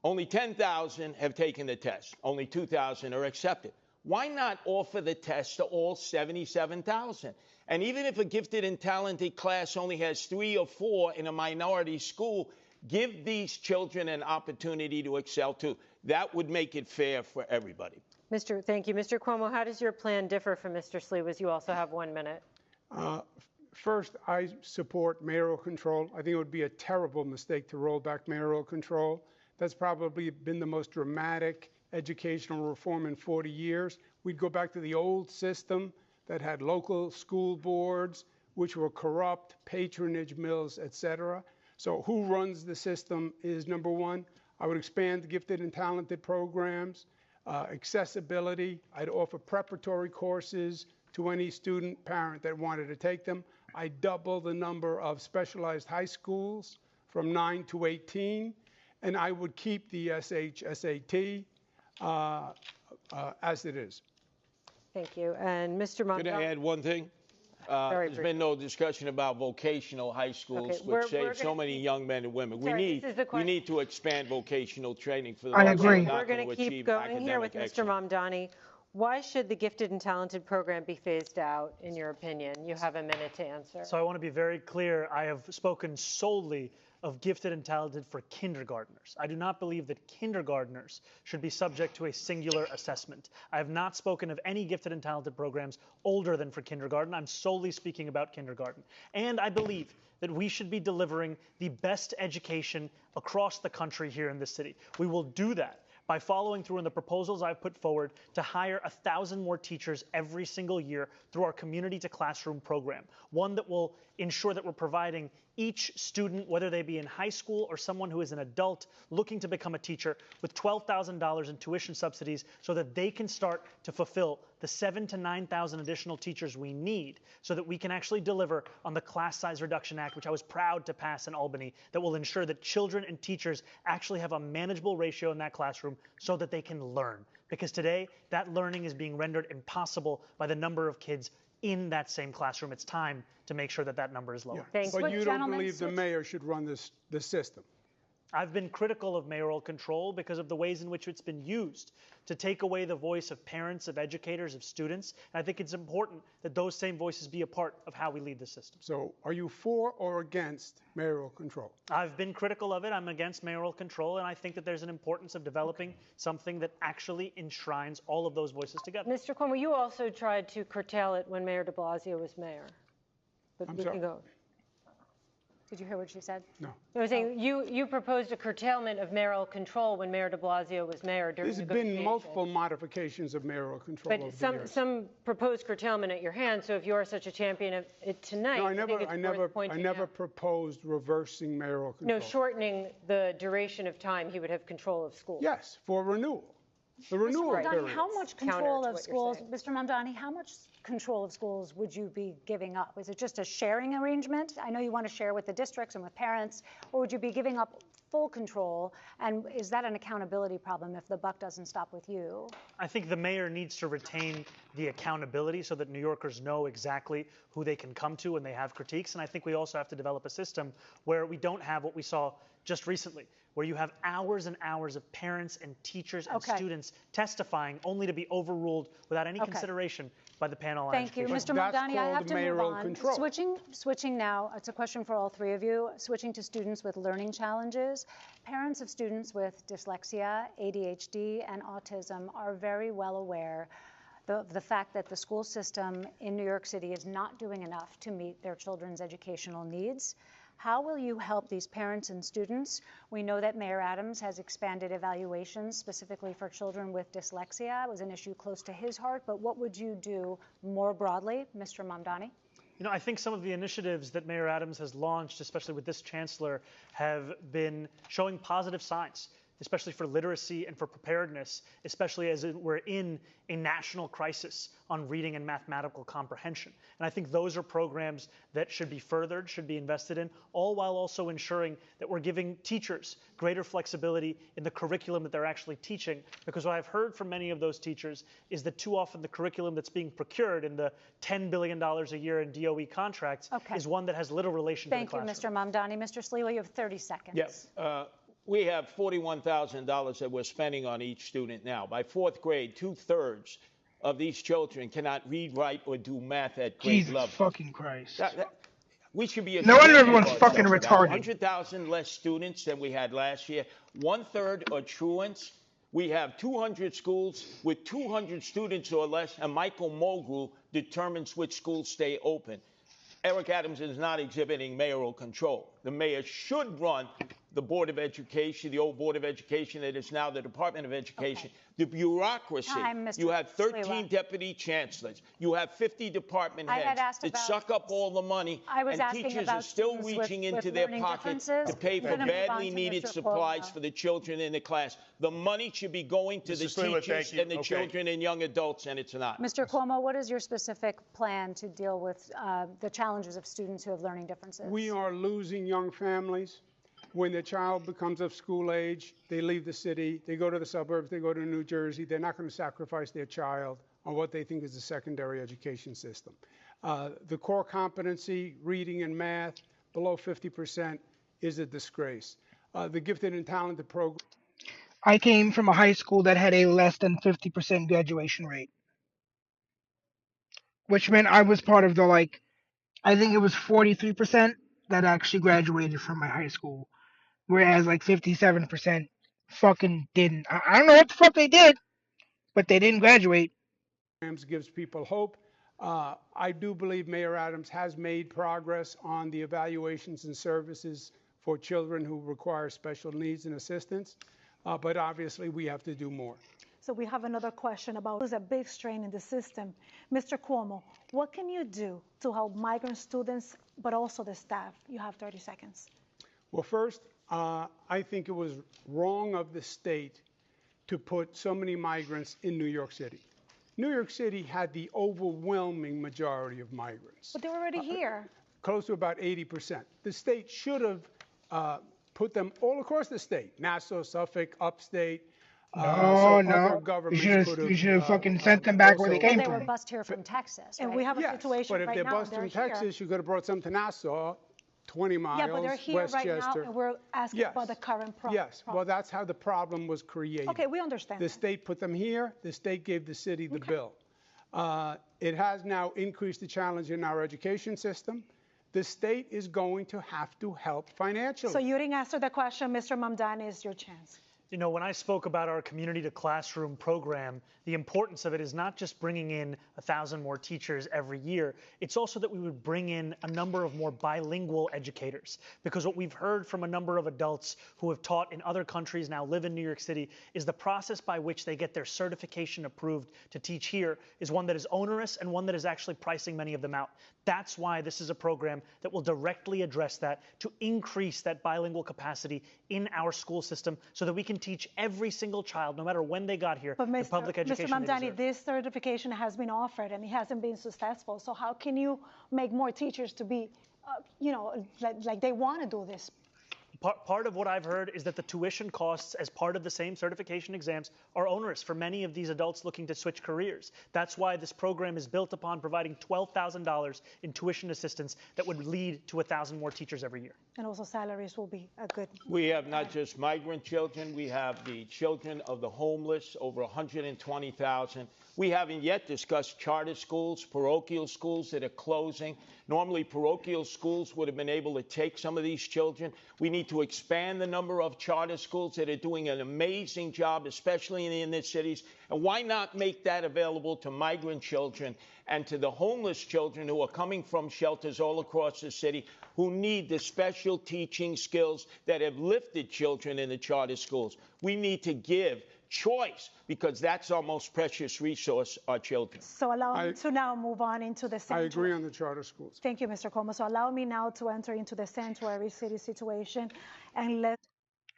Only 10,000 have taken the test. Only 2,000 are accepted. Why not offer the test to all 77,000? And even if a gifted and talented class only has 3 or 4 in a minority school, give these children an opportunity to excel too. That would make it fair for everybody. Thank you. Mr. Cuomo, how does your plan differ from Mr. Sliwa's? You also have 1 minute. First, I support mayoral control. I think it would be a terrible mistake to roll back mayoral control. That's probably been the most dramatic educational reform in 40 years. We'd go back to the old system that had local school boards, which were corrupt, patronage mills, et cetera. So who runs the system is number one. I would expand gifted and talented programs, accessibility. I'd offer preparatory courses to any student, parent that wanted to take them. I'd double the number of specialized high schools from 9 to 18. And I would keep the SAT as it is. Thank you. And Mr. Can I Mamdani? add one thing? Very There's been no discussion about vocational high schools, Okay, which we're save so gonna many keep- young men and women. Sorry, this is the We question. need to expand vocational training for I those who agree. are not We're going going to to keep achieve going here with academic Mr. excellence. Mamdani. Why should the Gifted and Talented program be phased out, in your opinion? You have a minute to answer. So I want to be very clear. I have spoken solely of gifted and talented for kindergartners. I do not believe that kindergartners should be subject to a singular assessment. I have not spoken of any gifted and talented programs older than for kindergarten. I'm solely speaking about kindergarten. And I believe that we should be delivering the best education across the country here in this city. We will do that by following through on the proposals I've put forward to hire 1,000 more teachers every single year through our Community to Classroom program, one that will ensure that we're providing each student, whether they be in high school or someone who is an adult looking to become a teacher, with $12,000 in tuition subsidies so that they can start to fulfill the 7,000 to 9,000 additional teachers we need so that we can actually deliver on the Class Size Reduction Act, which I was proud to pass in Albany, that will ensure that children and teachers actually have a manageable ratio in that classroom so that they can learn. Because today, that learning is being rendered impossible by the number of kids in that same classroom. It's time to make sure that that number is lower. Thanks. But you don't Gentlemen, believe the switch- mayor should run this system. I've been critical of mayoral control because of the ways in which it's been used to take away the voice of parents, of educators, of students. And I think it's important that those same voices be a part of how we lead the system. So are you for or against mayoral control? I've been critical of it. I'm against mayoral control, and I think that there's an importance of developing something that actually enshrines all of those voices together. Mr. Cuomo, you also tried to curtail it when Mayor de Blasio was mayor. But I'm we sorry? can go. Did you hear what she said? No. I was saying, you proposed a curtailment of mayoral control when Mayor de Blasio was mayor during There's negotiations. been multiple modifications of mayoral control over But the years. some proposed curtailment at your hand, so if you are such a champion of it tonight, No, I think it's worth pointing I never out. proposed reversing mayoral control. No, shortening the duration of time he would have control of schools. Yes, for renewal. The renewal Mr. Mamdani, period. how much Counter control to of what you're schools, saying. Mr. Mamdani, how much control of schools would you be giving up? Is it just a sharing arrangement? I know you want to share with the districts and with parents, or would you be giving up full control? And is that an accountability problem if the buck doesn't stop with you? I think the mayor needs to retain the accountability so that New Yorkers know exactly who they can come to when they have critiques. And I think we also have to develop a system where we don't have what we saw just recently, where you have hours and hours of parents and teachers and students testifying only to be overruled without any consideration by the panel on Thank you. education. Mr. Mamdani, I have to move mayoral on. control. Switching now, it's a question for all three of you, switching to students with learning challenges. Parents of students with dyslexia, ADHD, and autism are very well aware of the fact that the school system in New York City is not doing enough to meet their children's educational needs. How will you help these parents and students? We know that Mayor Adams has expanded evaluations specifically for children with dyslexia. It was an issue close to his heart, but what would you do more broadly, Mr. Mamdani? You know, I think some of the initiatives that Mayor Adams has launched, especially with this chancellor, have been showing positive signs, especially for literacy and for preparedness, especially as we're in a national crisis on reading and mathematical comprehension. And I think those are programs that should be furthered, should be invested in, all while also ensuring that we're giving teachers greater flexibility in the curriculum that they're actually teaching. Because what I've heard from many of those teachers is that too often the curriculum that's being procured in the $10 billion a year in DOE contracts is one that has little relation to the classroom. Thank you, Mr. Mamdani. Mr. Sliwa, you have 30 seconds. Yes. We have $41,000 that we're spending on each student now. By fourth grade, 2/3 of these children cannot read, write, or do math at grade level. Jesus fucking Christ. We should be No wonder ashamed everyone's of fucking ourselves. retarded. 100,000 less students than we had last year. 1/3 are truants. We have 200 schools with 200 students or less, and Michael Mulgrew determines which schools stay open. Eric Adams is not exhibiting mayoral control. The mayor should run the Board of Education, the old Board of Education that is now the Department of Education. The bureaucracy. You have 13 deputy chancellors. You have 50 department heads that suck up all the money, and teachers are still reaching into their pockets to pay for badly needed supplies for the children in the class. The money should be going to the teachers and the children and young adults, and it's not. Mr. Cuomo, what is your specific plan to deal with the challenges of students who have learning differences? We are losing young families. When the child becomes of school age, they leave the city, they go to the suburbs, they go to New Jersey. They're not going to sacrifice their child on what they think is a secondary education system. The core competency, reading and math, below 50% is a disgrace. The gifted and talented program. I came from a high school that had a less than 50% graduation rate, which meant I was part of the, I think it was 43% that actually graduated from my high school. Whereas 57% fucking didn't. I don't know what the fuck they did, but they didn't graduate. Gives people hope. I do believe Mayor Adams has made progress on the evaluations and services for children who require special needs and assistance, but obviously we have to do more. So we have another question about there's a big strain in the system. Mr. Cuomo, what can you do to help migrant students, but also the staff? You have 30 seconds. Well, first, I think it was wrong of the state to put so many migrants in New York City. New York City had the overwhelming majority of migrants. But they're already here. Close to about 80%. The state should have put them all across the state. Nassau, Suffolk, upstate. No. You should have fucking sent them back where they came They from. were bussed here from Texas, And right? we have a situation but if right they're now. bused from Texas, you could have brought some to Nassau, 20 miles, Yeah, but they're here Westchester. right now, and we're asking about the current problem. Yes, well, that's how the problem was created. Okay, we understand The that. state put them here. The state gave the city the bill. It has now increased the challenge in our education system. The state is going to have to help financially. So you didn't answer the question, Mr. Mamdani, is your chance. You know, when I spoke about our community to classroom program, the importance of it is not just bringing in 1,000 more teachers every year. It's also that we would bring in a number of more bilingual educators. Because what we've heard from a number of adults who have taught in other countries, now live in New York City, is the process by which they get their certification approved to teach here is one that is onerous and one that is actually pricing many of them out. That's why this is a program that will directly address that, to increase that bilingual capacity in our school system so that we can teach every single child, no matter when they got here, But the public education Mr. they Mamdani, deserve. this certification has been offered and it hasn't been successful. So how can you make more teachers to be, like they want to do this? Part of what I've heard is that the tuition costs as part of the same certification exams are onerous for many of these adults looking to switch careers. That's why this program is built upon providing $12,000 in tuition assistance that would lead to 1,000 more teachers every year. And also salaries will be a good. We have not just migrant children, we have the children of the homeless, over 120,000. We haven't yet discussed charter schools, parochial schools that are closing. Normally, parochial schools would have been able to take some of these children. We need to expand the number of charter schools that are doing an amazing job, especially in the inner cities. And why not make that available to migrant children and to the homeless children who are coming from shelters all across the city, who need the special teaching skills that have lifted children in the charter schools? We need to give choice, because that's our most precious resource, our children. So allow me to now move on into the sanctuary. I agree on the charter schools. Thank you, Mr. Cuomo. So allow me now to enter into the sanctuary city situation, and let's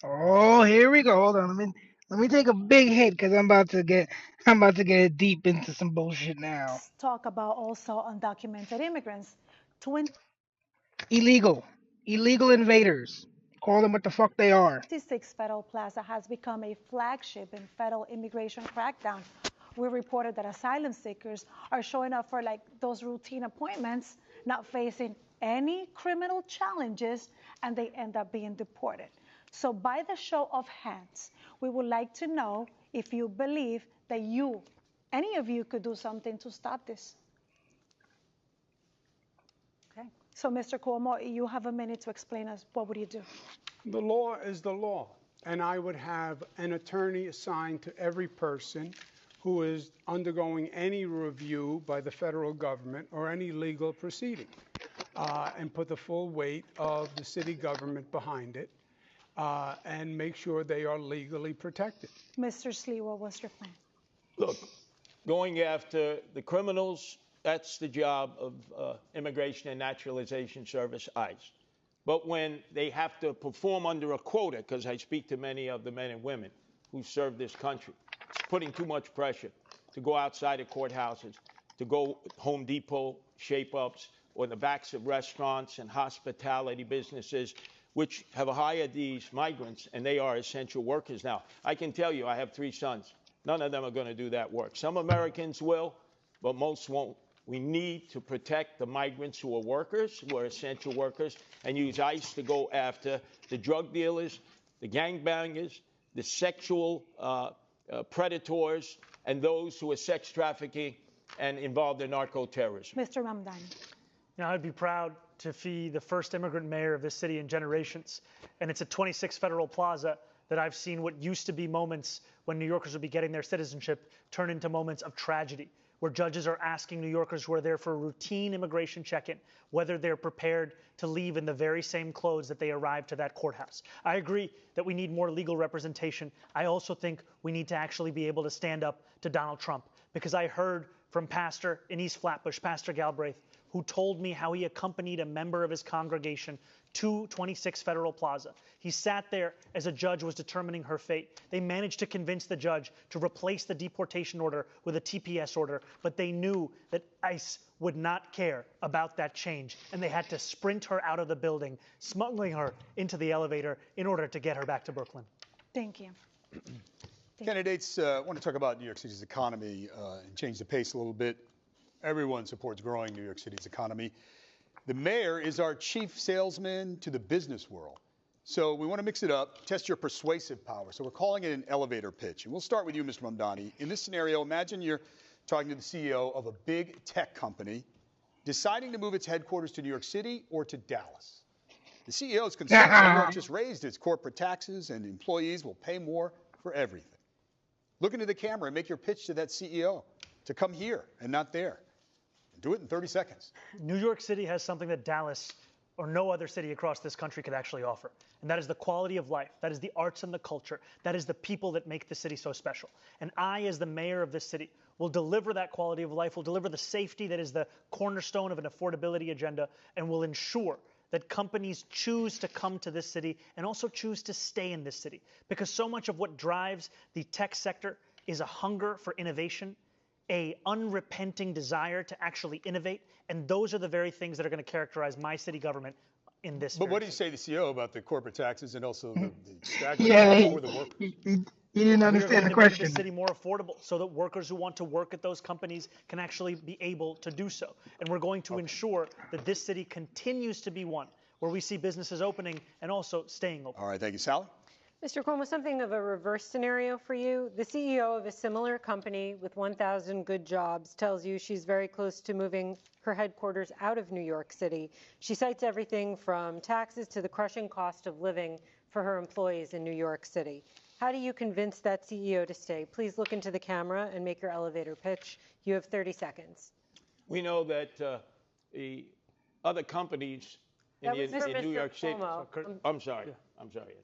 Oh, here we go. Hold on. Let me take a big hit because I'm about to get deep into some bullshit now. talk about also undocumented immigrants. Illegal invaders. Call them what the fuck they are. 26 Federal Plaza has become a flagship in federal immigration crackdown. We reported that asylum seekers are showing up for like those routine appointments, not facing any criminal challenges, and they end up being deported. So by the show of hands, we would like to know if you believe that any of you could do something to stop this. Okay. So Mr. Cuomo, you have a minute to explain us what would you do? The law is the law, and I would have an attorney assigned to every person who is undergoing any review by the federal government or any legal proceeding, and put the full weight of the city government behind it, and make sure they are legally protected. Mr. Sliwa, what's your plan? Look, going after the criminals, that's the job of Immigration and Naturalization Service, ICE. But when they have to perform under a quota, because I speak to many of the men and women who serve this country, it's putting too much pressure to go outside of courthouses, to go Home Depot shape-ups, or in the backs of restaurants and hospitality businesses, which have hired these migrants, and they are essential workers now. I can tell you, I have 3 sons. None of them are going to do that work. Some Americans will, but most won't. We need to protect the migrants who are workers, who are essential workers, and use ICE to go after the drug dealers, the gangbangers, the sexual predators, and those who are sex trafficking and involved in narco-terrorism. Mr. Mamdani. You know, I'd be proud to be the first immigrant mayor of this city in generations. And it's at 26 Federal Plaza that I've seen what used to be moments when New Yorkers would be getting their citizenship turn into moments of tragedy, where judges are asking New Yorkers who are there for a routine immigration check-in whether they're prepared to leave in the very same clothes that they arrived to that courthouse. I agree that we need more legal representation. I also think we need to actually be able to stand up to Donald Trump, because I heard from Pastor in East Flatbush, Pastor Galbraith, who told me how he accompanied a member of his congregation to 26 Federal Plaza. He sat there as a judge was determining her fate. They managed to convince the judge to replace the deportation order with a TPS order, but they knew that ICE would not care about that change, and they had to sprint her out of the building, smuggling her into the elevator in order to get her back to Brooklyn. Thank you. Candidates want to talk about New York City's economy and change the pace a little bit. Everyone supports growing New York City's economy. The mayor is our chief salesman to the business world. So we want to mix it up, test your persuasive power. So we're calling it an elevator pitch. And we'll start with you, Mr. Mamdani. In this scenario, imagine you're talking to the CEO of a big tech company deciding to move its headquarters to New York City or to Dallas. The CEO is concerned New York just raised its corporate taxes and employees will pay more for everything. Look into the camera and make your pitch to that CEO to come here and not there. Do it in 30 seconds. New York City has something that Dallas or no other city across this country could actually offer. And that is the quality of life. That is the arts and the culture. That is the people that make the city so special. And I, as the mayor of this city, will deliver that quality of life, will deliver the safety that is the cornerstone of an affordability agenda, and will ensure that companies choose to come to this city and also choose to stay in this city. Because so much of what drives the tech sector is a hunger for innovation, a unrepenting desire to actually innovate, and those are the very things that are going to characterize my city government in this. But what do you say to the CEO about the corporate taxes and also the Yeah, for the workers? He didn't understand the Make question. the city more affordable so that workers who want to work at those companies can actually be able to do so. And we're going to ensure that this city continues to be one where we see businesses opening and also staying open. All right, thank you. Sally? Mr. Cuomo, something of a reverse scenario for you. The CEO of a similar company with 1,000 good jobs tells you she's very close to moving her headquarters out of New York City. She cites everything from taxes to the crushing cost of living for her employees in New York City. How do you convince that CEO to stay? Please look into the camera and make your elevator pitch. You have 30 seconds. We know that the other companies in New York City. I'm sorry. Yeah. I'm sorry.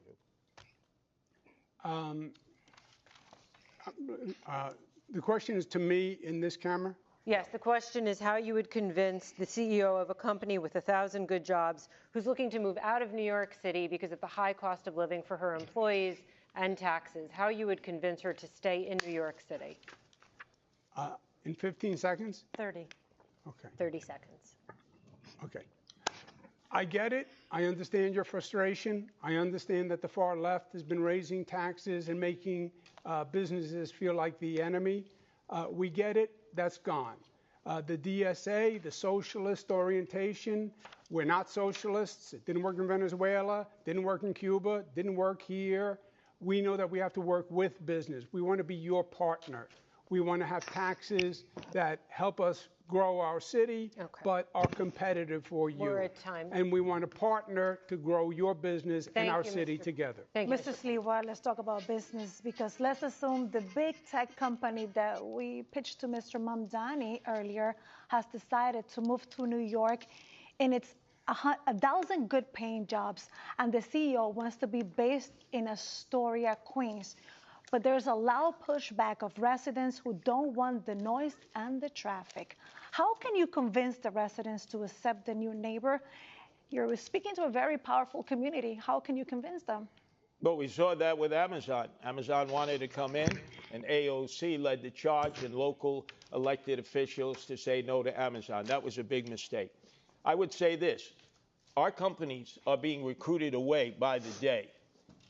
The question is to me in this camera? Yes, the question is how you would convince the CEO of a company with 1,000 good jobs who's looking to move out of New York City because of the high cost of living for her employees and taxes, how you would convince her to stay in New York City. In 15 seconds? 30. Okay. 30 seconds. Okay. I get it. I understand your frustration. I understand that the far left has been raising taxes and making businesses feel like the enemy. We get it. That's gone. The DSA, the socialist orientation, we're not socialists. It didn't work in Venezuela, didn't work in Cuba, didn't work here. We know that we have to work with business. We want to be your partner. We want to have taxes that help us grow our city, but are competitive for you. We're at time. And we want to partner to grow your business and our city together. Thank you. Mr. Sliwa, let's talk about business, because let's assume the big tech company that we pitched to Mr. Mamdani earlier has decided to move to New York, and it's 1,000 good paying jobs, and the CEO wants to be based in Astoria, Queens. But there's a loud pushback of residents who don't want the noise and the traffic. How can you convince the residents to accept the new neighbor? You're speaking to a very powerful community. How can you convince them? But we saw that with Amazon. Amazon wanted to come in, and AOC led the charge and local elected officials to say no to Amazon. That was a big mistake. I would say this. Our companies are being recruited away by the day.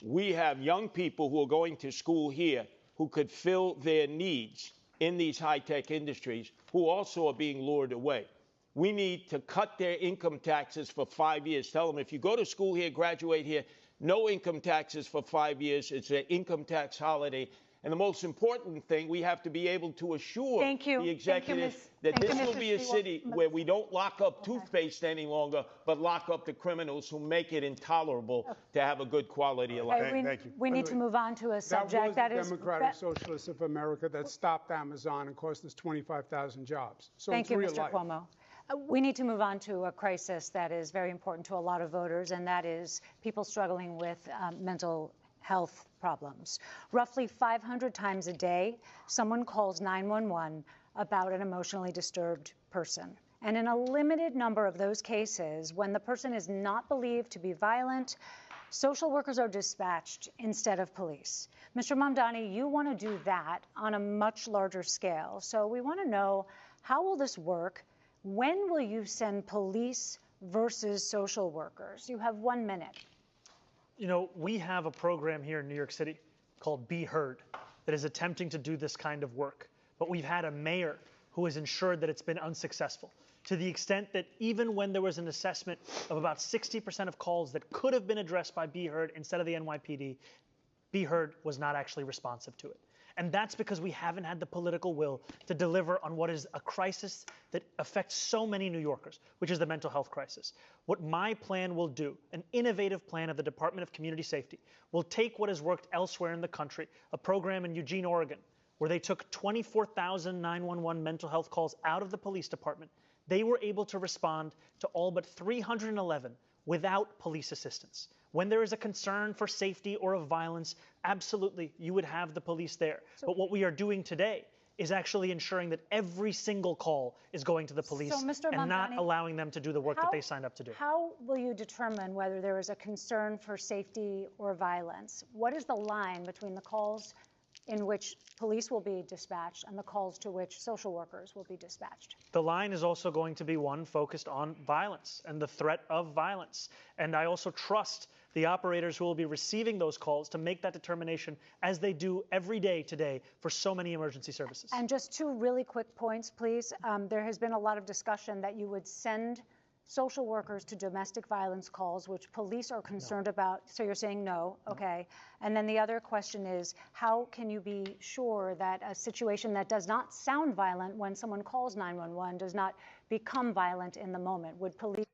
We have young people who are going to school here who could fill their needs in these high-tech industries who also are being lured away. We need to cut their income taxes for 5 years. Tell them if you go to school here, graduate here, no income taxes for 5 years. It's an income tax holiday. And the most important thing, we have to be able to assure the executive that this will be a city where we don't lock up toothpaste any longer, but lock up the criminals who make it intolerable to have a good quality of life. Thank you. We need to move on to a subject that was the Democratic Socialists of America that stopped Amazon and cost us 25,000 jobs. So Thank you, real Mr. life. Cuomo. We need to move on to a crisis that is very important to a lot of voters, and that is people struggling with mental health problems. Roughly 500 times a day, someone calls 911 about an emotionally disturbed person. And in a limited number of those cases, when the person is not believed to be violent, social workers are dispatched instead of police. Mr. Mamdani, you want to do that on a much larger scale. So we want to know, how will this work? When will you send police versus social workers? You have 1 minute. You know, we have a program here in New York City called Be Heard that is attempting to do this kind of work. But we've had a mayor who has ensured that it's been unsuccessful, to the extent that even when there was an assessment of about 60% of calls that could have been addressed by Be Heard instead of the NYPD, Be Heard was not actually responsive to it. And that's because we haven't had the political will to deliver on what is a crisis that affects so many New Yorkers, which is the mental health crisis. What my plan will do, an innovative plan of the Department of Community Safety, will take what has worked elsewhere in the country, a program in Eugene, Oregon, where they took 24,000 911 mental health calls out of the police department. They were able to respond to all but 311 without police assistance. When there is a concern for safety or of violence, absolutely, you would have the police there. But what we are doing today is actually ensuring that every single call is going to the police and not allowing them to do the work that they signed up to do. How will you determine whether there is a concern for safety or violence? What is the line between the calls in which police will be dispatched and the calls to which social workers will be dispatched? The line is also going to be one focused on violence and the threat of violence. And I also trust the operators who will be receiving those calls to make that determination, as they do every day today for so many emergency services. And just two really quick points, please. There has been a lot of discussion that you would send social workers to domestic violence calls, which police are concerned about. So you're saying no, okay. And then the other question is, how can you be sure that a situation that does not sound violent when someone calls 911 does not become violent in the moment? Would police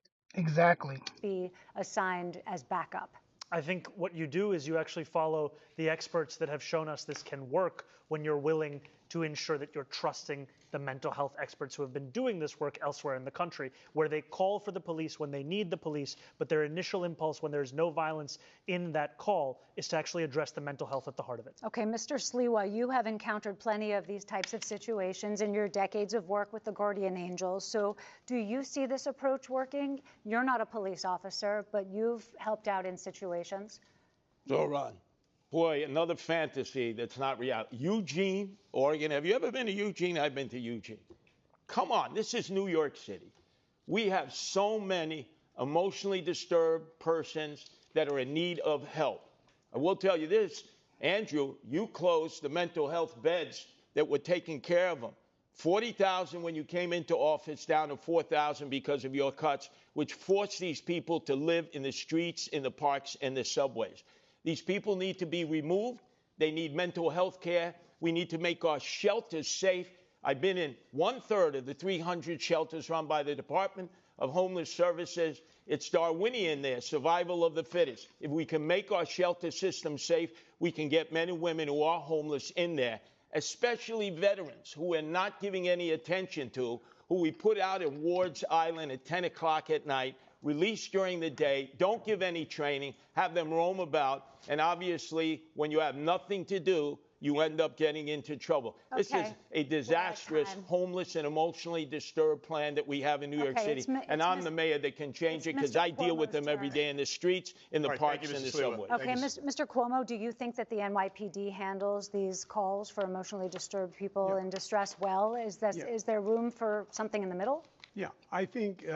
be assigned as backup? I think what you do is you actually follow the experts that have shown us this can work when you're willing to ensure that you're trusting the mental health experts who have been doing this work elsewhere in the country, where they call for the police when they need the police, but their initial impulse when there's no violence in that call is to actually address the mental health at the heart of it. Okay, Mr. Sliwa, you have encountered plenty of these types of situations in your decades of work with the Guardian Angels. So do you see this approach working? You're not a police officer, but you've helped out in situations. Zoran, boy, another fantasy that's not reality. Eugene, Oregon. Have you ever been to Eugene? I've been to Eugene. Come on, this is New York City. We have so many emotionally disturbed persons that are in need of help. I will tell you this, Andrew, you closed the mental health beds that were taking care of them. 40,000 when you came into office, down to 4,000 because of your cuts, which forced these people to live in the streets, in the parks, and the subways. These people need to be removed. They need mental health care. We need to make our shelters safe. I've been in 1/3 of the 300 shelters run by the Department of Homeless Services. It's Darwinian there, survival of the fittest. If we can make our shelter system safe, we can get men and women who are homeless in there, especially veterans who we're not giving any attention to, who we put out at Ward's Island at 10 o'clock at night, release during the day, don't give any training, have them roam about, and obviously, when you have nothing to do, you end up getting into trouble. Okay. This is a disastrous, homeless and emotionally disturbed plan that we have in New York City. And I'm the mayor that can change it because I deal with them every day in the streets, in the parks, and the subways. Okay, Mr. Cuomo, do you think that the NYPD handles these calls for emotionally disturbed people in distress well? Is there room for something in the middle? Yeah, I think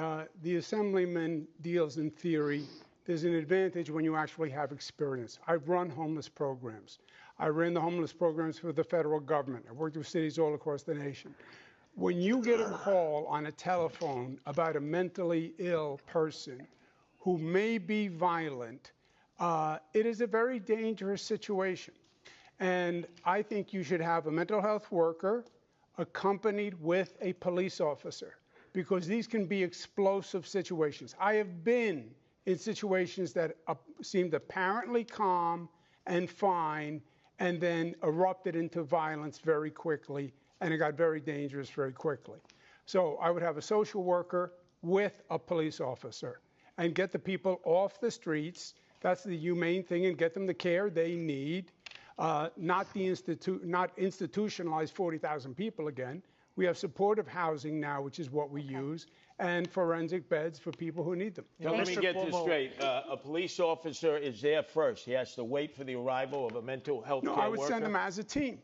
the Assemblyman deals in theory. There's an advantage when you actually have experience. I've run homeless programs. I ran the homeless programs for the federal government. I worked with cities all across the nation. When you get a call on a telephone about a mentally ill person who may be violent, it is a very dangerous situation. And I think you should have a mental health worker accompanied with a police officer, because these can be explosive situations. I have been in situations that seemed apparently calm and fine, and then erupted into violence very quickly, and it got very dangerous very quickly. So I would have a social worker with a police officer and get the people off the streets. That's the humane thing, and get them the care they need, not institutionalize 40,000 people again. We have supportive housing now, which is what we use, and forensic beds for people who need them. Now, let me get this straight. A police officer is there first. He has to wait for the arrival of a mental health care worker. No, I would send them as a team.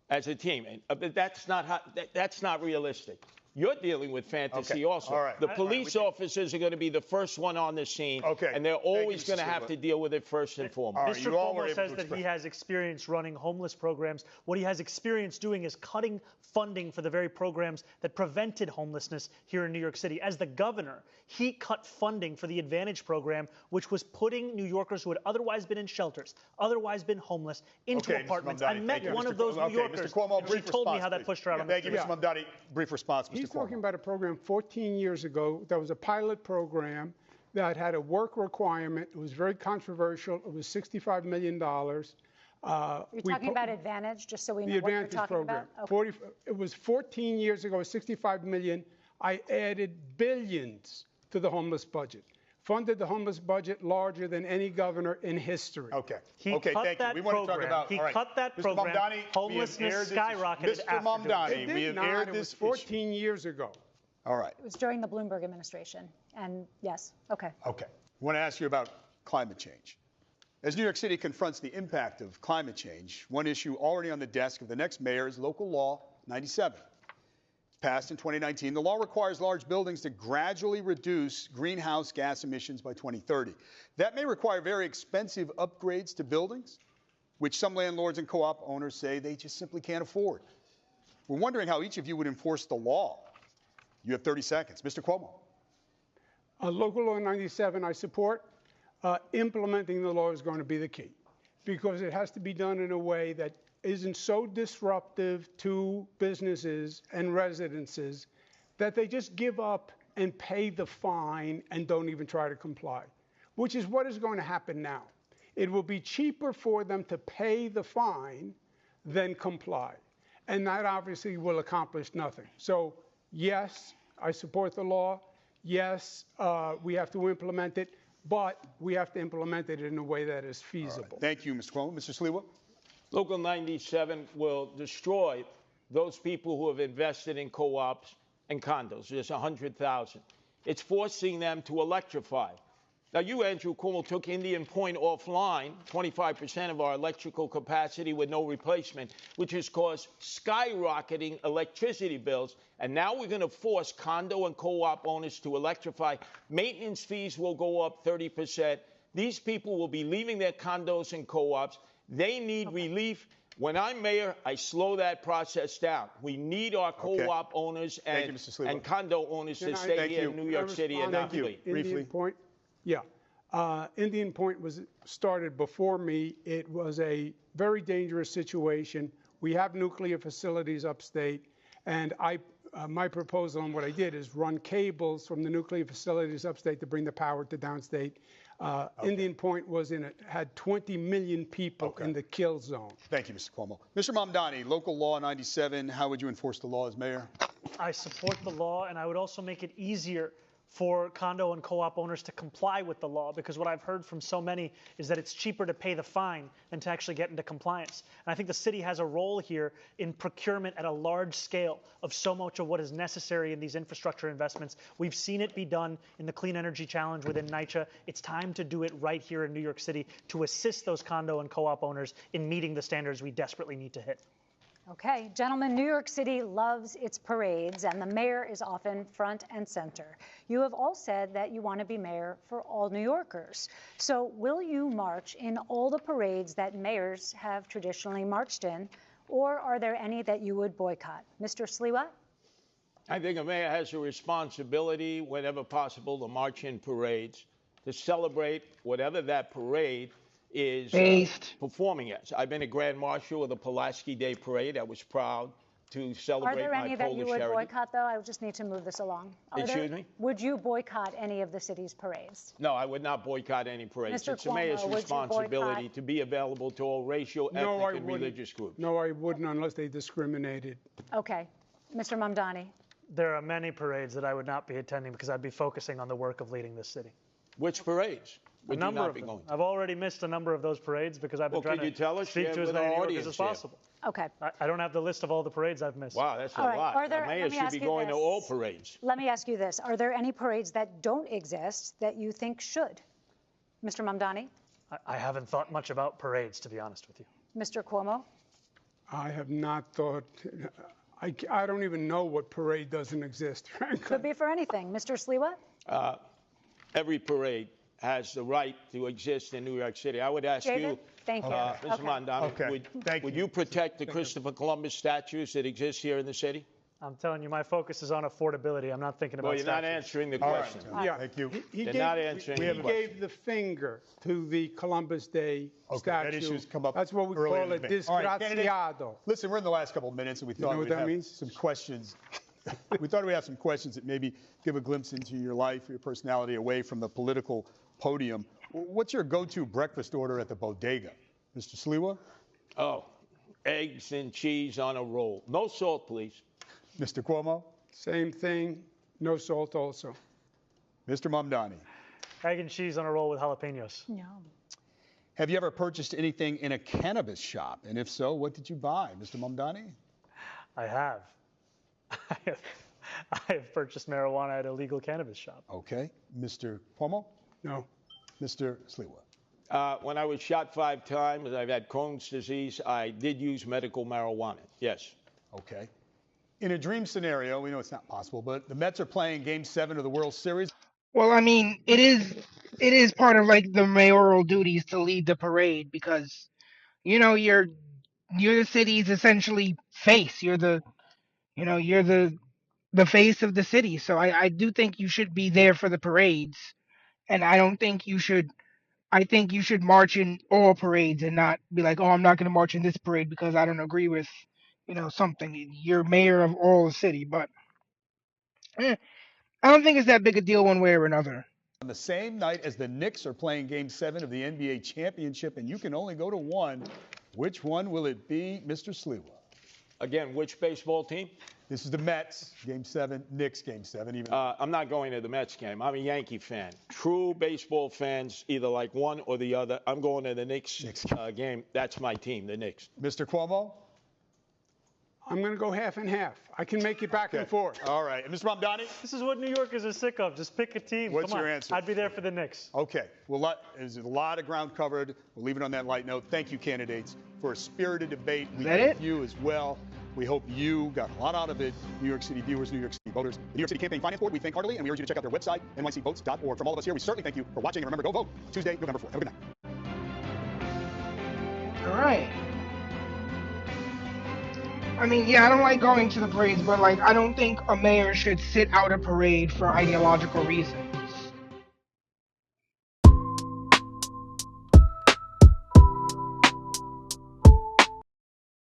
As a team. But that's not realistic. You're dealing with fantasy also. All right. The police officers are going to be the first one on the scene, and they're always going to have to deal with it first and foremost. Mr. Cuomo says that he has experience running homeless programs. What he has experience doing is cutting funding for the very programs that prevented homelessness here in New York City. As the governor, he cut funding for the Advantage program, which was putting New Yorkers who had otherwise been in shelters, otherwise been homeless, into apartments. I met one of those New Yorkers, Mr. Cuomo, and she told me how that pushed her out on the street. Thank you, Mr. Mamdani. Brief response, Mr. Cuomo. He's talking about a program 14 years ago. That was a pilot program that had a work requirement. It was very controversial. It was $65 million. You're talking about Advantage, just so we know what you're talking program. about? Okay. It was 14 years ago, $65 million. I added billions to the homeless budget. Funded the homeless budget larger than any governor in history. Okay. He cut that program. He cut that program. Homelessness skyrocketed Mr. Mamdani, we have aired this this 14 years ago. All right. It was during the Bloomberg administration. And yes, okay. Okay. I want to ask you about climate change. As New York City confronts the impact of climate change, one issue already on the desk of the next mayor is Local Law 97. Passed in 2019, the law requires large buildings to gradually reduce greenhouse gas emissions by 2030. That may require very expensive upgrades to buildings, which some landlords and co-op owners say they just simply can't afford. We're wondering how each of you would enforce the law. You have 30 seconds. Mr. Cuomo. Local Law 97, I support. Implementing the law is going to be the key, because it has to be done in a way that isn't so disruptive to businesses and residences that they just give up and pay the fine and don't even try to comply, which is what is going to happen now. It will be cheaper for them to pay the fine than comply, and that obviously will accomplish nothing. So, yes, I support the law. Yes, we have to implement it, but we have to implement it in a way that is feasible. Right. Thank you, Mr. Cuomo. Mr. Sliwa? Local 97 will destroy those people who have invested in co-ops and condos. There's 100,000. It's forcing them to electrify. Now, you, Andrew Cuomo, took Indian Point offline, 25% of our electrical capacity with no replacement, which has caused skyrocketing electricity bills. And now we're going to force condo and co-op owners to electrify. Maintenance fees will go up 30%. These people will be leaving their condos and co-ops. They need relief. When I'm mayor, I slow that process down. We need our co-op owners and condo owners to stay here in New York City and not flee. Indian Point? Yeah. Indian Point was started before me. It was a very dangerous situation. We have nuclear facilities upstate, and my proposal on what I did is run cables from the nuclear facilities upstate to bring the power to downstate. Indian Point had 20 million people in the kill zone. Thank you, Mr. Cuomo. Mr. Mamdani, Local Law 97, how would you enforce the law as mayor? I support the law, and I would also make it easier for condo and co-op owners to comply with the law, because what I've heard from so many is that it's cheaper to pay the fine than to actually get into compliance. And I think the city has a role here in procurement at a large scale of so much of what is necessary in these infrastructure investments. We've seen it be done in the Clean Energy Challenge within NYCHA. It's time to do it right here in New York City to assist those condo and co-op owners in meeting the standards we desperately need to hit. Okay, gentlemen, New York City loves its parades, and the mayor is often front and center. You have all said that you want to be mayor for all New Yorkers. So will you march in all the parades that mayors have traditionally marched in, or are there any that you would boycott? Mr. Sliwa? I think a mayor has a responsibility, whenever possible, to march in parades, to celebrate whatever that parade is performing as. I've been a Grand Marshal of the Pulaski Day Parade. I was proud to celebrate my Polish heritage. Are there any that you would boycott, though? I just need to move this along. Excuse me? Would you boycott any of the city's parades? No, I would not boycott any parades. Mr. It's the mayor's responsibility to be available to all racial, ethnic, and religious groups. No, I wouldn't unless they discriminated. Okay. Mr. Mamdani? There are many parades that I would not be attending because I'd be focusing on the work of leading this city. Which parades? A number of them. I've already missed a number of those parades because I've been trying to speak to as many New Yorkers as possible. Okay. I don't have the list of all the parades I've missed. Wow, that's a lot. The mayor should be going to all parades. Let me ask you this. Are there any parades that don't exist that you think should? Mr. Mamdani? I haven't thought much about parades, to be honest with you. Mr. Cuomo? I have not thought. I don't even know what parade doesn't exist, frankly. Could be for anything. Mr. Sliwa? Every parade has the right to exist in New York City. I would ask David? you, Thank you. Mr. Mondani, would you protect the Christopher Columbus statues that exist here in the city? I'm telling you, my focus is on affordability. I'm not thinking about Well, you're not statues. answering the All right, question. Yeah, thank you. He They're gave, not answering he the question. gave the finger to the Columbus Day Okay, statue. that issue's come up That's what we earlier call in it, the debate. All right, candidate, disgraziado. listen, we're in the last couple of minutes, and we thought know what we'd that have means? some questions. We thought we'd have some questions that maybe give a glimpse into your life, your personality, away from the political podium. What's your go-to breakfast order at the bodega? Mr. Sliwa? Oh, eggs and cheese on a roll. No salt, please. Mr. Cuomo? Same thing, no salt also. Mr. Mamdani? Egg and cheese on a roll with jalapenos. Yum. Have you ever purchased anything in a cannabis shop? And if so, what did you buy? Mr. Mamdani? I have. I have purchased marijuana at a legal cannabis shop. Okay. Mr. Cuomo? No. Mr. Sliwa? When I was shot 5 times, I've had Crohn's disease, I did use medical marijuana, yes. Okay. In a dream scenario, we know it's not possible, but the Mets are playing Game 7 of the World Series. Well, I mean, it is part of like the mayoral duties to lead the parade because you're the city's essentially face. You're the face of the city. So I do think you should be there for the parades, and I don't think you should. I think you should march in all parades and not be like, oh, I'm not going to march in this parade because I don't agree with, something. You're mayor of all the city, but I don't think it's that big a deal one way or another. On the same night as the Knicks are playing Game 7 of the NBA championship, and you can only go to one. Which one will it be, Mr. Sliwa? Again, which baseball team? This is the Mets, Game 7, Knicks, Game 7. I'm not going to the Mets game. I'm a Yankee fan. True baseball fans either like one or the other. I'm going to the Knicks game. That's my team, the Knicks. Mr. Cuomo? I'm going to go half and half. I can make it back and forth. All right. And Mr. Mamdani? This is what New Yorkers are sick of. Just pick a team. What's Come on. your answer? I'd be there for the Knicks. Okay. Well, there's a lot of ground covered. We'll leave it on that light note. Thank you, candidates, for a spirited debate. Is that it? You as well. We hope you got a lot out of it. New York City viewers, New York City voters. The New York City Campaign Finance Board, we thank heartily, and we urge you to check out their website, nycvotes.org. From all of us here, we certainly thank you for watching, and remember, go vote Tuesday, November 4th. Have a good night. All right. I mean, yeah, I don't like going to the parades, but like, I don't think a mayor should sit out a parade for ideological reasons.